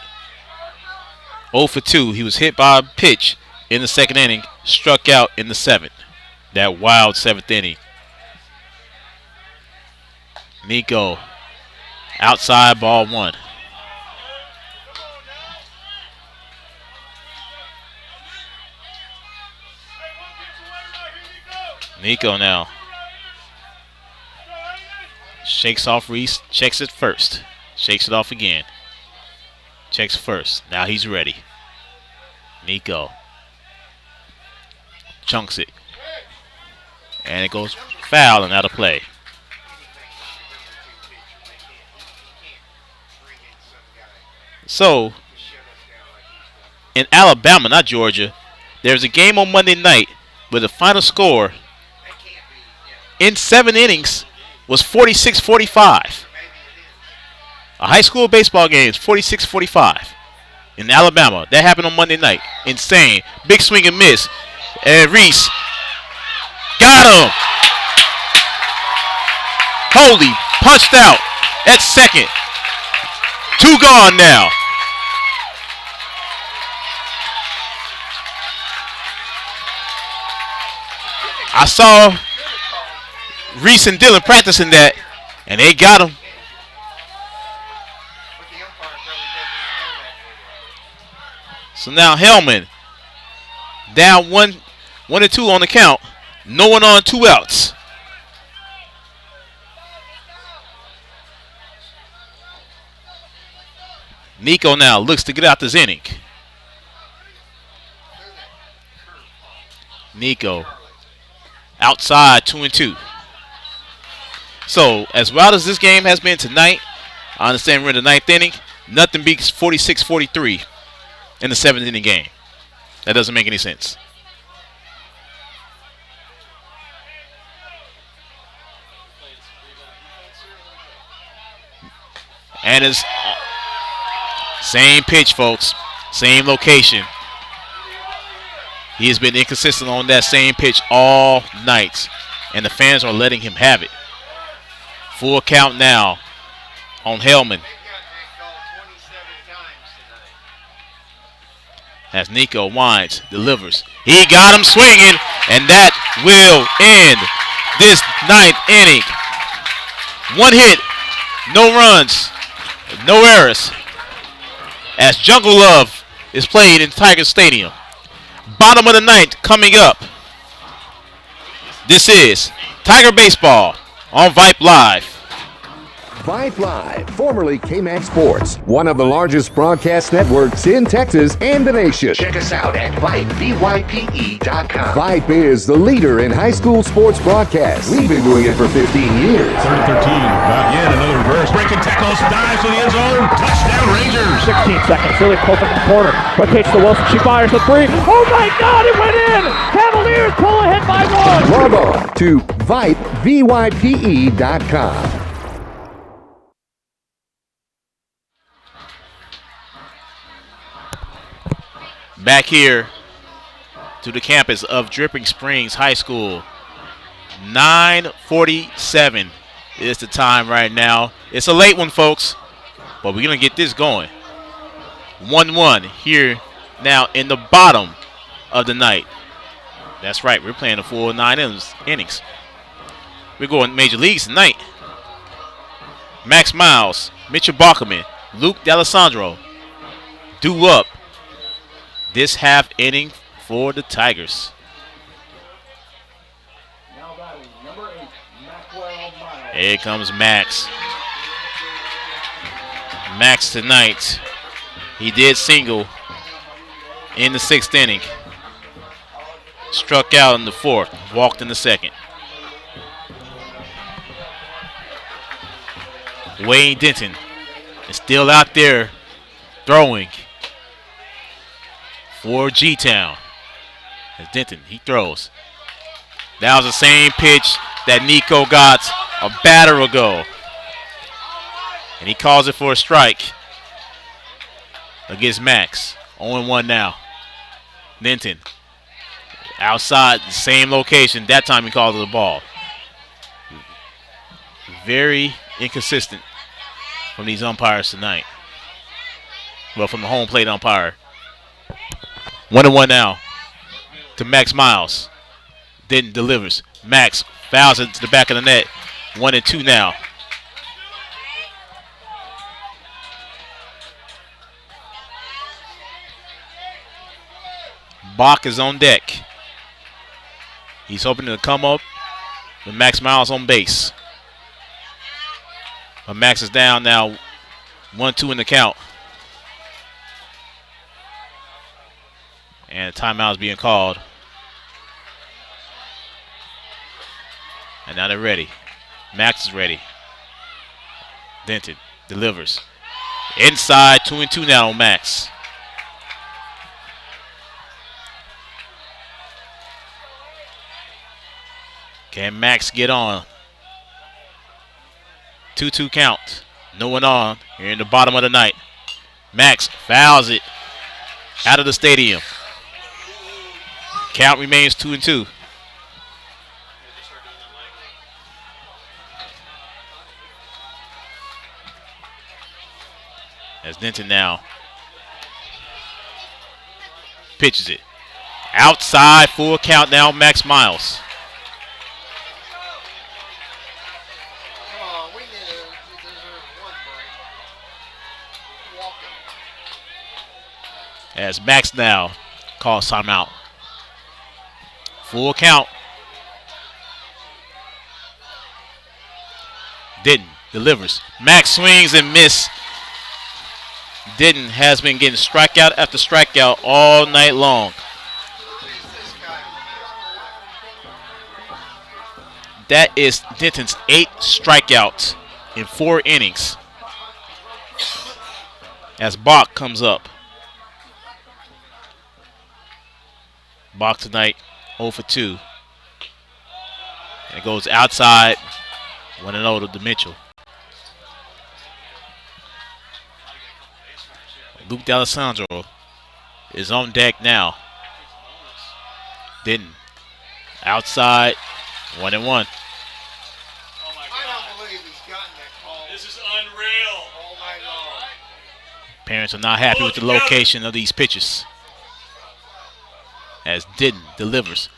Speaker 1: 0 for 2. He was hit by a pitch in the 2nd inning, struck out in the 7th. That wild 7th inning. Nico, outside ball 1. Nico now shakes off Reese, checks it first, shakes it off again, checks first. Now he's ready. Nico chunks it, and it goes foul and out of play. So, in Alabama, not Georgia, there's a game on Monday night where the final score in 7 innings was 46-45. A high school baseball game is 46-45 in Alabama. That happened on Monday night. Insane. Big swing and miss. And Reese got him. Holy punched out at second. 2 gone now. I saw Reese and Dillon practicing that, and they got him. So now Hellman down 1-2 on the count. No one on, 2 outs. Nico now looks to get out this inning. Nico outside 2-2. So, as wild as this game has been tonight, I understand we're in the 9th inning. Nothing beats 46-43 in the 7th inning game. That doesn't make any sense. And it's same pitch, folks. Same location. He has been inconsistent on that same pitch all night, and the fans are letting him have it. Full count now on Hellman. As Nico winds, delivers. He got him swinging, and that will end this 9th inning. 1 hit, no runs, no errors. As Jungle Love is played in Tiger Stadium. Bottom of the 9th coming up. This is Tiger Baseball on Vype Live.
Speaker 5: Vype Live, formerly KMAX Sports, one of the largest broadcast networks in Texas and the nation.
Speaker 6: Check us out at Vype, Vype.com.
Speaker 5: Vype is the leader in high school sports broadcasts. We've been doing it for 15 years.
Speaker 7: 3rd 13, not yet, another reverse. Breaking tackles, dives to the end zone. Touchdown Rangers.
Speaker 8: 16 seconds. Silly pull from the corner. Rotates to Wilson. She fires the 3. Oh my God! It went in. Cavaliers pull ahead by 1.
Speaker 5: Log on to Vype, Vype.com.
Speaker 1: Back here to the campus of Dripping Springs High School. 9:47 is the time right now. It's a late one, folks, but we're going to get this going. 1-1 here now in the bottom of the night. That's right, we're playing a full 9 innings. We're going major leagues tonight. Max Miles, Mitchell Bachman, Luke D'Alessandro due up this half inning for the Tigers. Here comes Max. Max tonight, he did single in the 6th inning. Struck out in the 4th, walked in the 2nd. Wayne Denton is still out there throwing for G-Town. As Denton, he throws. That was the same pitch that Nico got a batter ago. And he calls it for a strike against Max. 0-1 now. Denton outside the same location. That time he calls it a ball. Very inconsistent from these umpires tonight. Well, from the home plate umpire. 1-1 now to Max Miles. Denton delivers. Max fouls it to the back of the net. 1-2 now. Bach is on deck. He's hoping to come up with Max Miles on base. But Max is down now. 1-2 in the count. And a timeout is being called. And now they're ready. Max is ready. Denton delivers. Inside, 2-2 now on Max. Can Max get on? 2-2 count. No one on here in the bottom of the ninth. Max fouls it out of the stadium. Count remains 2-2. As Denton now pitches it. Outside, full count now, Max Miles. As Max now calls timeout. Full count. Denton delivers. Max swings and miss. Denton has been getting strikeout after strikeout all night long. That is Denton's 8th strikeout in 4 innings. As Bach comes up. Bach tonight 0 for 2. And it goes outside 1-0 to Mitchell. Luke D'Alessandro is on deck now. Denton outside 1-1.
Speaker 13: I don't believe he's gotten that call.
Speaker 10: This is unreal.
Speaker 13: All night long.
Speaker 1: Parents are not happy with the location of these pitches. As Denton delivers.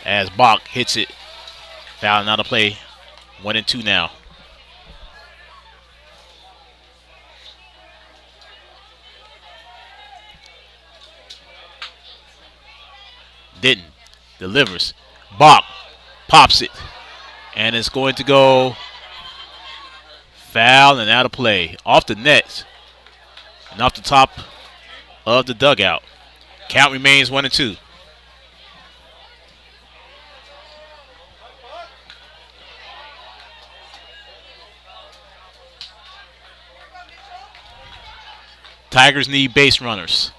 Speaker 1: As Bach hits it. Fouling out of play. 1-2 now. Denton delivers. Bach pops it. And it's going to go foul and out of play. Off the net. And off the top of the dugout. Count remains 1-2. Tigers need base runners.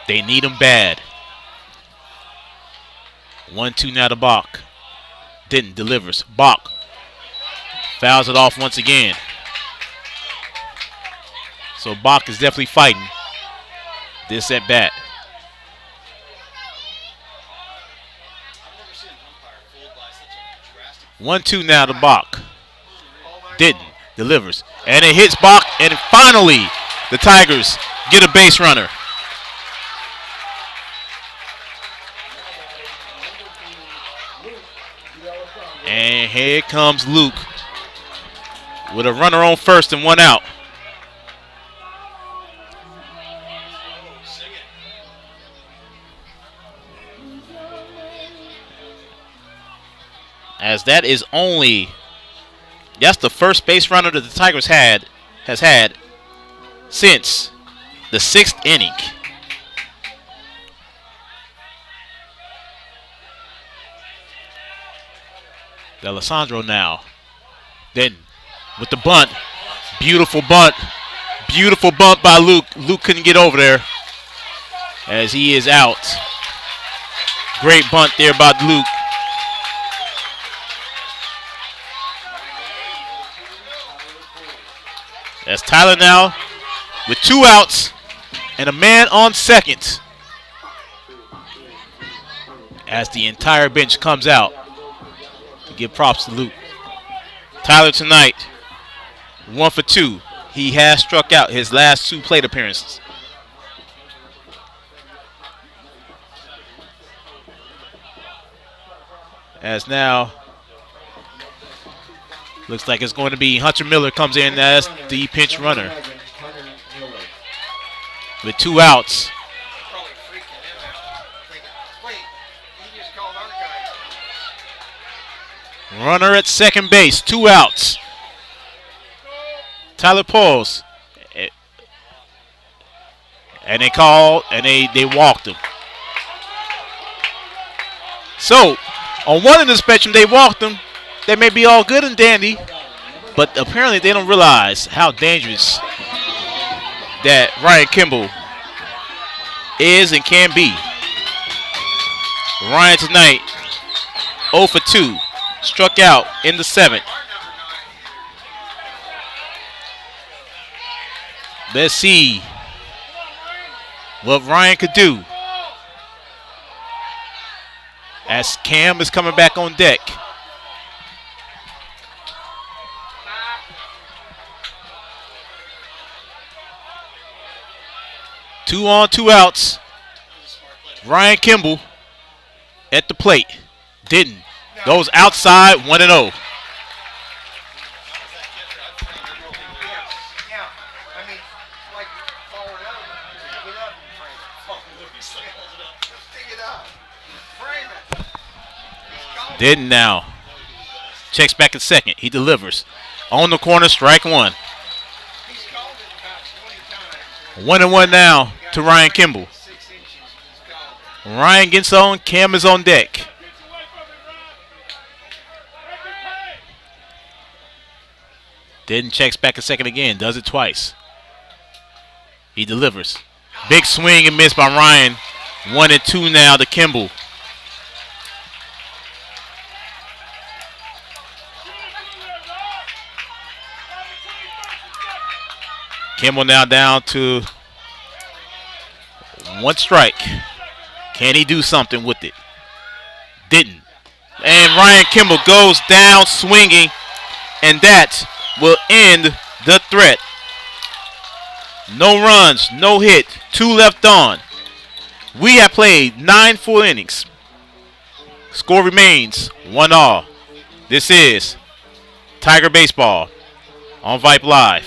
Speaker 1: They need them bad. 1-2 now to Bach. Denton delivers. Bach fouls it off once again. So Bach is definitely fighting this at bat. One, 2 now to Bach. Denton delivers. And it hits Bach. And finally, the Tigers get a base runner. And here comes Luke with a runner on first and 1 out. As that is that's the first base runner that the Tigers has had since the 6th inning. D'Alessandro now. Then with the bunt. Beautiful bunt. Beautiful bunt by Luke. Luke couldn't get over there as he is out. Great bunt there by Luke. That's Tyler now with 2 outs and a man on second as the entire bench comes out to give props to Luke. Tyler tonight, 1 for 2. He has struck out his last 2 plate appearances. As now, looks like it's going to be Hunter Miller comes in as the pinch runner. With 2 outs. Runner at second base, 2 outs. Tyler pulls. And they called and they walked him. So, on one end of the spectrum, they walked him. They may be all good and dandy, but apparently they don't realize how dangerous that Ryan Kimball is and can be. Ryan tonight, 0 for 2. Struck out in the 7th. Let's see what Ryan could do as Cam is coming back on deck. Two on, 2 outs. Ryan Kimball at the plate. Didn't. Goes outside, 1-0. Didn't now. Checks back at second. He delivers. On the corner, strike 1. 1-1 now to Ryan Kimball. Ryan gets on. Cam is on deck. Didn't checks back a second again. Does it twice. He delivers. Big swing and miss by Ryan. 1-2 now to Kimball. Kimball now down to 1 strike. Can he do something with it? Didn't. And Ryan Kimball goes down swinging, and that will end the threat. No runs, no hit, 2 left on. We have played 9 full innings. Score remains 1-all. This is Tiger Baseball on Vype Live.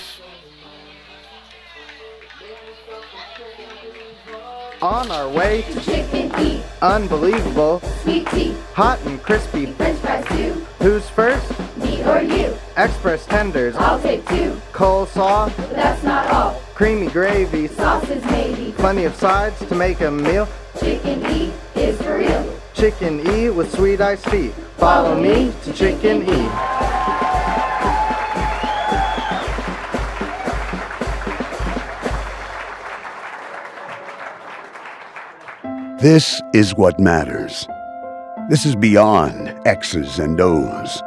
Speaker 12: On our way to Chicken E. Unbelievable. Sweet tea. Hot and crispy. French fries too. Who's first? Me or you. Express tenders. I'll take 2. Coleslaw. But that's not all. Creamy gravy. Sausage maybe. Plenty of sides to make a meal. Chicken E is for real. Chicken E with sweet iced tea. Follow me to Chicken E.
Speaker 9: This is what matters. This is beyond X's and O's.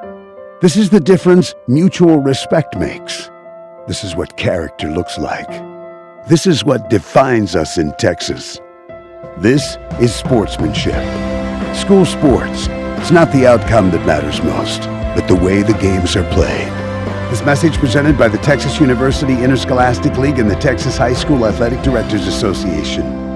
Speaker 9: This is the difference mutual respect makes. This is what character looks like. This is what defines us in Texas. This is sportsmanship. School sports. It's not the outcome that matters most, but the way the games are played. This message presented by the Texas University Interscholastic League and the Texas High School Athletic Directors Association.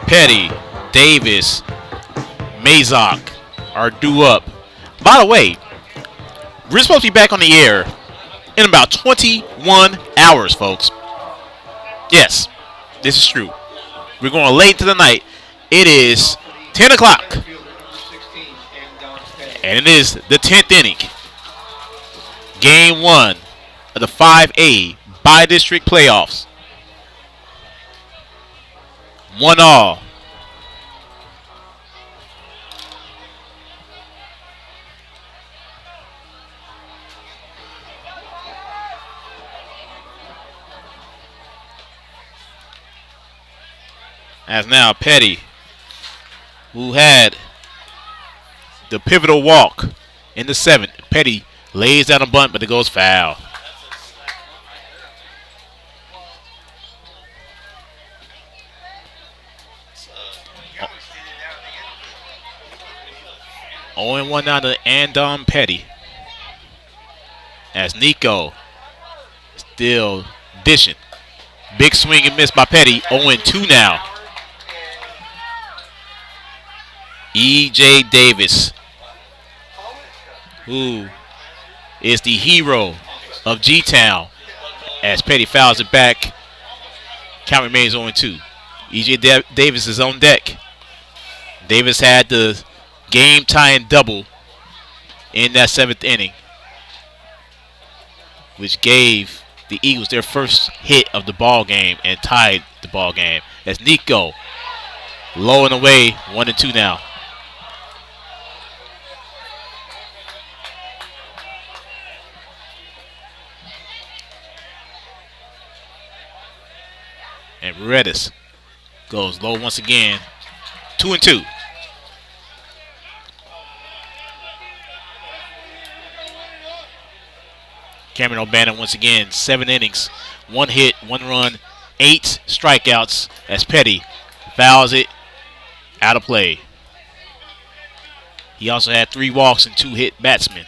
Speaker 1: Petty, Davis, Mazok are due up. By the way, we're supposed to be back on the air in about 21 hours, folks. Yes, this is true. We're going late into the night. It is 10 o'clock. And it is the 10th inning. Game 1 of the 5A Bi-District Playoffs. 1-all. As now Petty, who had the pivotal walk in the 7th. Petty lays down a bunt, but it goes foul. Oh, 0-1 now to Andon Petty. As Nico still dishing. Big swing and miss by Petty. 0-2 now. E.J. Davis, who is the hero of G-Town, as Petty fouls it back. Count remains 0-2. E.J. Davis is on deck. Davis had the game-tying double in that 7th inning, which gave the Eagles their first hit of the ball game and tied the ball game. As Nico low and away, 1-2 now. And Redis goes low once again. 2-2. Cameron O'Bannon once again, 7 innings, 1 hit, 1 run, 8 strikeouts as Petty fouls it out of play. He also had 3 walks and 2 hit batsmen.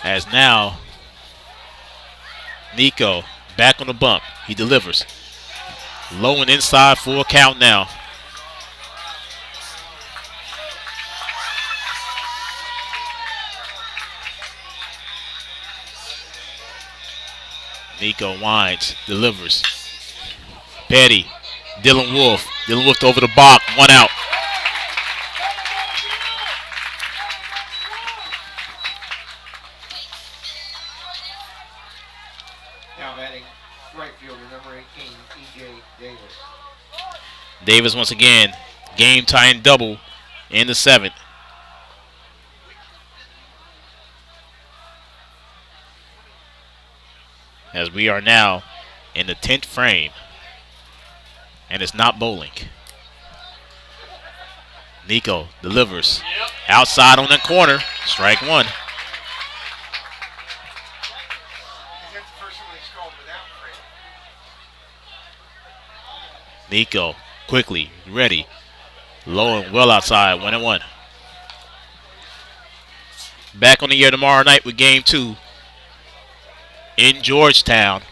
Speaker 1: As now, Nico back on the bump. He delivers. Low and inside, full count now. Nico winds, delivers. Petty, Dylan Wolf. Dylan Wolf over the block, 1 out. Davis once again, game-tying double in the 7th. As we are now in the 10th frame, and it's not bowling. Nico delivers outside on that corner, strike 1. Nico quickly, ready, low and well outside, 1-1. Back on the air tomorrow night with Game 2 in Georgetown.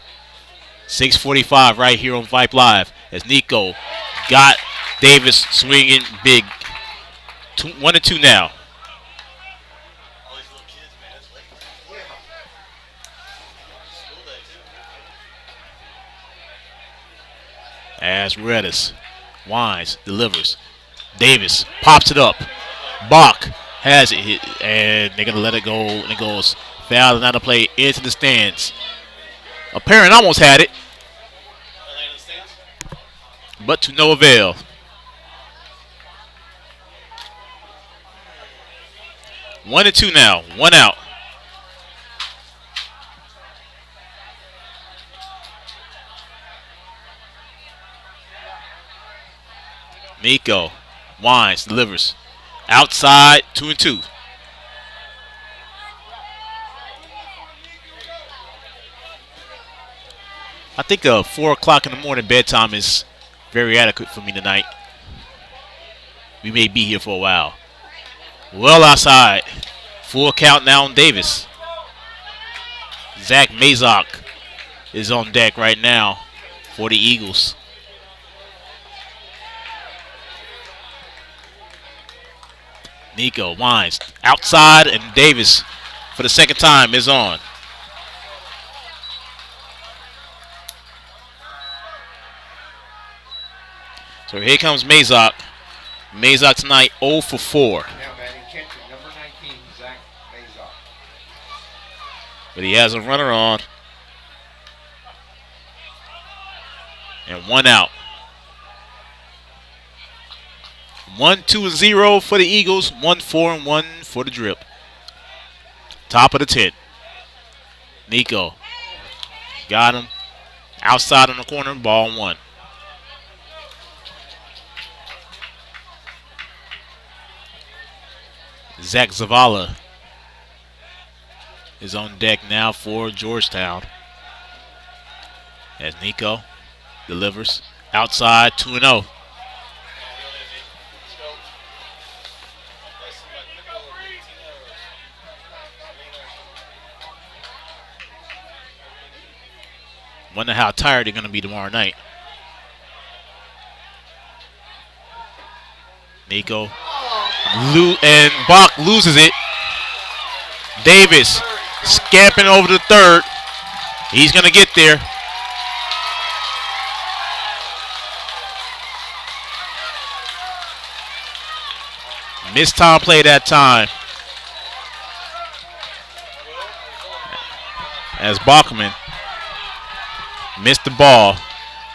Speaker 1: 6:45 right here on Vype Live as Nico got Davis swinging big. 1-2 now. As Redis winds, delivers. Davis pops it up. Bach has it hit, and they're going to let it go, and it goes foul and out of play into the stands. Apparent almost had it, but to no avail. One and two now, 1 out. Nico winds, delivers. Outside, 2-2. I think 4 o'clock in the morning bedtime is very adequate for me tonight. We may be here for a while. Well outside. Full count now on Davis. Zach Mazok is on deck right now for the Eagles. Nico winds outside, and Davis, for the second time, is on. So here comes Mazok. Mazok tonight 0 for 4.
Speaker 2: Now batting catcher, number 19, Zach Mazok.
Speaker 1: But he has a runner on. And 1 out. 1-2-0 for the Eagles. 1-4-1 for the Drip. Top of the 10th. Nico. Got him. Outside on the corner. Ball 1. Zach Zavala is on deck now for Georgetown. As Nico delivers outside 2-0. Wonder how tired they're going to be tomorrow night. Nico. And Bach loses it. Davis scamping over the third. He's going to get there. Missed time play that time. As Bachman missed the ball.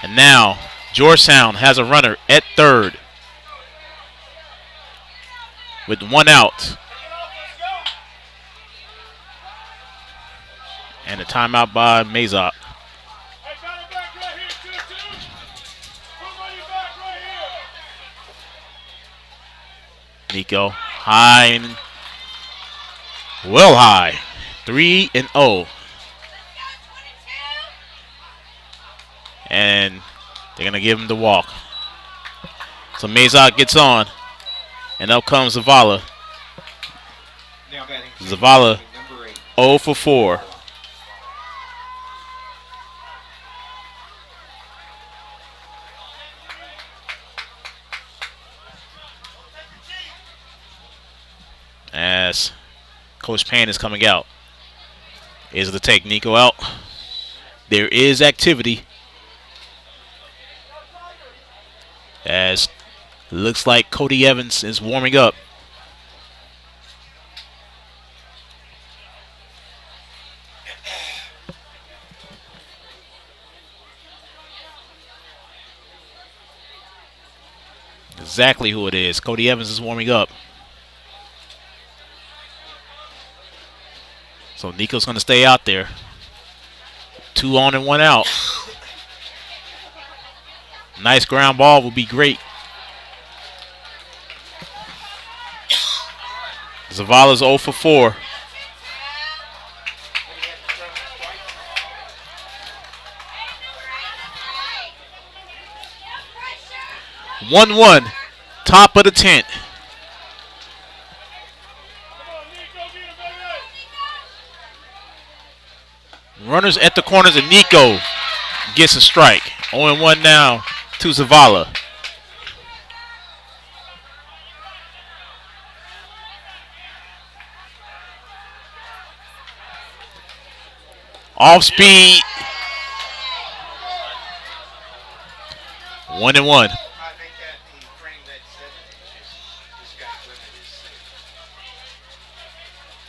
Speaker 1: And now Georgetown has a runner at third with 1 out. And a timeout by Mazok. Nico high and well high. 3-0. And they're going to give him the walk. So Mazok gets on. And up comes Zavala. Zavala 0 for 4. As Coach Pan is coming out. Is to take Nico out. There is activity. As looks like Cody Evans is warming up. Exactly who it is. Cody Evans is warming up. So Nico's going to stay out there. 2 on and 1 out. Nice ground ball will be great. Zavala's 0 for 4. (1-1), top of the 10th. Runners at the corners, and Nico gets a strike. 0-1 now to Zavala. Off speed. 1-1.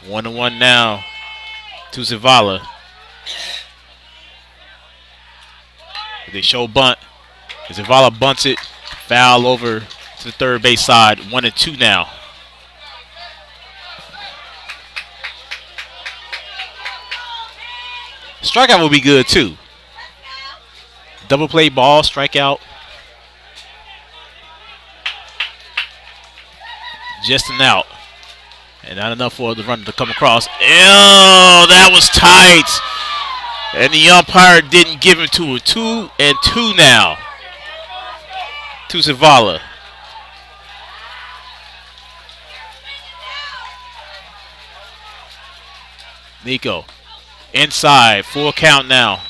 Speaker 1: 1-1 now to Zavala. They show bunt. Zavala bunts it. Foul over to the third base side. 1-2 now. Strikeout will be good too. Double play ball, strikeout. Just an out. And not enough for the runner to come across. Ew, that was tight. And the umpire didn't give him to her. 2-2 now to Zavala. Nico inside, full count now.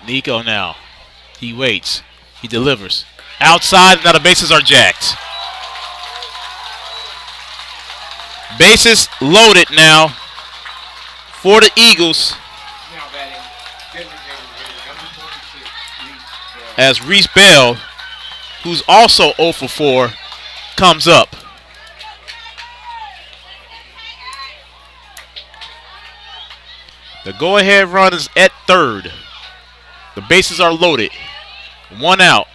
Speaker 1: Nico now. He waits. He delivers. Outside, now the bases are jacked. Bases loaded now for the Eagles. As Reese Bell, who's also 0 for 4, comes up. The go-ahead run is at third. The bases are loaded. 1 out.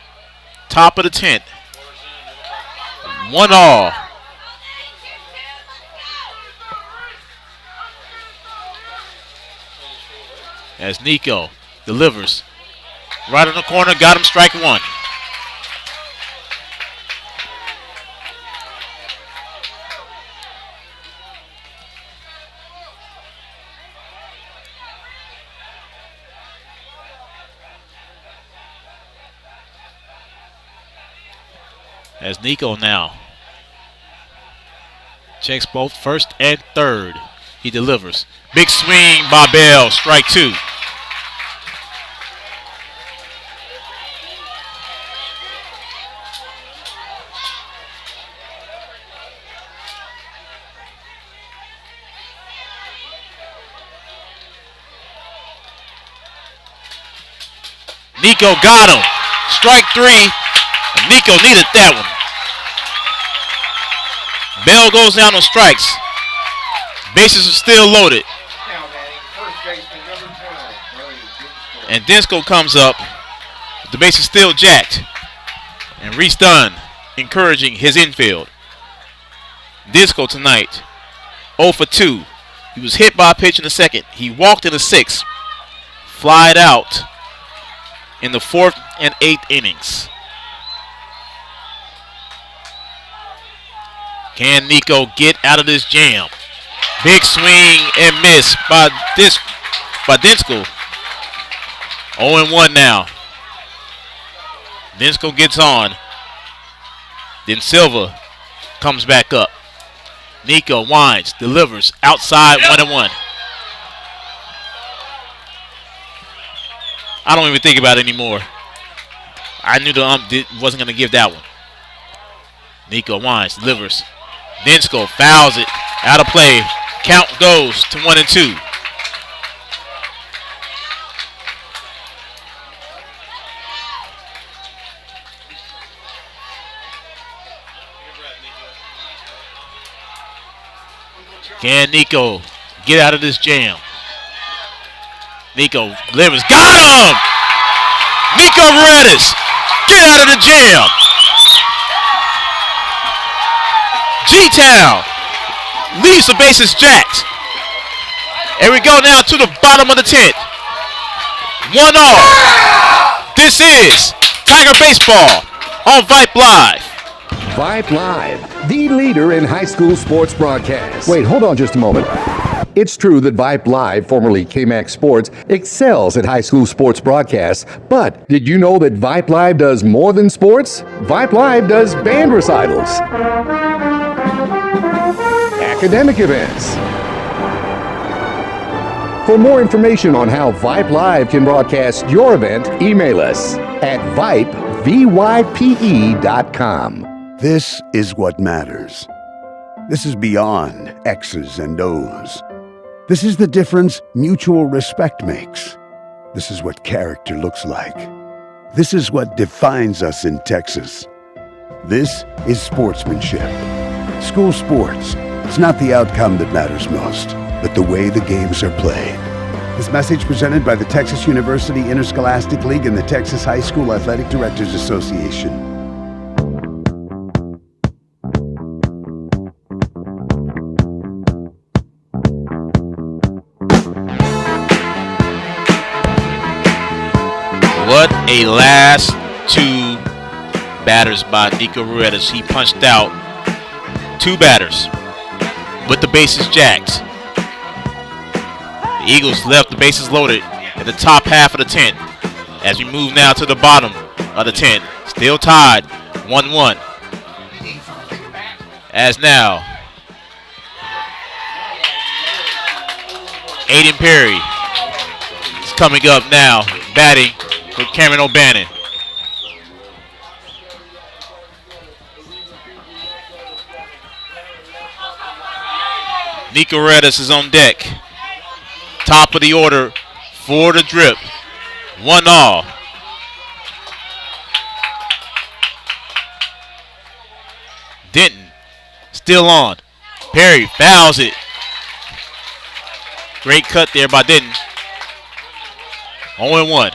Speaker 1: Top of the 10th. 1 all. As Nico delivers. Right in the corner, got him, strike 1. As Nico now checks both first and third. He delivers. Big swing by Bell, strike 2. Nico got him. Strike 3. And Nico needed that one. Bell goes down on strikes. Bases are still loaded. And Dinsko comes up. The base is still jacked. And Reese Dunn encouraging his infield. Dinsko tonight 0 for 2. He was hit by a pitch in the second. He walked in the 6th. Flied out in the 4th and 8th innings. Can Nico get out of this jam? Big swing and miss by Dinsko. 0-1 now. Dinsko gets on. Then Silva comes back up. Nico winds, delivers, outside, 1-1. I don't even think about it anymore. I knew the ump wasn't going to give that one. Nico winds, delivers. Dinsko fouls it, out of play. Count goes to 1-2. Can Nico get out of this jam? Nico delivers. Got him! Nico Redis, get out of the jam. G-Town leaves the bases jacked. And we go now to the bottom of the 10th. 1 all. This is Tiger Baseball on Vype Live.
Speaker 5: Vype Live, the leader in high school sports broadcasts. Wait, hold on just a moment. It's true that Vype Live, formerly KMAX Sports, excels at high school sports broadcasts, but did you know that Vype Live does more than sports? Vype Live does band recitals, academic events. For more information on how Vype Live can broadcast your event, email us at vype.com.
Speaker 9: This is what matters. This is beyond X's and O's. This is the difference mutual respect makes. This is what character looks like. This is what defines us in Texas. This is sportsmanship. School sports. It's not the outcome that matters most, but the way the games are played. This message presented by the Texas University Interscholastic League and the Texas High School Athletic Directors Association.
Speaker 1: What a last 2 batters by Nico Ruedas. He punched out 2 batters with the bases jacked. The Eagles left the bases loaded at the top half of the 10th. As we move now to the bottom of the 10th. Still tied 1-1. As now Aiden Perry is coming up now. batting for Cameron O'Bannon. Nico Redis is on deck. Top of the order for the drip. 1-all. Denton still on. Perry fouls it. Great cut there by Denton. 0-1.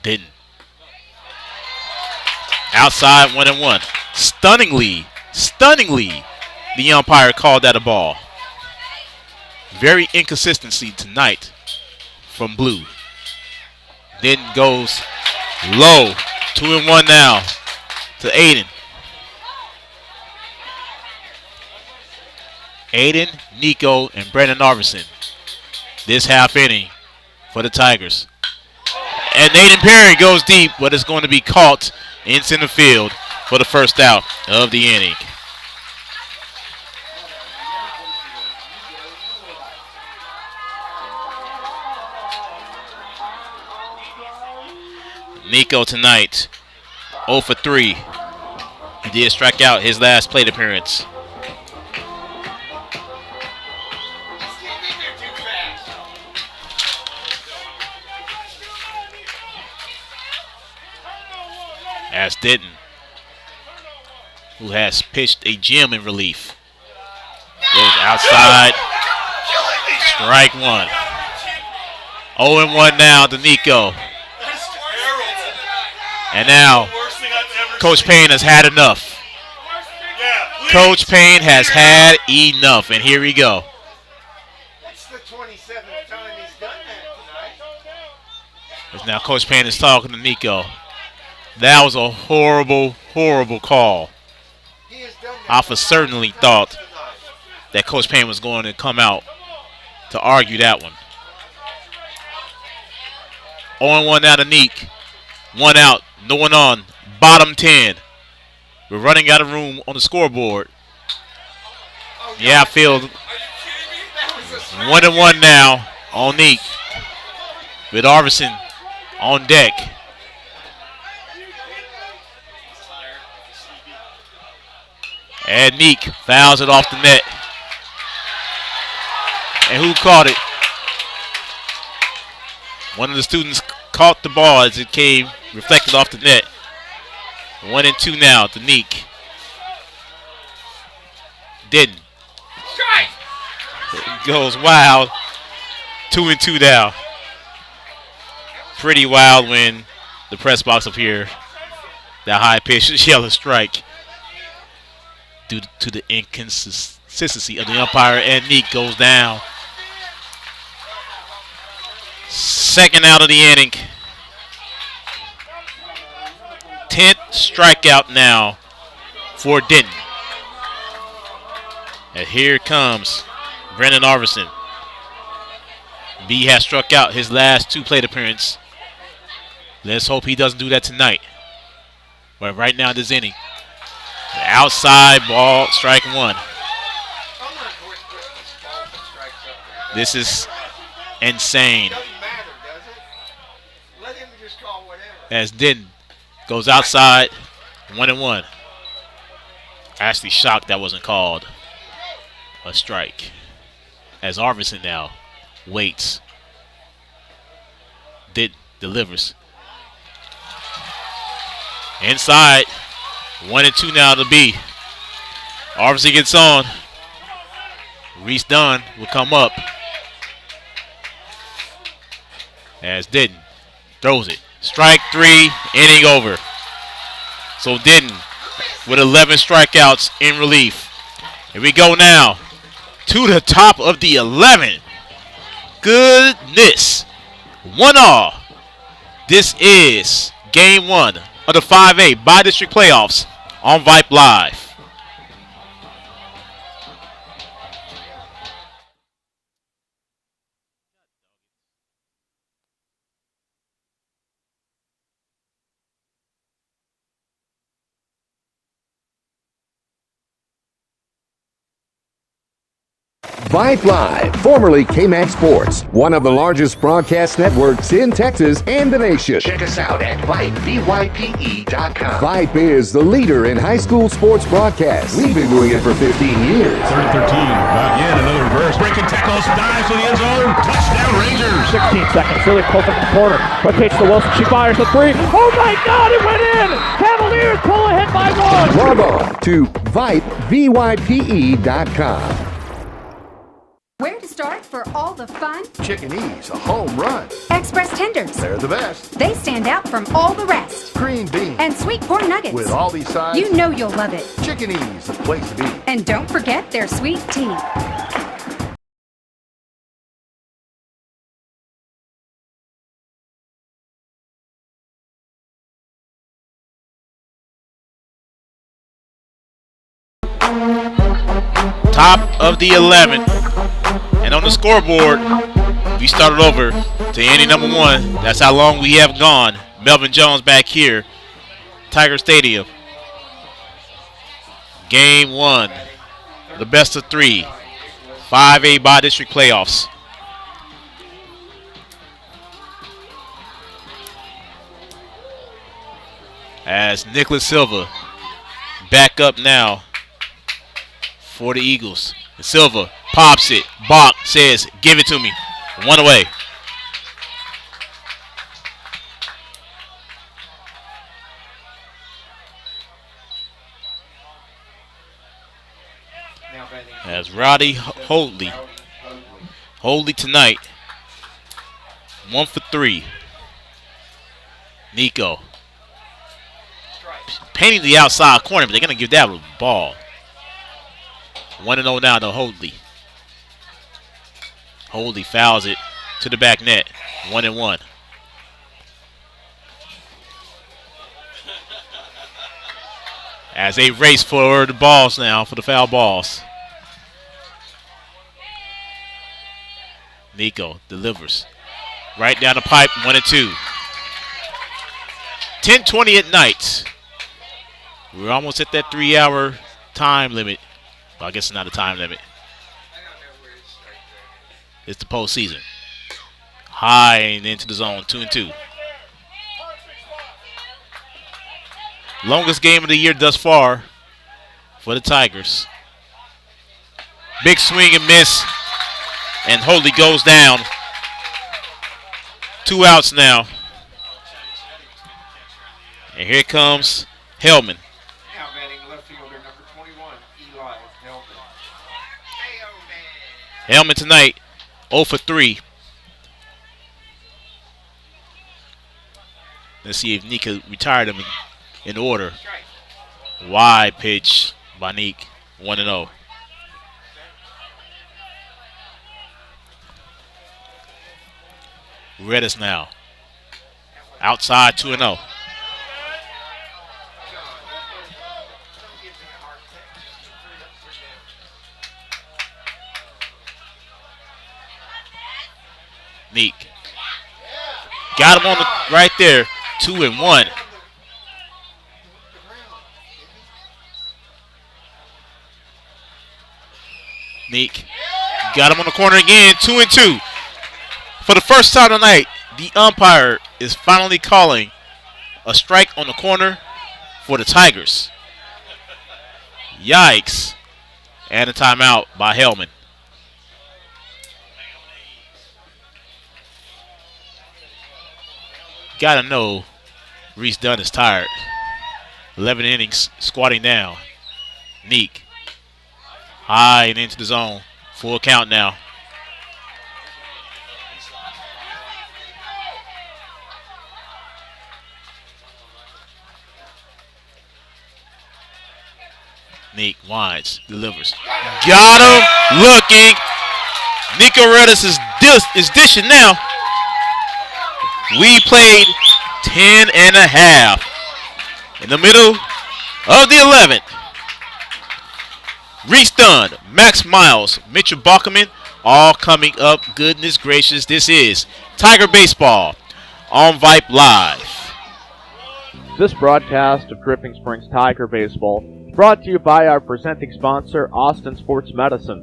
Speaker 1: Denton. Outside 1-1. Stunningly, the umpire called that a ball. Very inconsistency tonight from Blue. Denton goes low. 2-1 now to Aiden. Aiden, Nico, and Brandon Arvidsson. This half inning for the Tigers. And Aiden Perry goes deep, but it's going to be caught in center field for the first out of the inning. Nico tonight, 0 for 3. He did strike out his last plate appearance. As Denton, who has pitched a gem in relief, goes outside. Strike one. 0-1 now to Nico. And now, Coach Payne has had enough. Coach Payne has had enough, and here we go.
Speaker 13: That's the 27th time he's done that tonight.
Speaker 1: As now Coach Payne is talking to Nico. That was a horrible, horrible call. Alpha certainly thought that Coach Payne was going to come out to argue that one. 0-1 now to Neek. 1 out, no one on. Bottom 10. We're running out of room on the scoreboard. Yeah, I feel 1-1 now on Neek. With Arvidsson on deck. And Neek fouls it off the net. And who caught it? One of the students caught the ball as it came reflected off the net. 1-2 now to Neek. Didn't. It goes wild. 2-2 now. Pretty wild when the press box up here. That high pitch yellow strike. Due to the inconsistency of the umpire, and Neek goes down. Second out of the inning. 10th strikeout now for Denton. And here comes Brendan Arvidsson. B has struck out his last 2 plate appearances. Let's hope he doesn't do that tonight. But right now, this inning. Outside ball, strike 1. This is insane. As Denton goes outside, 1-1. Actually shocked that wasn't called a strike. As Arvidsson now waits. Denton delivers. Inside. 1-2 now to B. Arvidsson gets on. Reese Dunn will come up. As Denton throws it. Strike 3, inning over. So Denton with 11 strikeouts in relief. Here we go now to the top of the 11. Goodness. 1-all. This is game 1 of the 5A Bi-District Playoffs on Vype Live.
Speaker 5: Vype Live, formerly KMAX Sports, one of the largest broadcast networks in Texas and the nation.
Speaker 6: Check us out at Vype, BYPE.com.
Speaker 5: Vype is the leader in high school sports broadcasts. We've been doing it for 15 years.
Speaker 7: 3rd and 13. Again, another reverse. Breaking tackles. Dives to the end zone. Touchdown, Rangers.
Speaker 8: 16 seconds. Really close up in the corner. Rotates to Wilson. She fires the three. Oh my God, it went in! Cavaliers pull ahead by 1.
Speaker 5: Log on to Vype, BYPE.com.
Speaker 11: Where to start for all the fun?
Speaker 14: Chicken E's, a home run.
Speaker 11: Express tenders.
Speaker 14: They're the best.
Speaker 11: They stand out from all the rest.
Speaker 14: Green beans.
Speaker 11: And sweet corn nuggets.
Speaker 14: With all these sides.
Speaker 11: You know you'll love it.
Speaker 14: Chicken E's, the place to be.
Speaker 11: And don't forget their sweet tea.
Speaker 1: Top of the 11th. And on the scoreboard, we started over to inning number 1. That's how long we have gone. Melvin Jones back here, Tiger Stadium. Game 1, the best of 3, 5A Bi-District playoffs. As Nicholas Silva back up now for the Eagles. And Silva pops it. Bach says, give it to me. 1 away. As Roddy Holdley. Holdley tonight. 1 for 3. Nico. Painting the outside corner, but they're going to give that a ball. 1-0 now to Holdley. Holdley fouls it to the back net. 1-1. As they race for the balls now, for the foul balls. Nico delivers. Right down the pipe, 1-2. 10:20 at night. We're almost at that 3-hour time limit. Well, I guess it's not a time limit. It's the postseason. High and into the zone, 2-2. Longest game of the year thus far for the Tigers. Big swing and miss. And Holdley goes down. 2 outs now. And here comes Hellman.
Speaker 2: Now batting left fielder number 21, Eli Hellman.
Speaker 1: Hellman tonight, 0 for 3. Let's see if Nika retired him in order. Wide pitch by Neek, 1-0. Redis now. Outside, 2-0. Neek. Got him on the right there. 2-1. Neek. Got him on the corner again. 2-2. For the first time tonight, the umpire is finally calling a strike on the corner for the Tigers. Yikes. And a timeout by Hellman. Gotta know Reese Dunn is tired. 11 innings squatting down. Neek. High and into the zone. Full count now. Neek winds, delivers. Got him, looking. Nico Redis is dishing now. We played 10 and a half in the middle of the 11th. Reese Dunn, Max Miles, Mitchell Bachman, all coming up. Goodness gracious, this is Tiger Baseball on Vype Live.
Speaker 4: This broadcast of Dripping Springs Tiger Baseball is brought to you by our presenting sponsor, Austin Sports Medicine,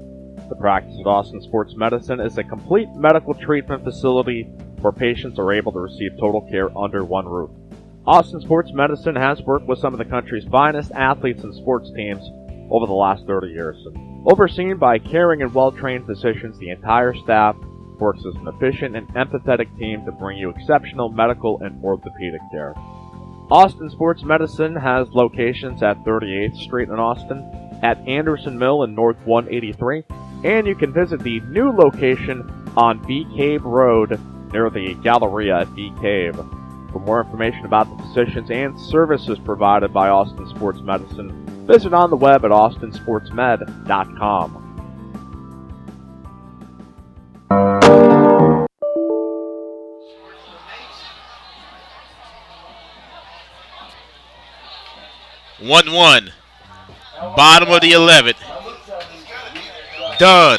Speaker 4: The practice of Austin Sports Medicine is a complete medical treatment facility where patients are able to receive total care under one roof. Austin Sports Medicine has worked with some of the country's finest athletes and sports teams over the last 30 years. Overseen by caring and well-trained physicians, the entire staff works as an efficient and empathetic team to bring you exceptional medical and orthopedic care. Austin Sports Medicine has locations at 38th Street in Austin, at Anderson Mill in North 183, and you can visit the new location on Bee Cave Road near the Galleria at Bee Cave. For more information about the physicians and services provided by Austin Sports Medicine, visit on the web at austinsportsmed.com.
Speaker 1: One. Bottom of the 11th. Dunn,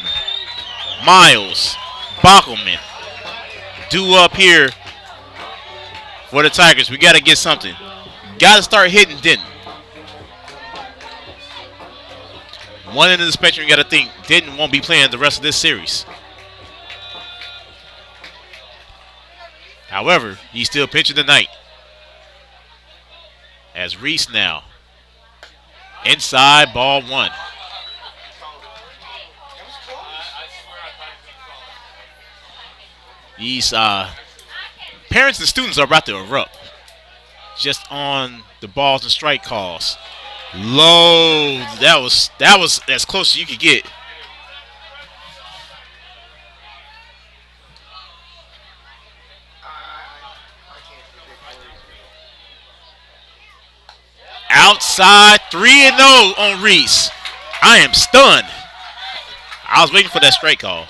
Speaker 1: Miles, Bockelman. Due up here for the Tigers. We got to get something. Got to start hitting Denton. One end of the spectrum, you got to think Denton won't be playing the rest of this series. However, he's still pitching tonight. As Reese now. Inside, ball one. These parents and students are about to erupt just on the balls and strike calls. Low. That was as close as you could get. Outside 3-0 on Reese. I am stunned. I was waiting for that strike call.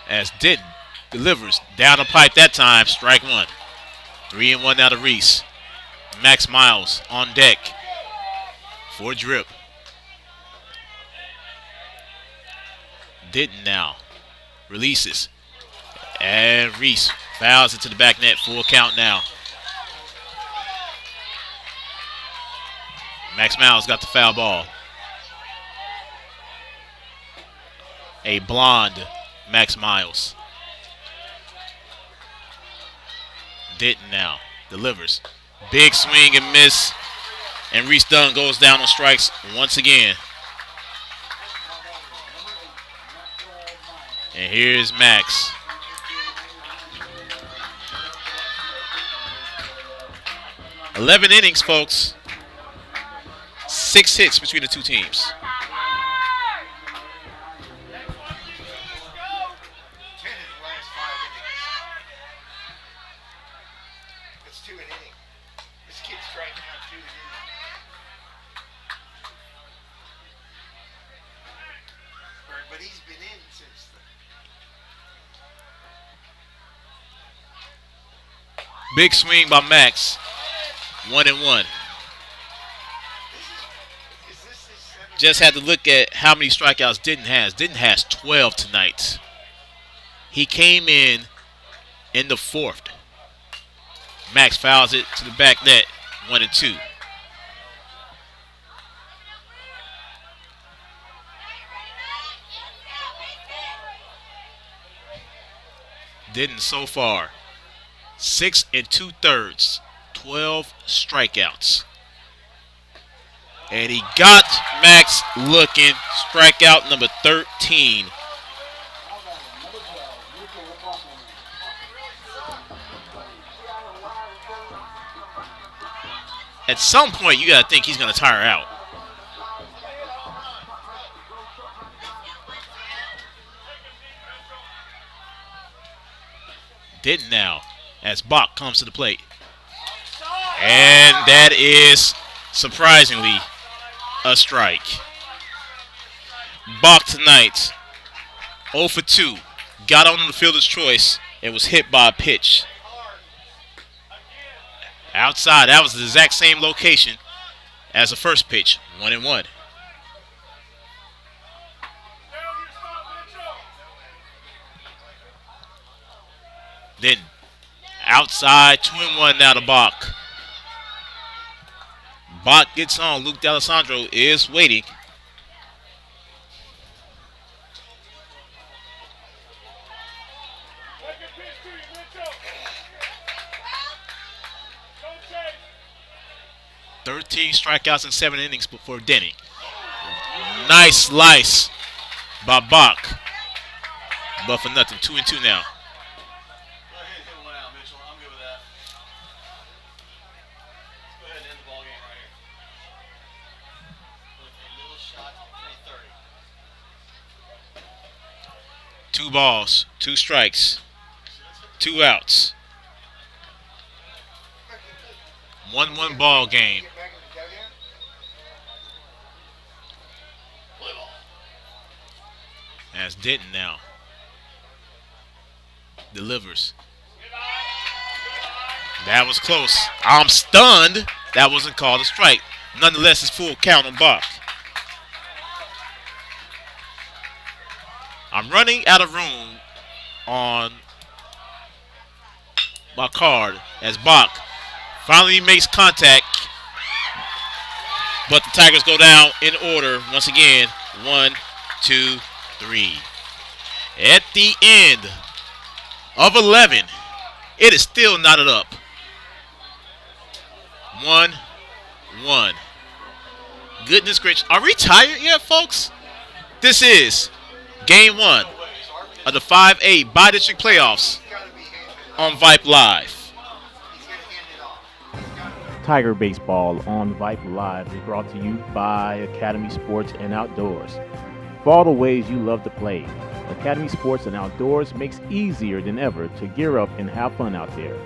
Speaker 1: As Denton delivers down the pipe that time, strike one. 3-1 now to Reese. Max Miles on deck for drip. Denton now releases. And Reese fouls into the back net. Full count now. Max Miles got the foul ball. A blonde Max Miles. Denton now delivers. Big swing and miss. And Reese Dunn goes down on strikes once again. And here's Max. "11 innings, folks. 6 hits between the two teams.
Speaker 13: It's 2 an inning. This kid's striking out 2 an inning. But he's been in since the
Speaker 1: Big swing by Max. 1-1. Just had to look at how many strikeouts Denton has. Denton has 12 tonight. He came in the 4th. Max fouls it to the back net. 1-2. Denton so far 6 2/3, 12 strikeouts. And he got Max looking. Strikeout number 13. At some point, you got to think he's going to tire out. Didn't now, as Bach comes to the plate. And that is, surprisingly, a strike. Bach tonight, 0 for 2. Got on the fielder's choice and was hit by a pitch. Outside, that was the exact same location as the first pitch. 1-1. Then Outside, 2-1 now to Bach. Bach gets on. Luke D'Alessandro is waiting. "13 strikeouts in 7 innings before Denny." Nice slice by Bach. But for nothing, 2-2 now. Two balls, 2 strikes, 2 outs. 1-1 ball game. As Denton now delivers. That was close. I'm stunned. That wasn't called a strike. Nonetheless, it's full count on Bach. I'm running out of room on my card as Bach finally makes contact. But the Tigers go down in order once again. 1, 2, 3. At the end of 11, it is still knotted up. 1-1. Goodness gracious. Are we tired yet, folks? This is Game 1 of the 5A Bi-District Playoffs on Vype Live.
Speaker 3: Tiger Baseball on Vype Live is brought to you by Academy Sports and Outdoors. For all the ways you love to play, Academy Sports and Outdoors makes easier than ever to gear up and have fun out there.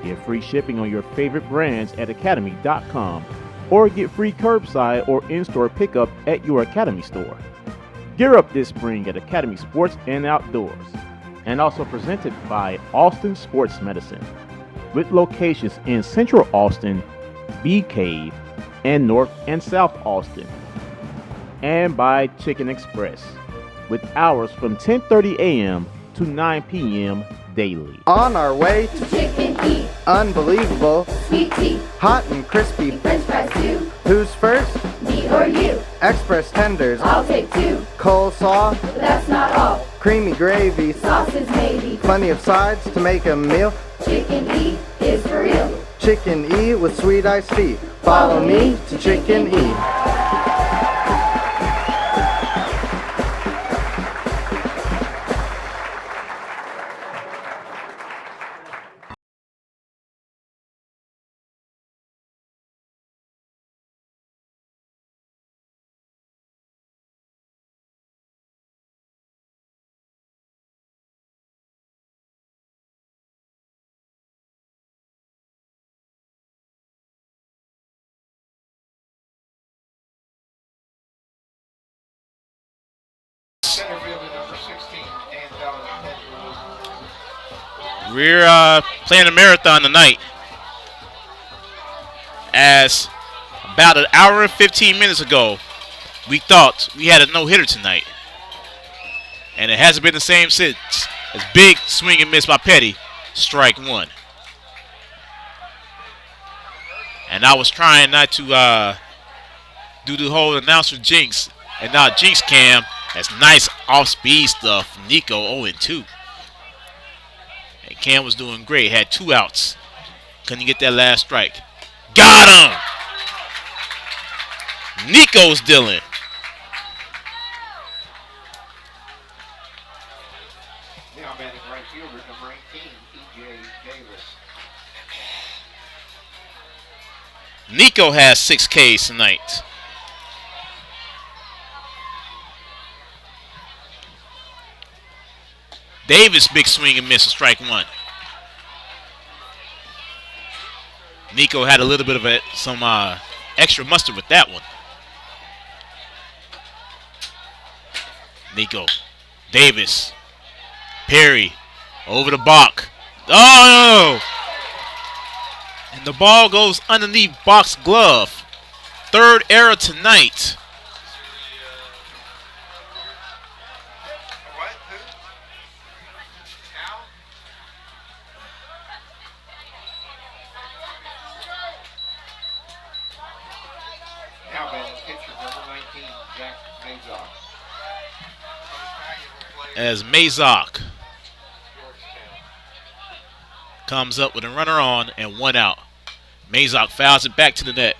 Speaker 3: Get free shipping on your favorite brands at academy.com or get free curbside or in-store pickup at your Academy store. Gear up this spring at Academy Sports and Outdoors. And also presented by Austin Sports Medicine, with locations in Central Austin, Bee Cave, and North and South Austin. And by Chicken Express, with hours from 10:30 a.m. to 9 p.m. daily.
Speaker 12: On our way to Chicken E. Unbelievable. Sweet tea. Hot and crispy. French fries too. Who's first? Me or you. Express tenders. I'll take 2. Coleslaw. But that's not all. Creamy gravy. Sauces maybe. Plenty of sides to make a meal. Chicken E is for real. Chicken E with sweet iced tea. Follow me to Chicken E.
Speaker 2: Center fielder number 16, and
Speaker 1: We're playing a marathon tonight, as about an hour and 15 minutes ago, we thought we had a no-hitter tonight. And it hasn't been the same since. It's big swing and miss by Petty, strike 1. And I was trying not to do the whole announcer jinx, and now jinx Cam. That's nice off-speed stuff from Nico, 0-2. And Cam was doing great. Had 2 outs. Couldn't get that last strike. Got him! Nico's dealing.
Speaker 2: now batting right fielder number 18, E.J. Davis.
Speaker 1: Nico has 6 Ks tonight. Davis, big swing and miss, a strike 1. Nico had a little bit of some extra mustard with that one. Nico, Davis, Perry, over the Bach. Oh! And the ball goes underneath Bach's glove. 3rd error tonight.
Speaker 2: Jack Mazok.
Speaker 1: As Mazok comes up with a runner on and one out. Mazok fouls it back to the net.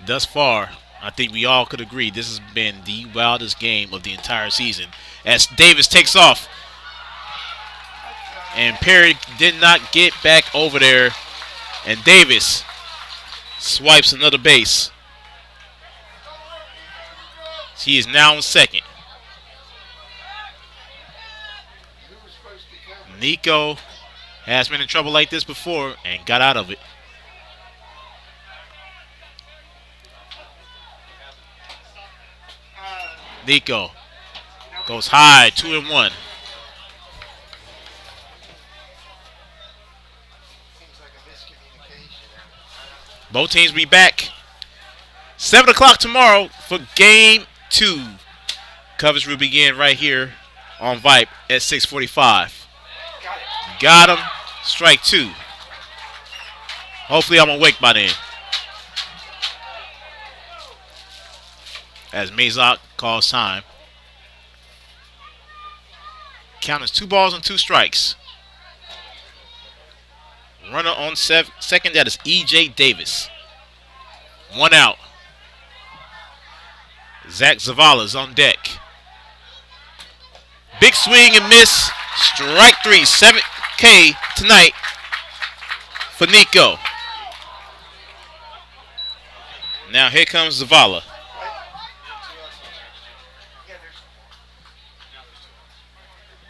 Speaker 1: Thus far, I think we all could agree this has been the wildest game of the entire season. As Davis takes off, and Perry did not get back over there, and Davis swipes another base. He is now in second. Nico has been in trouble like this before and got out of it. Nico goes high, 2-1. Both teams will be back 7 o'clock tomorrow for Game 2. Coverage will begin right here on Vype at 6:45. Got him. Strike 2. Hopefully I'm awake by then. As Mazok calls time. Count is 2 balls and 2 strikes. Runner on second, that is E.J. Davis. 1 out. Zach Zavala's on deck. Big swing and miss. Strike 3. 7K tonight for Nico. Now here comes Zavala.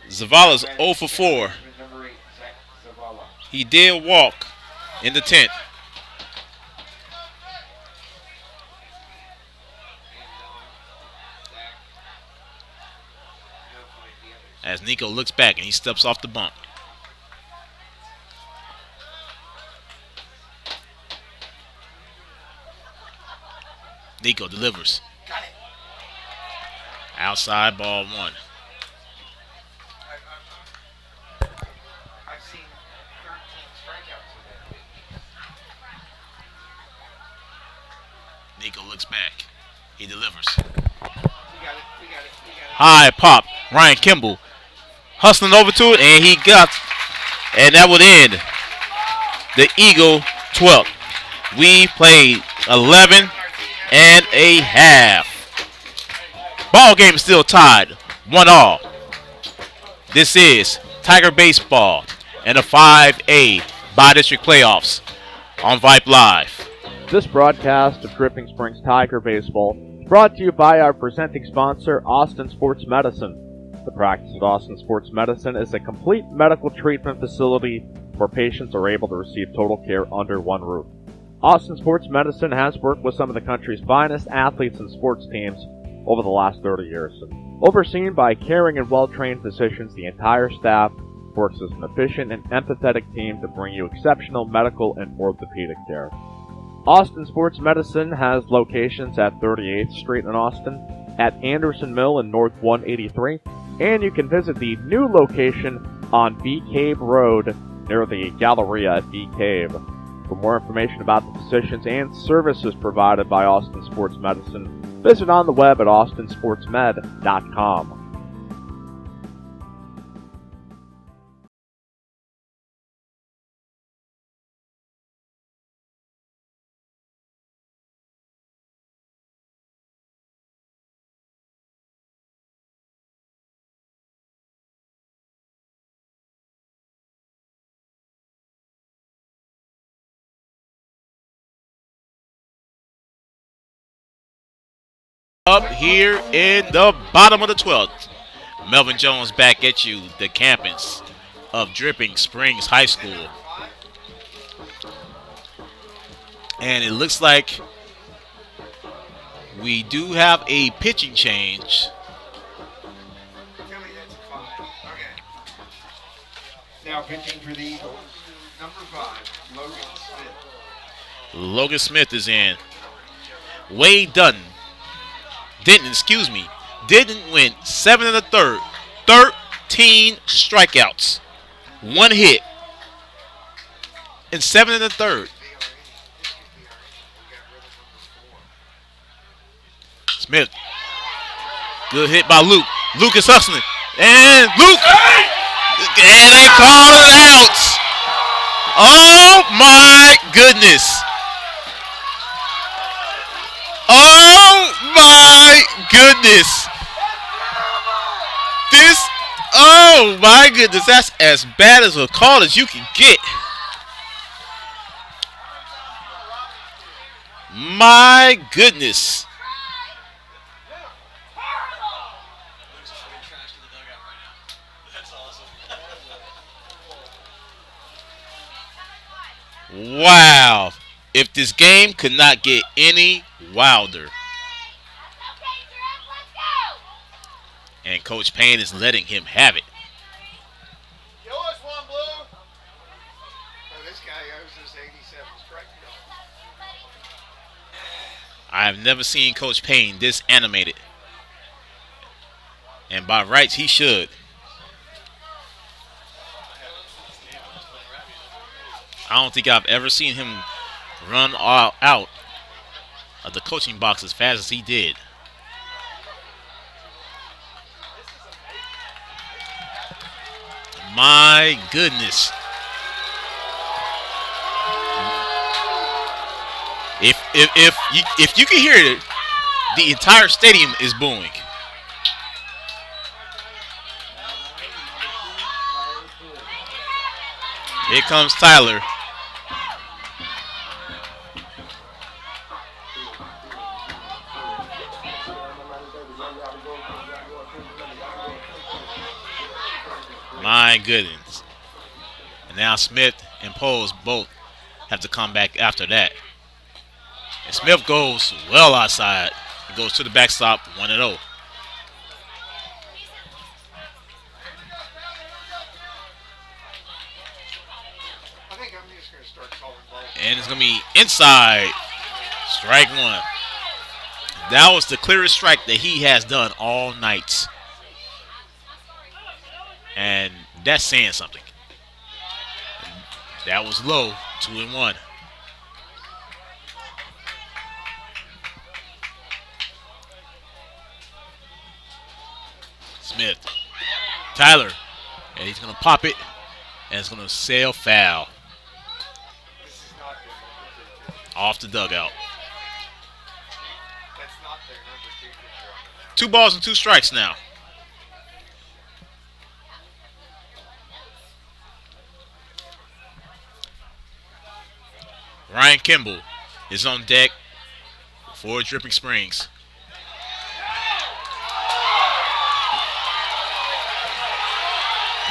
Speaker 1: Zavala's 0 for 4. He did walk in the 10th. As Nico looks back and he steps off the bump. Nico delivers. Outside, ball 1. Nico looks back. He delivers. High pop. Ryan Kimball hustling over to it, and he got, and that would end the Eagle 12th. We played 11 and a half. Ball game is still tied, 1-1. This is Tiger Baseball and the 5A Bi-District Playoffs on Vype Live.
Speaker 4: This broadcast of Dripping Springs Tiger Baseball is brought to you by our presenting sponsor, Austin Sports Medicine. The practice of Austin Sports Medicine is a complete medical treatment facility where patients are able to receive total care under one roof. Austin Sports Medicine has worked with some of the country's finest athletes and sports teams over the last 30 years. Overseen by caring and well-trained physicians, the entire staff works as an efficient and empathetic team to bring you exceptional medical and orthopedic care. Austin Sports Medicine has locations at 38th Street in Austin, at Anderson Mill in North 183, and you can visit the new location on Bee Cave Road near the Galleria at Bee Cave. For more information about the physicians and services provided by Austin Sports Medicine, visit on the web at austinsportsmed.com.
Speaker 1: Up here in the bottom of the 12th. Melvin Jones back at you, the campus of Dripping Springs High School. And it looks like we do have a pitching change.
Speaker 2: Now pitching for the Eagles, number 5, Logan Smith.
Speaker 1: Logan Smith is in. Wade Denton, didn't win 7 in the third. 13 strikeouts. 1 hit. And 7 in the third. Smith. Good hit by Luke. Luke is hustling. And Luke. And they call it out. Oh my goodness. Oh my goodness. Oh my goodness. That's as bad as a call as you can get. My goodness. Wow. If this game could not get any wilder. And Coach Payne is letting him have it.
Speaker 13: Give us one, Blue. Oh, this guy owes us 87 strike zone.
Speaker 1: I have never seen Coach Payne this animated. And by rights, he should. I don't think I've ever seen him run out of the coaching box as fast as he did. My goodness. If you can hear it, the entire stadium is booing. Here comes Tyler. My goodness. And now Smith and Poles both have to come back after that. And Smith goes well outside. He goes to the backstop, 1-0.
Speaker 13: I think I'm just going to start calling balls.
Speaker 1: And it's going to be inside. Strike 1. That was the clearest strike that he has done all night. And that's saying something. That was low, 2-1. Smith. Tyler. And he's going to pop it. And it's going to sail foul. Off the dugout.
Speaker 13: That's not their number 2 pitcher on the mound.
Speaker 1: 2 balls and 2 strikes now. Ryan Kimball is on deck for Dripping Springs.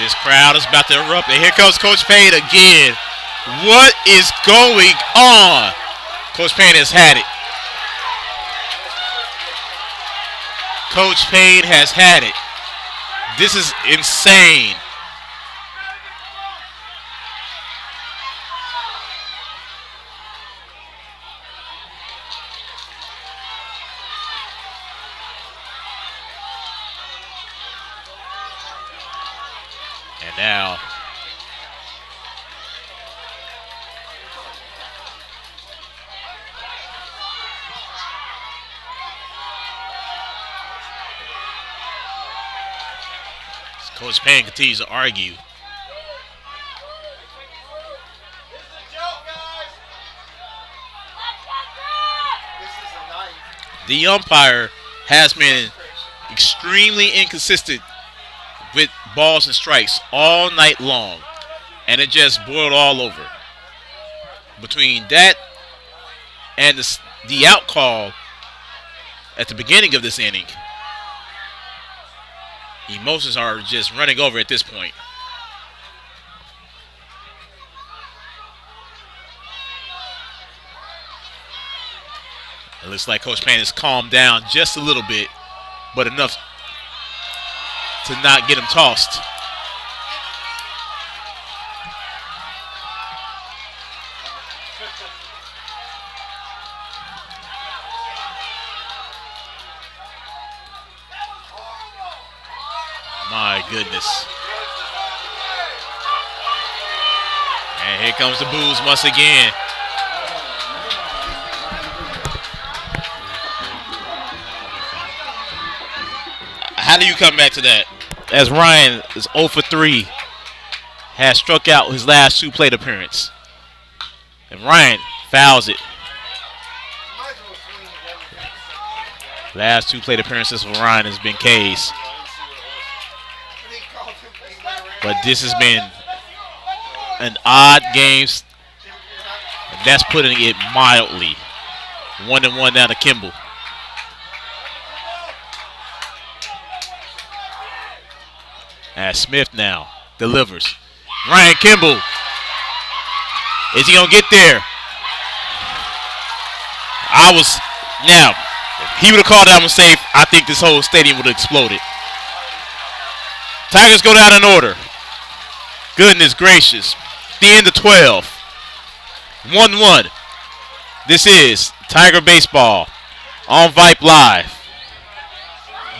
Speaker 1: This crowd is about to erupt, and here comes Coach Payne again. What is going on? Coach Payne has had it. Coach Payne has had it. This is insane. And now Coach Payne continues to argue. The umpire has been extremely inconsistent with balls and strikes all night long, and it just boiled all over. Between that and the out call at the beginning of this inning, emotions are just running over at this point. It looks like Coach Payne has calmed down just a little bit, but enough to not get him tossed. My goodness. And here comes the boos once again. How do you come back to that? As Ryan is 0 for 3, has struck out his last 2 plate appearance. And Ryan fouls it. Last 2 plate appearances for Ryan has been K's. But this has been an odd game. And that's putting it mildly. 1-1 down to Kimball. As Smith now delivers. Ryan Kimball. Is he going to get there? Now, if he would have called that one safe, I think this whole stadium would have exploded. Tigers go down in order. Goodness gracious. The end of 12. 1-1. This is Tiger Baseball on Vype Live.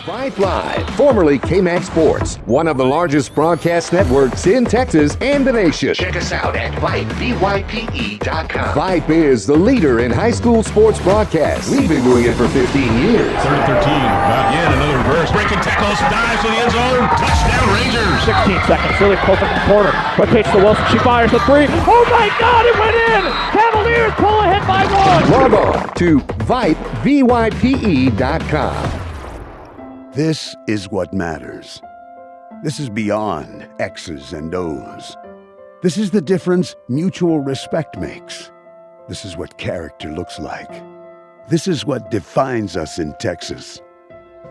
Speaker 5: Vype Live, formerly KMAX Sports, one of the largest broadcast networks in Texas and the nation.
Speaker 6: Check us out at Vype, BYPE.com.
Speaker 5: Vype is the leader in high school sports broadcasts. We've been doing it for 15 years.
Speaker 7: Third and 13. Not yet. Another reverse. Breaking tackles. Dives to the end zone. Touchdown Rangers.
Speaker 8: 16 seconds. Really close in the corner. Rotates to Wilson. She fires the 3. Oh my God! It went in. Cavaliers pull ahead by 1.
Speaker 5: Log on to Vype, BYPE.com.
Speaker 9: This is what matters. This is beyond X's and O's. This is the difference mutual respect makes. This is what character looks like. This is what defines us in Texas.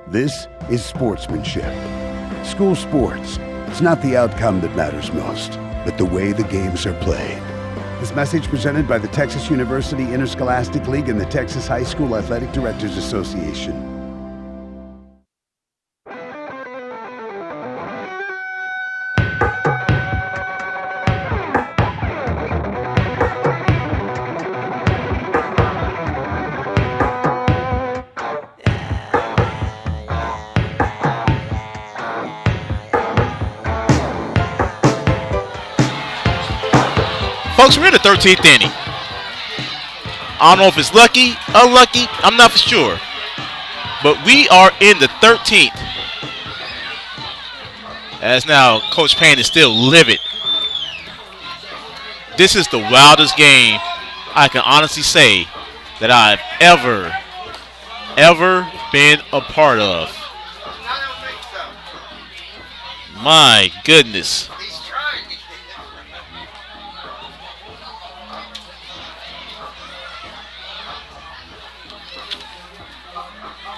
Speaker 9: This is sportsmanship. School sports. It's not the outcome that matters most, but the way the games are played. This message presented by the Texas University Interscholastic League and the Texas High School Athletic Directors Association.
Speaker 1: Folks, we're in the 13th inning. I don't know if it's lucky, unlucky, I'm not for sure. But we are in the 13th. As now Coach Payne is still livid. This is the wildest game I can honestly say that I've ever been a part of. My goodness.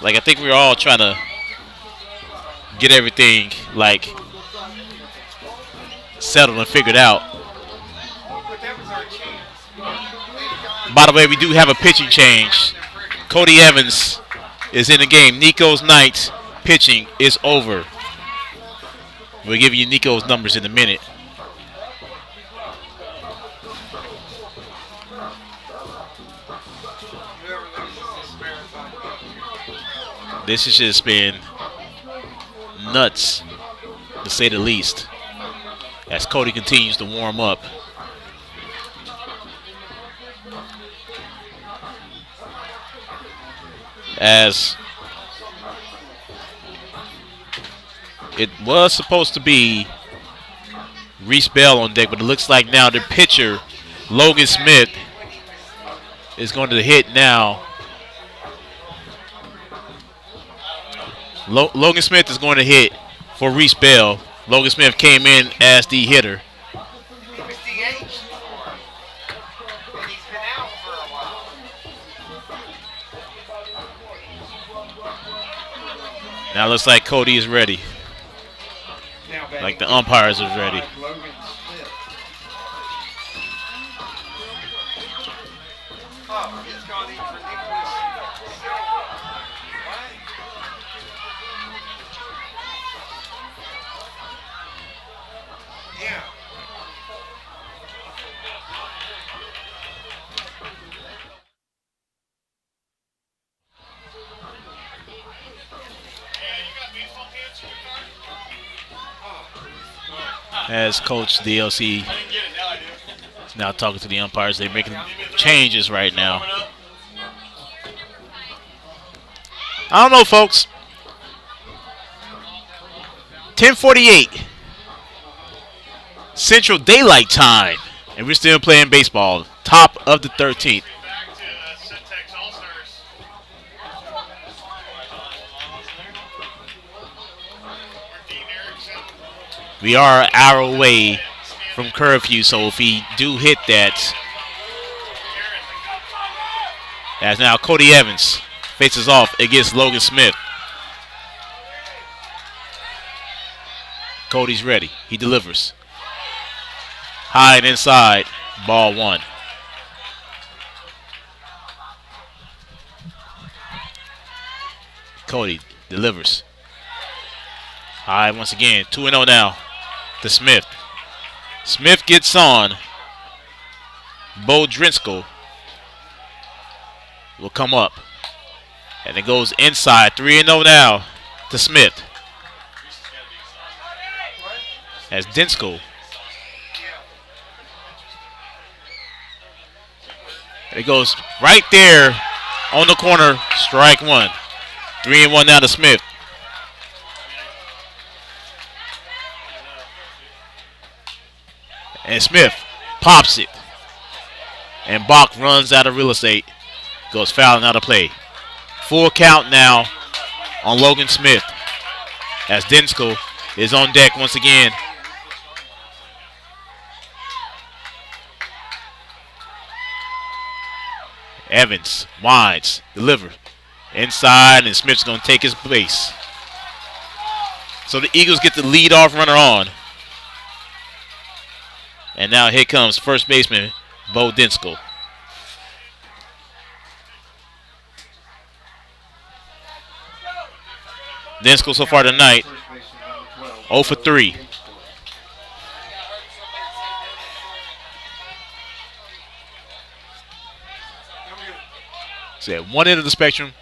Speaker 1: Like, I think we're all trying to get everything, like, settled and figured out. By the way, we do have a pitching change. Cody Evans is in the game. Nico's night pitching is over. We'll give you Nico's numbers in a minute. This has just been nuts, to say the least, as Cody continues to warm up. As it was supposed to be Reese Bell on deck, but it looks like now the pitcher, Logan Smith, is going to hit now. Logan Smith is going to hit for Reese Bell. Logan Smith came in as the hitter.
Speaker 13: He was DH before, and he's been out for a while.
Speaker 1: Now it looks like Cody is ready. Like the umpires are ready.
Speaker 2: Logan Smith.
Speaker 13: Oh, he's gone in for Nicholas Silva. What? Yeah.
Speaker 1: As Coach DLC is now talking to the umpires. They're making changes right now. I don't know, folks. 10:48 Central Daylight Time, and we're still playing baseball. Top of the 13th. We are an hour away from curfew, so if we do hit that, as now Cody Evans faces off against Logan Smith. Cody's ready. He delivers. High and inside. Ball one. Cody delivers. High once again. 2-0 now to Smith. Smith gets on. Bo Driscoll will come up. And it goes inside. 3-0 now to Smith. As Dinsko. It goes right there on the corner. Strike one. 3-1 now to Smith. And Smith pops it. And Bach runs out of real estate. Goes fouling out of play. Full count now on Logan Smith. As Dinsko is on deck once again. Evans winds, delivers inside, and Smith's going to take his place. So the Eagles get the lead-off runner on. And now here comes first baseman Bo Dinsko. Dinsko so far tonight, 0 for 3. So at one end of the spectrum,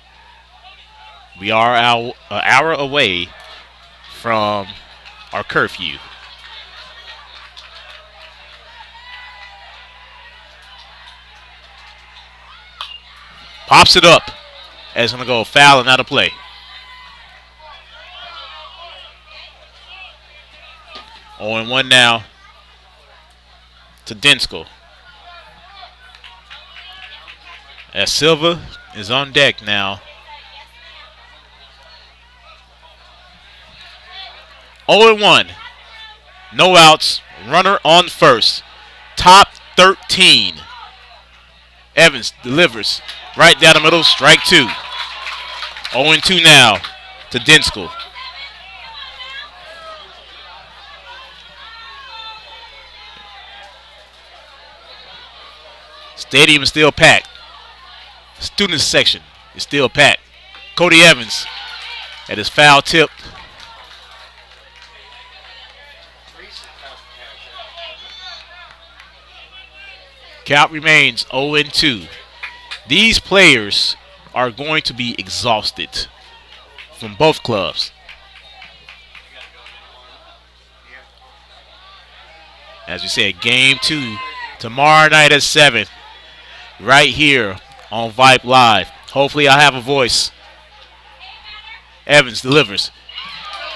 Speaker 1: we are an hour away from our curfew. Pops it up. And it's going to go foul and out of play. 0-1 now to Dinsko. As Silva is on deck now. 0-1. No outs. Runner on first. Top 13. Evans delivers right down the middle. Strike two. 0-2 now to Dinsko. Stadium is still packed. Student section is still packed. Cody Evans at his foul tip. Count remains 0-2. These players are going to be exhausted from both clubs. As we said, game 2 tomorrow night at 7, right here on Vype Live. Hopefully I have a voice. Evans delivers.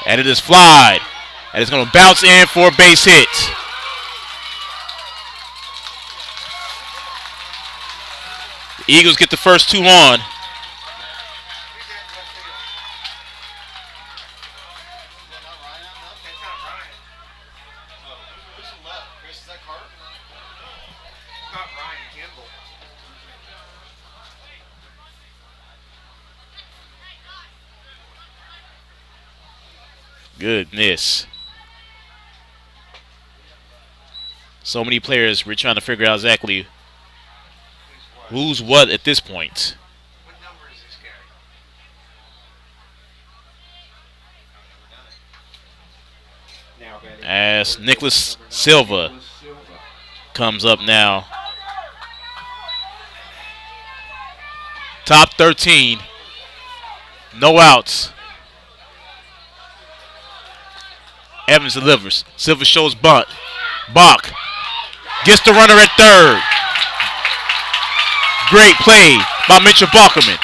Speaker 1: And it is flied. And it's going to bounce in for a base hit. The Eagles get the first two on. Goodness. So many players, we're trying to figure out exactly who's what at this point. As Nicholas Silva comes up now. Top 13. No outs. Evans delivers. Silver shows bunt. Bach gets the runner at third. Great play by Mitchell Bachman.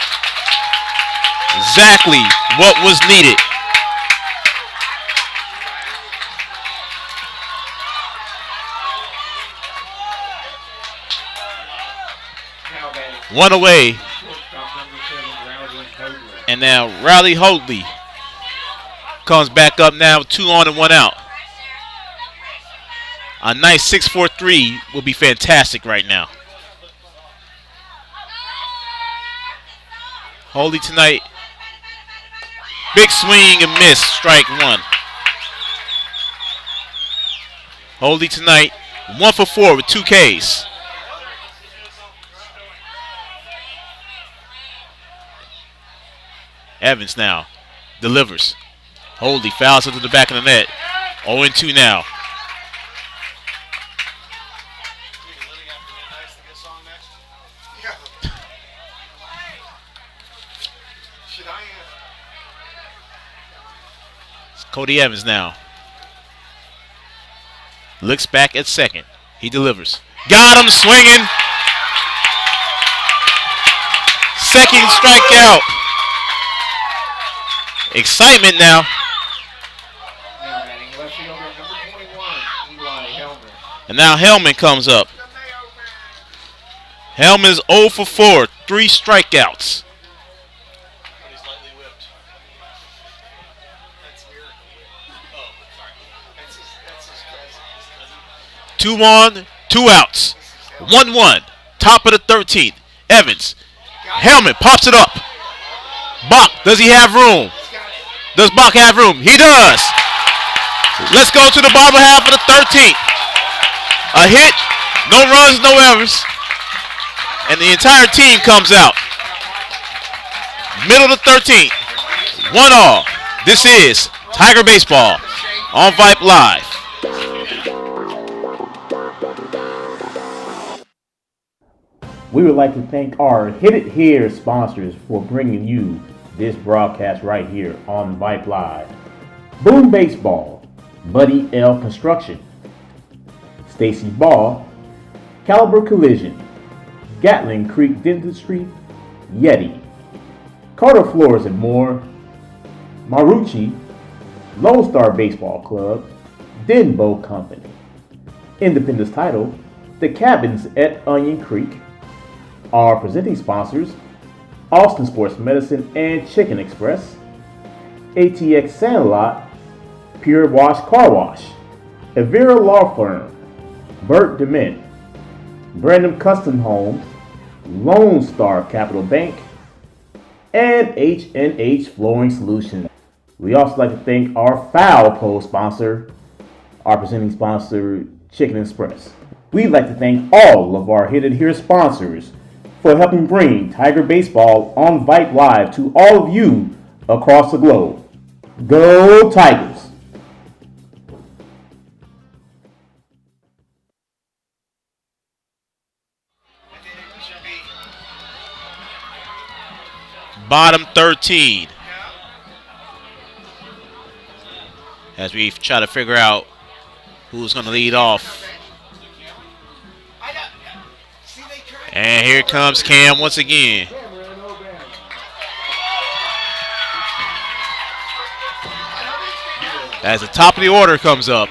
Speaker 1: Exactly what was needed. One away. And now Riley Hoadley comes back up now, 2 on and 1 out. A nice 6-4-3 will be fantastic right now. Hoadley tonight. Big swing and miss, strike 1. Hoadley tonight, 1 for 4 with 2 Ks. Evans now delivers. Hoadley fouls into the back of the net. 0-2 now. It's Cody Evans now. Looks back at second. He delivers. Got him swinging. Second strikeout. Excitement now. And now Hellman comes up. Hellman's 0 for 4, 3 strikeouts. 2 on, 2 outs. 1-1. Top of the 13th. Evans. Hellman pops it up. Bach, does he have room? Does Bach have room? He does. Let's go to the bottom half of the 13th. A hit, no runs, no errors. And the entire team comes out. Middle of the 13th. 1-all. This is Tiger Baseball on Vype Live.
Speaker 3: We would like to thank our Hit It Here sponsors for bringing you this broadcast right here on Vype Live. Boom Baseball, Buddy L Construction, Stacy Ball, Caliber Collision, Gatling Creek Dentistry, Yeti, Carter Floors and More, Marucci, Lone Star Baseball Club, Denbo Company, Independence Title, The Cabins at Onion Creek. Our presenting sponsors, Austin Sports Medicine and Chicken Express, ATX Sandlot, Pure Wash Car Wash, Avera Law Firm, Burt DeMint, Brandon Custom Homes, Lone Star Capital Bank, and H&H Flooring Solutions. We also like to thank our Foul Pole sponsor, our presenting sponsor, Chicken Express. We'd like to thank all of our Hit It Here sponsors for helping bring Tiger Baseball on Vype Live to all of you across the globe. Go Tigers!
Speaker 1: Bottom 13. As we try to figure out who's going to lead off. And here comes Cam once again. As the top of the order comes up.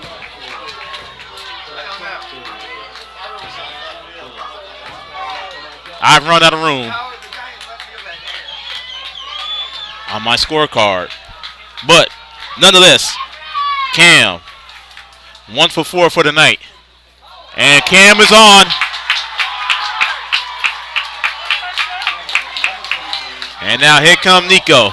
Speaker 1: I've run out of room on my scorecard. But nonetheless, Cam, 1 for 4 for the night. And Cam is on. And now here come Nico.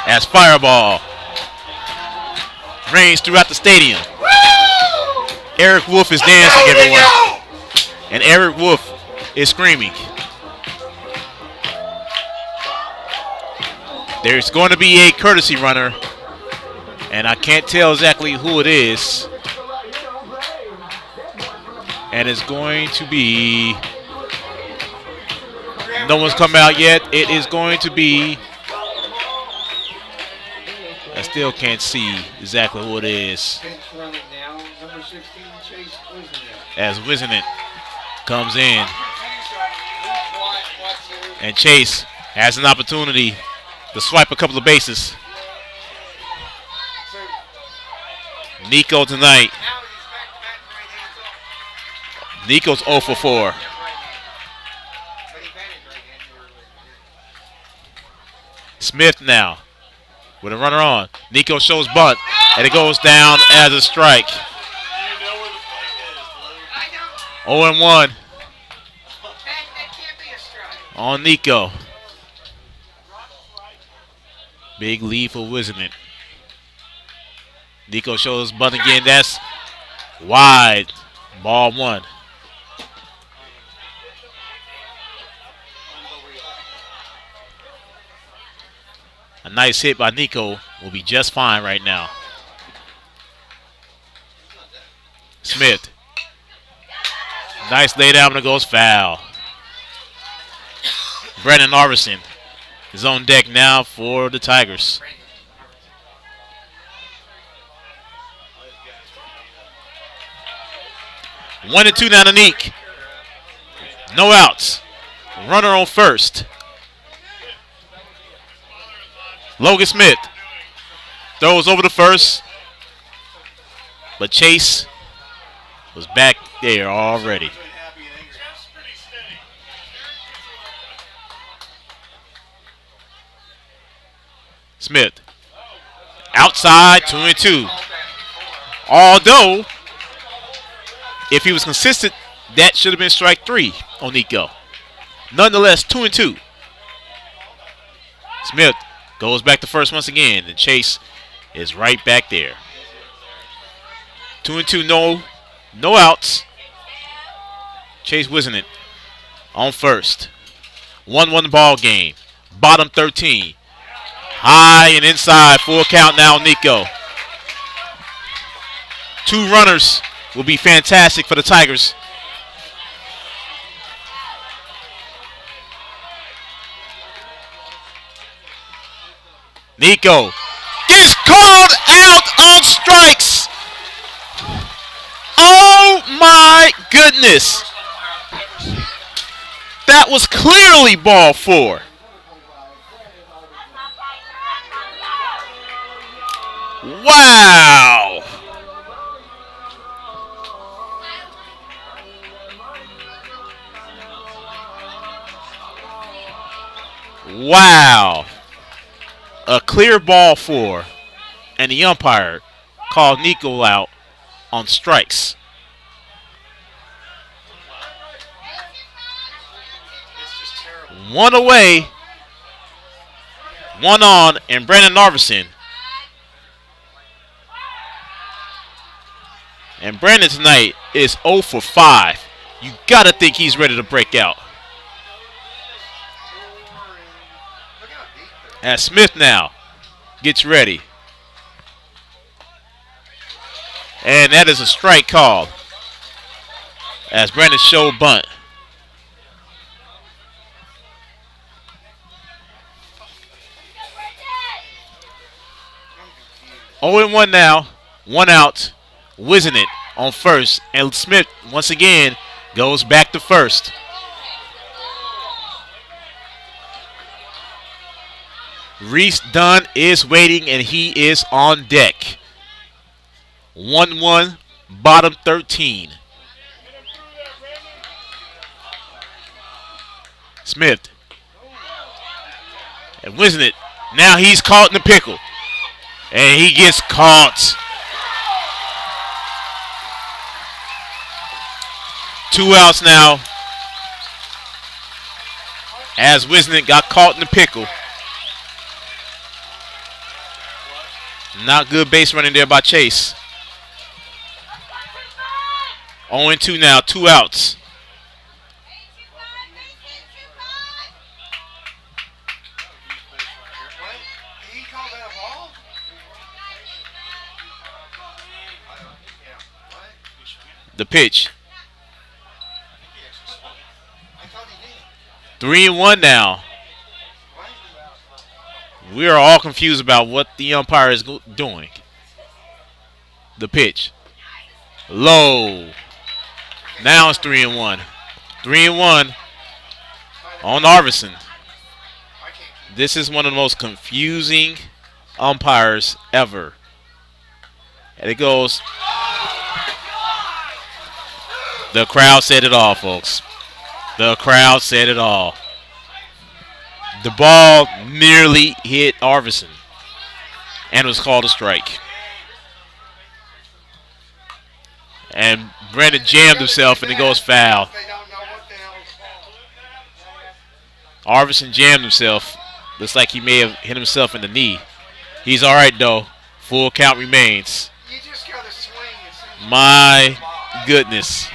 Speaker 1: As Fireball rings throughout the stadium. Eric Wolf is dancing, everyone. And Eric Wolf is screaming. There's going to be a courtesy runner. And I can't tell exactly who it is. And it's going to be No one's come out yet. It is going to be. I still can't see exactly who it is. As Wisenant comes in. And Chase has an opportunity to swipe a couple of bases. Nico tonight. Nico's 0 for 4. Smith now with a runner on. Nico shows bunt, and it goes down as a strike. 0-1 on Nico. Big lead for Wisenant. Nico shows bunt again. That's wide. Ball 1. A nice hit by Nico will be just fine right now. Smith. Nice lay down, and it goes foul. Brandon Arvison is on deck now for the Tigers. One and two now to Neek. No outs. Runner on first. Logan Smith throws over the first, but Chase was back there already. Smith outside, 2-2. Although, if he was consistent, that should have been strike 3 on Nico. Nonetheless, 2-2. Smith goes back to first once again, and Chase is right back there. 2-2, no outs. Chase Wisenant on first. 1-1 ball game. Bottom 13. High and inside, full count now, Nico. 2 runners will be fantastic for the Tigers. Nico gets called out on strikes. Oh my goodness. That was clearly ball 4. Wow. Wow. A clear ball 4, and the umpire called Nico out on strikes. One away, one on, and Brandon Narvison. And Brandon tonight is 0 for 5. You gotta think he's ready to break out. As Smith now gets ready. And that is a strike call. As Brandon showed bunt. Oh and 1 now. 1 out. Wisenant on first. And Smith once again goes back to first. Reese Dunn is waiting, and he is on deck. 1-1, bottom 13. Smith. And Wisenant, now he's caught in the pickle. And he gets caught. 2 outs now. As Wisenant got caught in the pickle. Not good base running there by Chase. 0-2 now, 2 outs. The pitch. 3-1 now. We are all confused about what the umpire is doing. The pitch. Low. Now it's 3-1. 3-1 on Arvidsson. This is one of the most confusing umpires ever. And it goes. The crowd said it all, folks. The crowd said it all. The ball nearly hit Arvidsson and was called a strike. And Brandon jammed himself and it goes foul. Arvidsson jammed himself. Looks like he may have hit himself in the knee. He's all right, though. Full count remains. My goodness.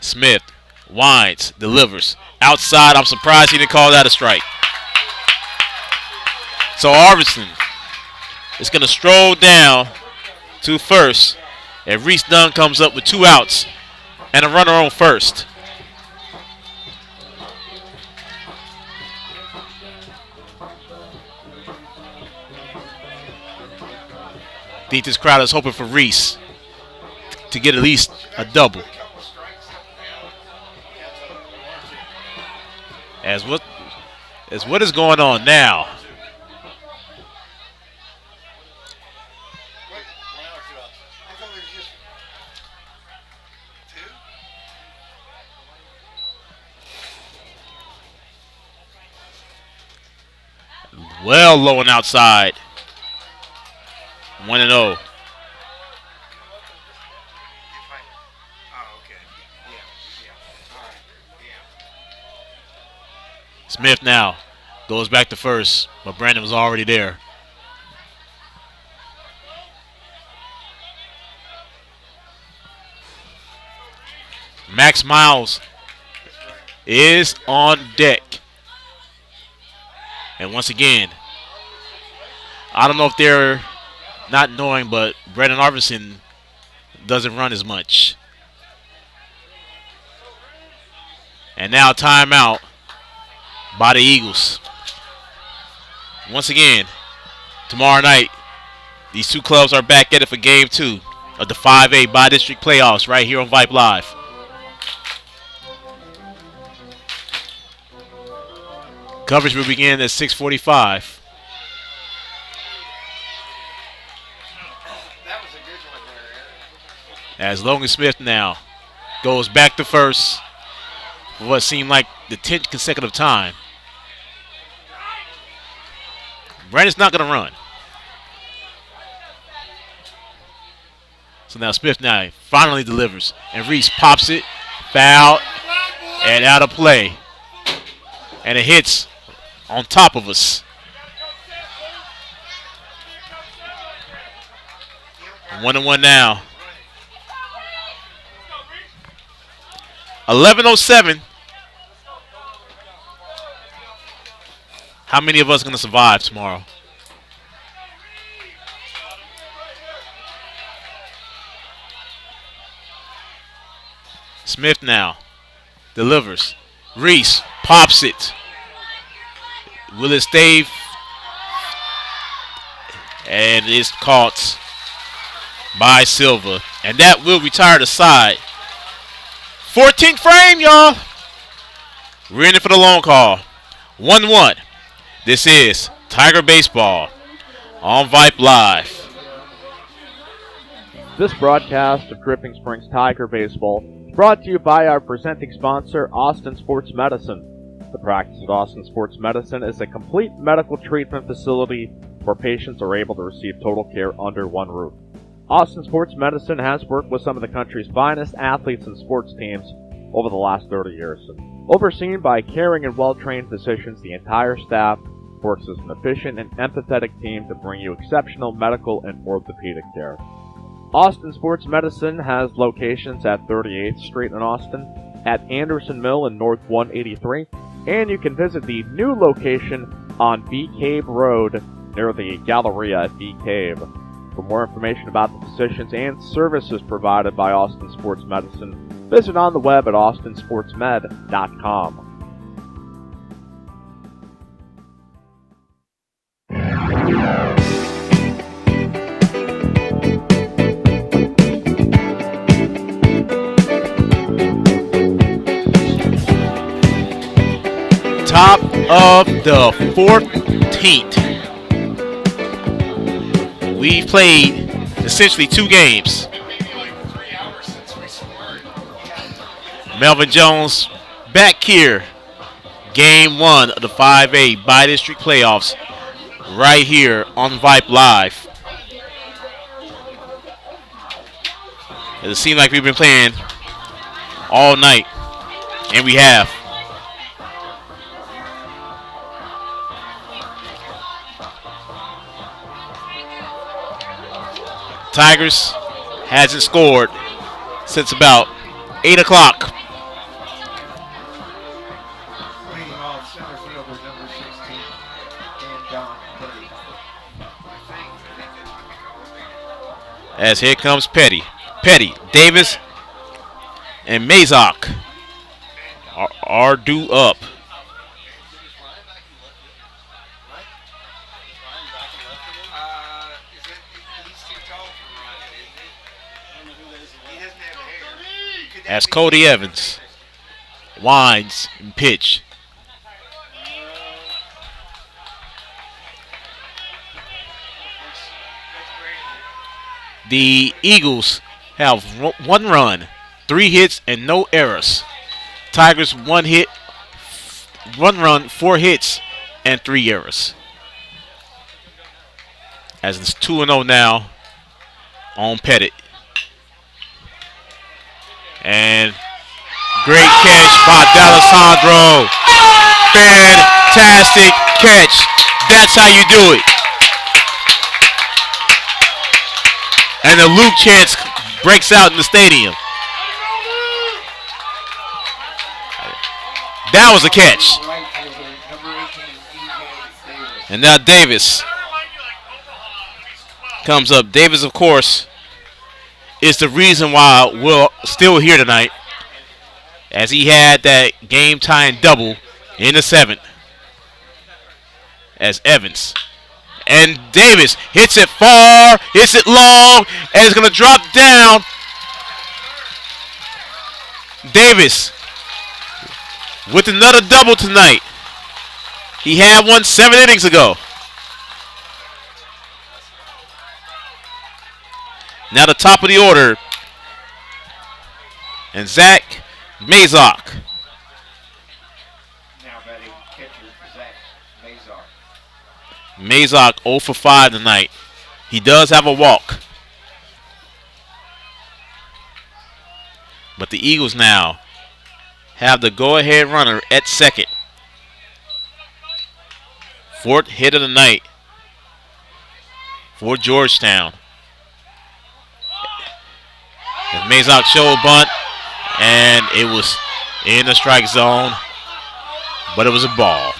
Speaker 1: Smith winds, delivers. Outside, I'm surprised he didn't call that a strike. So Arvidsson is going to stroll down to first. And Reese Dunn comes up with 2 outs and a runner on first. I think this crowd is hoping for Reese to get at least a double. As what is going on now? Well low and outside. 1-0. Smith now goes back to first, but Brandon was already there. Max Miles is on deck. And once again, I don't know if they're not knowing, but Brandon Arvidsson doesn't run as much. And now timeout by the Eagles. Once again, tomorrow night, these two clubs are back at it for Game 2 of the 5A Bi-District Playoffs right here on Vype Live. Coverage will begin at 6:45. As Logan Smith now goes back to first for what seemed like the 10th consecutive time. Brandon's not going to run. So now Smith now finally delivers. And Reese pops it, foul, and out of play. And it hits on top of us. 1-1 now. 11:07. How many of us are going to survive tomorrow? Smith now delivers. Reese pops it. Will it stay? And it's caught by Silva. And that will retire the side. 14th frame, y'all. We're in it for the long call. 1-1. This is Tiger Baseball on Vype Live.
Speaker 4: This broadcast of Dripping Springs Tiger Baseball is brought to you by our presenting sponsor, Austin Sports Medicine. The practice of Austin Sports Medicine is a complete medical treatment facility where patients are able to receive total care under one roof. Austin Sports Medicine has worked with some of the country's finest athletes and sports teams over the last 30 years. Overseen by caring and well-trained physicians, the entire staff works as an efficient and empathetic team to bring you exceptional medical and orthopedic care. Austin Sports Medicine has locations at 38th Street in Austin, at Anderson Mill in North 183, and you can visit the new location on Bee Cave Road near the Galleria at Bee Cave. For more information about the physicians and services provided by Austin Sports Medicine, Visit on the web at austinsportsmed.com.
Speaker 1: Top of the 14th. We've played essentially 2 games. Melvin Jones back here. Game 1 of the 5A Bi-District playoffs right here on Vype Live. It seems like we've been playing all night, and we have. Tigers hasn't scored since about 8 o'clock.
Speaker 2: Leading off center fielder number 16, and Don Petty.
Speaker 1: As here comes Petty. Petty, Davis, and Mazok are due up. As Cody Evans winds and pitch. The Eagles have 1 run, 3 hits, and no errors. Tigers 1 hit, 1 run, 4 hits, and 3 errors. As it's 2-0 now on Pettit. And great catch by D'Alessandro. Fantastic catch. That's how you do it. And the Luke chants breaks out in the stadium. That was a catch. And now Davis comes up. Davis, of course, is the reason why we're still here tonight, as he had that game-tying double in the 7th. As Evans. And Davis hits it far, hits it long, and it's going to drop down. Davis with another double tonight. He had one 7 innings ago. Now the top of the order. And Zach Mazok.
Speaker 2: Now batting catcher Zach Mazok.
Speaker 1: Mazok 0 for 5 tonight. He does have a walk. But the Eagles now have the go-ahead runner at second. 4th hit of the night for Georgetown. And Mazok showed a bunt, and it was in the strike zone, but it was a ball.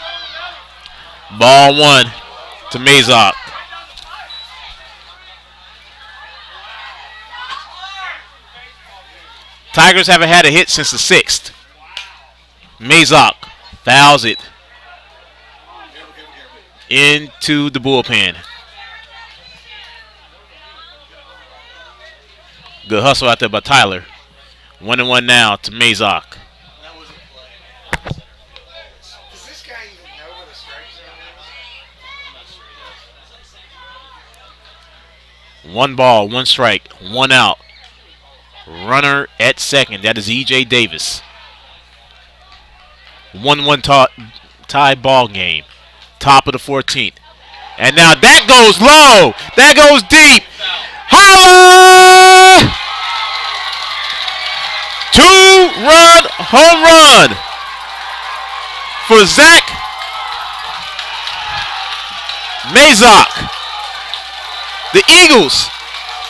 Speaker 1: Ball 1 to Mazok. Tigers haven't had a hit since the 6th. Mazok fouls it into the bullpen. Good hustle out there by Tyler. 1-1 now to Mazok.
Speaker 13: Does this guy even know what a strike zone is?
Speaker 1: 1 ball, 1 strike, 1 out. Runner at second. That is E.J. Davis. 1-1 tie ball game. Top of the 14th. And now that goes low. That goes deep. Holla! 2-run home run for Zach Mazok. The Eagles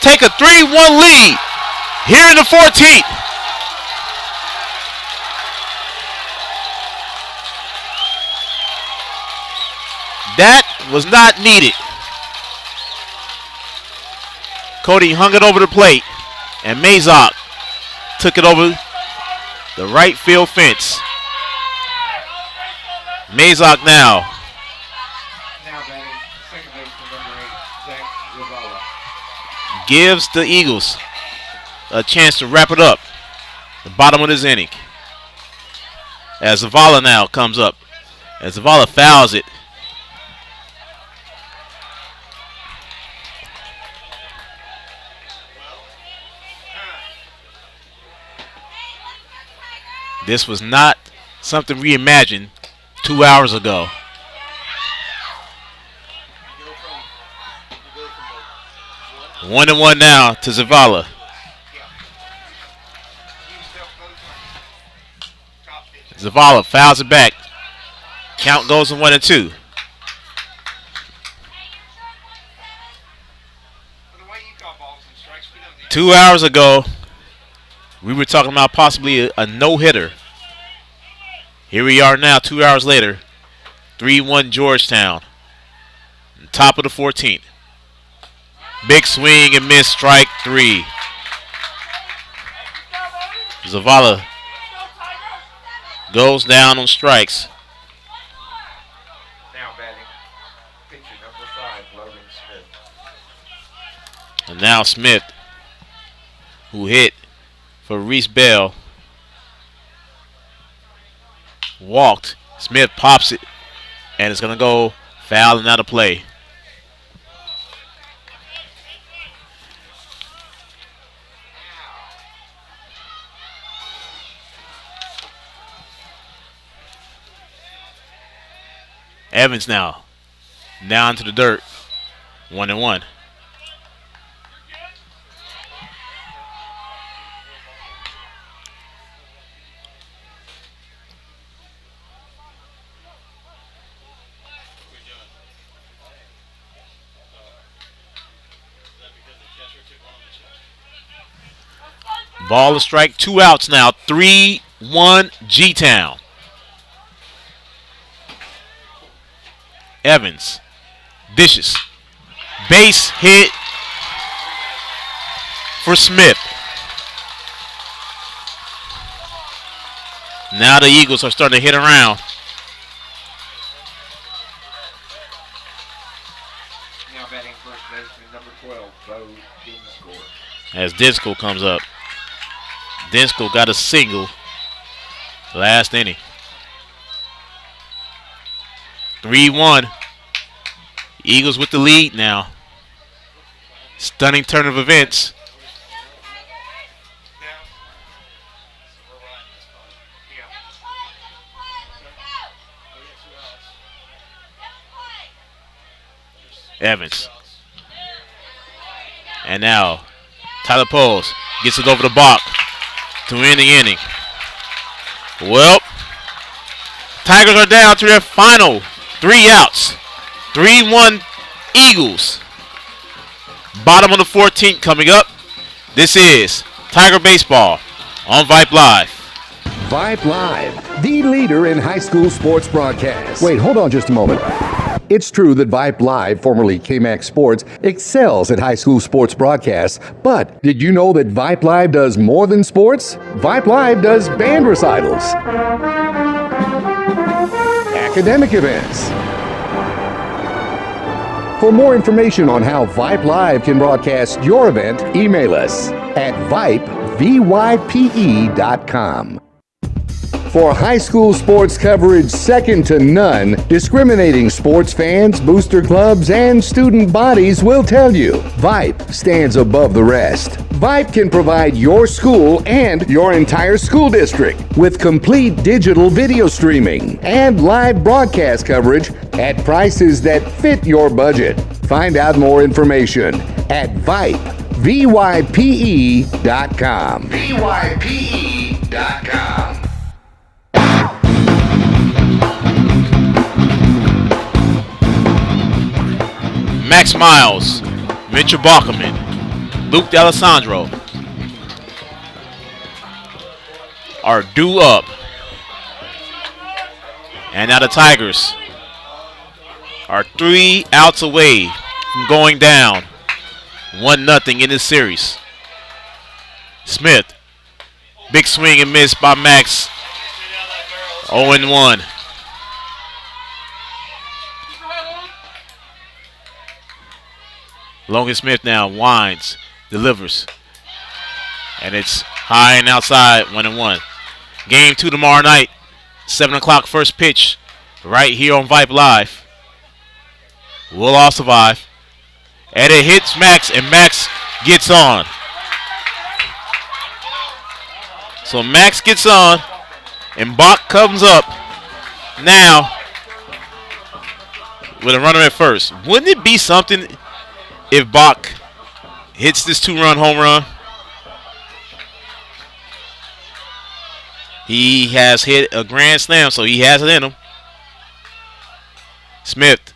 Speaker 1: take a 3-1 lead here in the 14th. That was not needed. Cody hung it over the plate, and Mazok took it over the right field fence. Mazok now.
Speaker 2: Now batting second baseman number 8, Zach Zavala.
Speaker 1: Gives the Eagles a chance to wrap it up. The bottom of this inning. As Zavala now comes up. As Zavala fouls it. This was not something we imagined 2 hours ago. One and one now to Zavala. Zavala fouls it back. Count goes to 1 and 2. 2 hours ago, we were talking about possibly a no-hitter. Here we are now, 2 hours later. 3-1 Georgetown. Top of the 14th. Big swing and miss, strike 3. Zavala goes down on strikes.
Speaker 2: Now batting pitcher number 5, Logan Smith.
Speaker 1: And now Smith, who hit for Reese Bell, walked. Smith pops it, and it's going to go foul and out of play. Evans now down to the dirt. 1 and 1. Ball to strike, 2 outs now. 3-1 G-Town. Evans dishes. Base hit for Smith. Now the Eagles are starting to hit around.
Speaker 2: Now batting first baseman number 12, Bo Dinsko.
Speaker 1: As Dinsko comes up. Dinsko got a single last inning. 3-1. Eagles with the lead now. Stunning turn of events. Evans. And now Tyler Poles gets it over the block to end the inning. Well, Tigers are down to their final 3 outs. 3-1 Eagles. Bottom of the 14th coming up. This is Tiger Baseball on Vype Live.
Speaker 5: Vype Live, the leader in high school sports broadcasts. Wait, hold on just a moment. It's true that Vype Live, formerly KMAX Sports, excels at high school sports broadcasts, but did you know that Vype Live does more than sports? Vype Live does band recitals, academic events. For more information on how Vype Live can broadcast your event, email us at vype.com. For high school sports coverage second to none, discriminating sports fans, booster clubs, and student bodies will tell you Vype stands above the rest. Vype can provide your school and your entire school district with complete digital video streaming and live broadcast coverage at prices that fit your budget. Find out more information at Vype, VYPE.com. VYPE.com.
Speaker 1: Max Miles, Mitchell Balkerman, Luke D'Alessandro are due up. And now the Tigers are 3 outs away from going down 1-0 in this series. Smith Big swing and miss by Max. 0-1. Logan Smith now winds, delivers. And it's high and outside, 1-1. Game 2 tomorrow night, 7 o'clock first pitch, right here on Vype Live. We'll all survive. And it hits Max, and Max gets on. So Max gets on, and Bach comes up now with a runner at first. Wouldn't it be something if Bach hits this 2-run home run? He has hit a grand slam, so he has it in him. Smith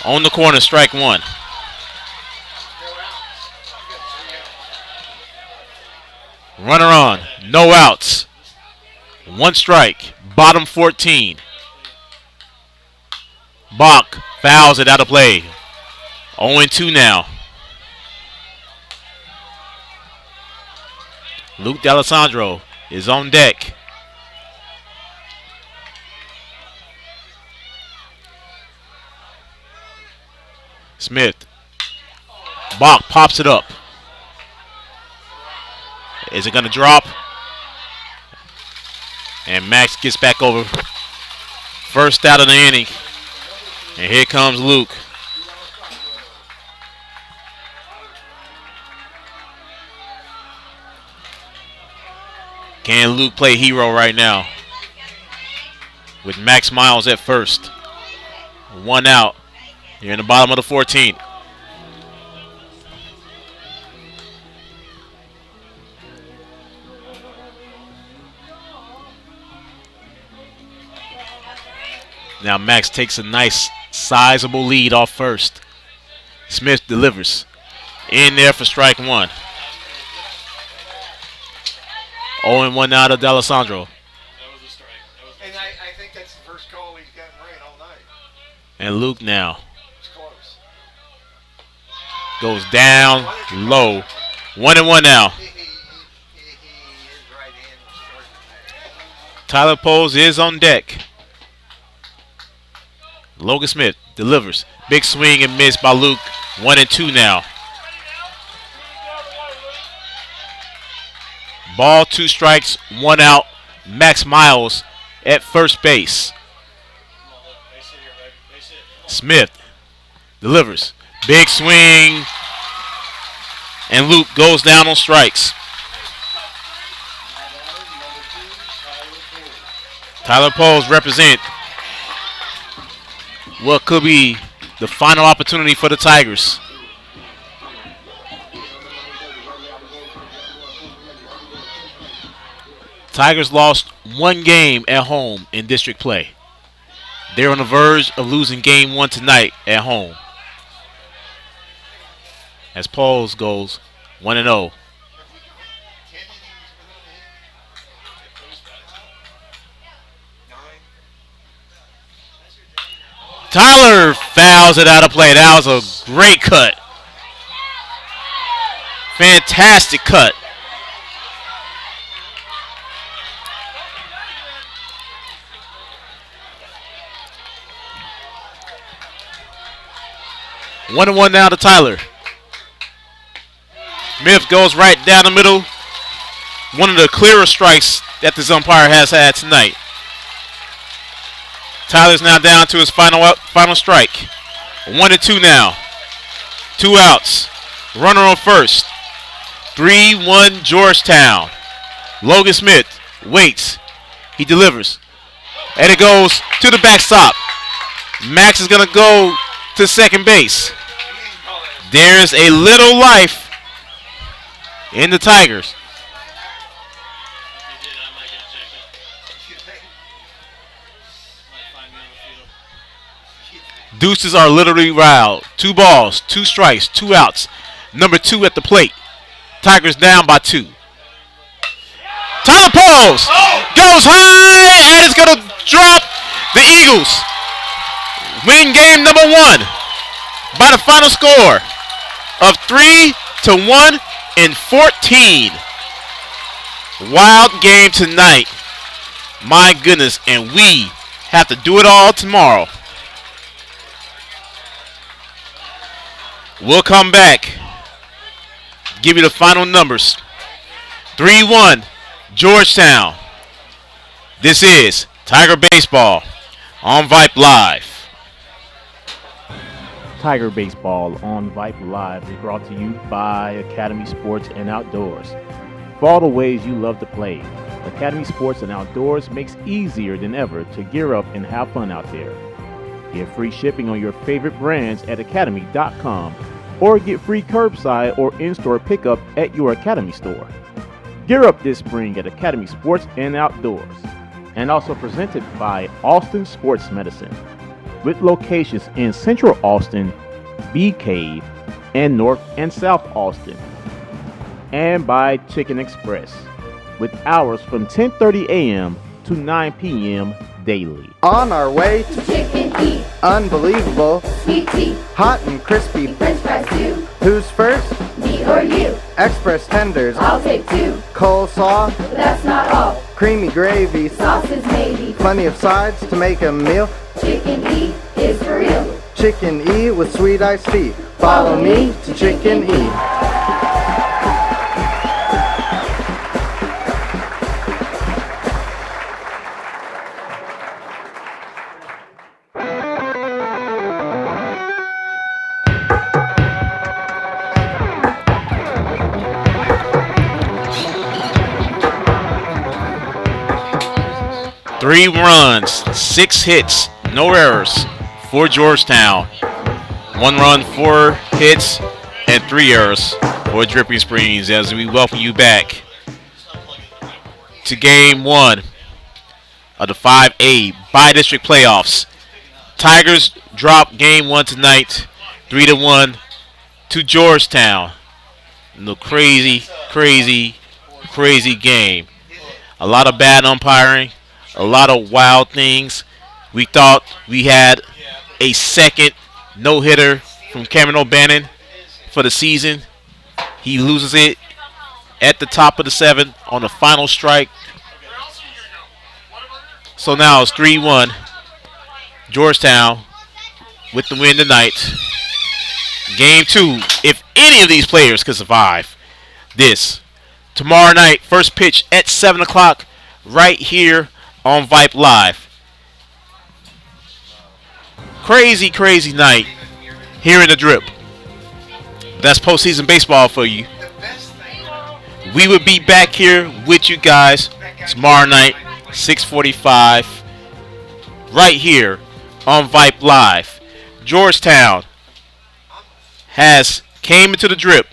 Speaker 1: on the corner, strike 1. Runner on, no outs. 1 strike, bottom 14. Bach fouls it out of play. 0-2 now. Luke D'Alessandro is on deck. Smith. Bach pops it up. Is it going to drop? And Max gets back over. First out of the inning. And here comes Luke. Can Luke play hero right now? With Max Miles at first. 1 out. Here in the bottom of the 14th. Now Max takes a nice sizable lead off first. Smith delivers. In there for strike 1. 0-1 now to D'Alessandro.
Speaker 13: And I think that's the first call he's gotten right all night.
Speaker 1: And Luke now
Speaker 13: It's close.
Speaker 1: goes down low. 1-1 now. Tyler Poles is on deck. Logan Smith delivers. Big swing and miss by Luke. 1-2 now. Ball, 2 strikes, 1 out. Max Miles at first base. Smith delivers. Big swing. And Luke goes down on strikes. Tyler Poles represent what could be the final opportunity for the Tigers. Tigers lost 1 game at home in district play. They're on the verge of losing game 1 tonight at home. As Poles goes 1-0. Tyler fouls it out of play. That was a great cut. Fantastic cut. 1-1 now to Tyler. Smith goes right down the middle. One of the clearer strikes that this umpire has had tonight. Tyler's now down to his final strike. 1-2 now. 2 outs. Runner on first. 3-1 Georgetown. Logan Smith waits. He delivers. And it goes to the backstop. Max is going to go to second base. There's a little life in the Tigers. Deuces are literally wild. 2 balls, 2 strikes, 2 outs. Number 2 at the plate. Tigers down by 2. Tyler Poles goes high and it's going to drop. The Eagles win game number 1 by the final score of 3-1 in 14. Wild game tonight. My goodness, and we have to do it all tomorrow. We'll come back. Give you the final numbers. 3-1, Georgetown. This is Tiger Baseball on Vype Live.
Speaker 3: Tiger Baseball on Vype Live is brought to you by Academy Sports and Outdoors. For all the ways you love to play, Academy Sports and Outdoors makes easier than ever to gear up and have fun out there. Get free shipping on your favorite brands at academy.com or get free curbside or in-store pickup at your Academy store. Gear up this spring at Academy Sports and Outdoors. And also presented by Austin Sports Medicine, with locations in Central Austin, Bee Cave, and North and South Austin. And by Chicken Express, with hours from 10:30 a.m. to 9 p.m. daily.
Speaker 12: On our way to
Speaker 11: Chicken Eat.
Speaker 12: unbelievable,
Speaker 11: Sweet tea.
Speaker 12: hot and crispy.
Speaker 11: French fries too.
Speaker 12: Who's first?
Speaker 11: Me or you.
Speaker 12: Express tenders.
Speaker 11: I'll take two.
Speaker 12: Coleslaw.
Speaker 11: But that's not all.
Speaker 12: Creamy gravy.
Speaker 11: Sauces maybe.
Speaker 12: Plenty of sides to make a meal.
Speaker 11: Chicken Eat is for real.
Speaker 12: Chicken E with sweet iced tea. Follow me to Chicken E.
Speaker 1: Three runs, 6 hits, no errors for Georgetown. 1 run, 4 hits, and 3 errors for Dripping Springs as we welcome you back to Game 1 of the 5A Bi-District Playoffs. Tigers drop Game 1 tonight, 3-1 to Georgetown. The crazy game. A lot of bad umpiring. A lot of wild things. We thought we had a second no-hitter from Cameron O'Bannon for the season. He loses it at the top of the 7th on the final strike. So now it's 3-1. Georgetown with the win tonight. Game 2, if any of these players could survive this. Tomorrow night, first pitch at 7 o'clock right here on Vype Live. Crazy night here in the Drip. That's postseason baseball for you. We will be back here with you guys tomorrow night, 6:45, right here on Vype Live. Georgetown has came into the Drip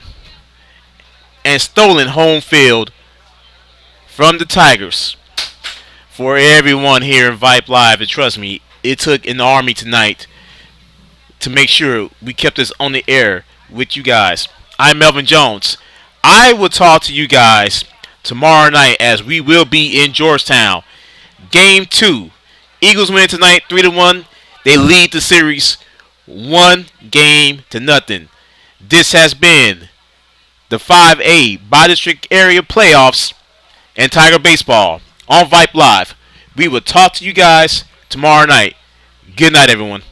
Speaker 1: and stolen home field from the Tigers. For everyone here in Vype Live, and trust me, it took an army tonight to make sure we kept this on the air with you guys. I'm Melvin Jones. I will talk to you guys tomorrow night as we will be in Georgetown. Game 2. Eagles win tonight 3-1. They lead the series 1-0. This has been the 5A Bi-District Area Playoffs and Tiger Baseball on Vype Live. We will talk to you guys tomorrow night. Good night, everyone.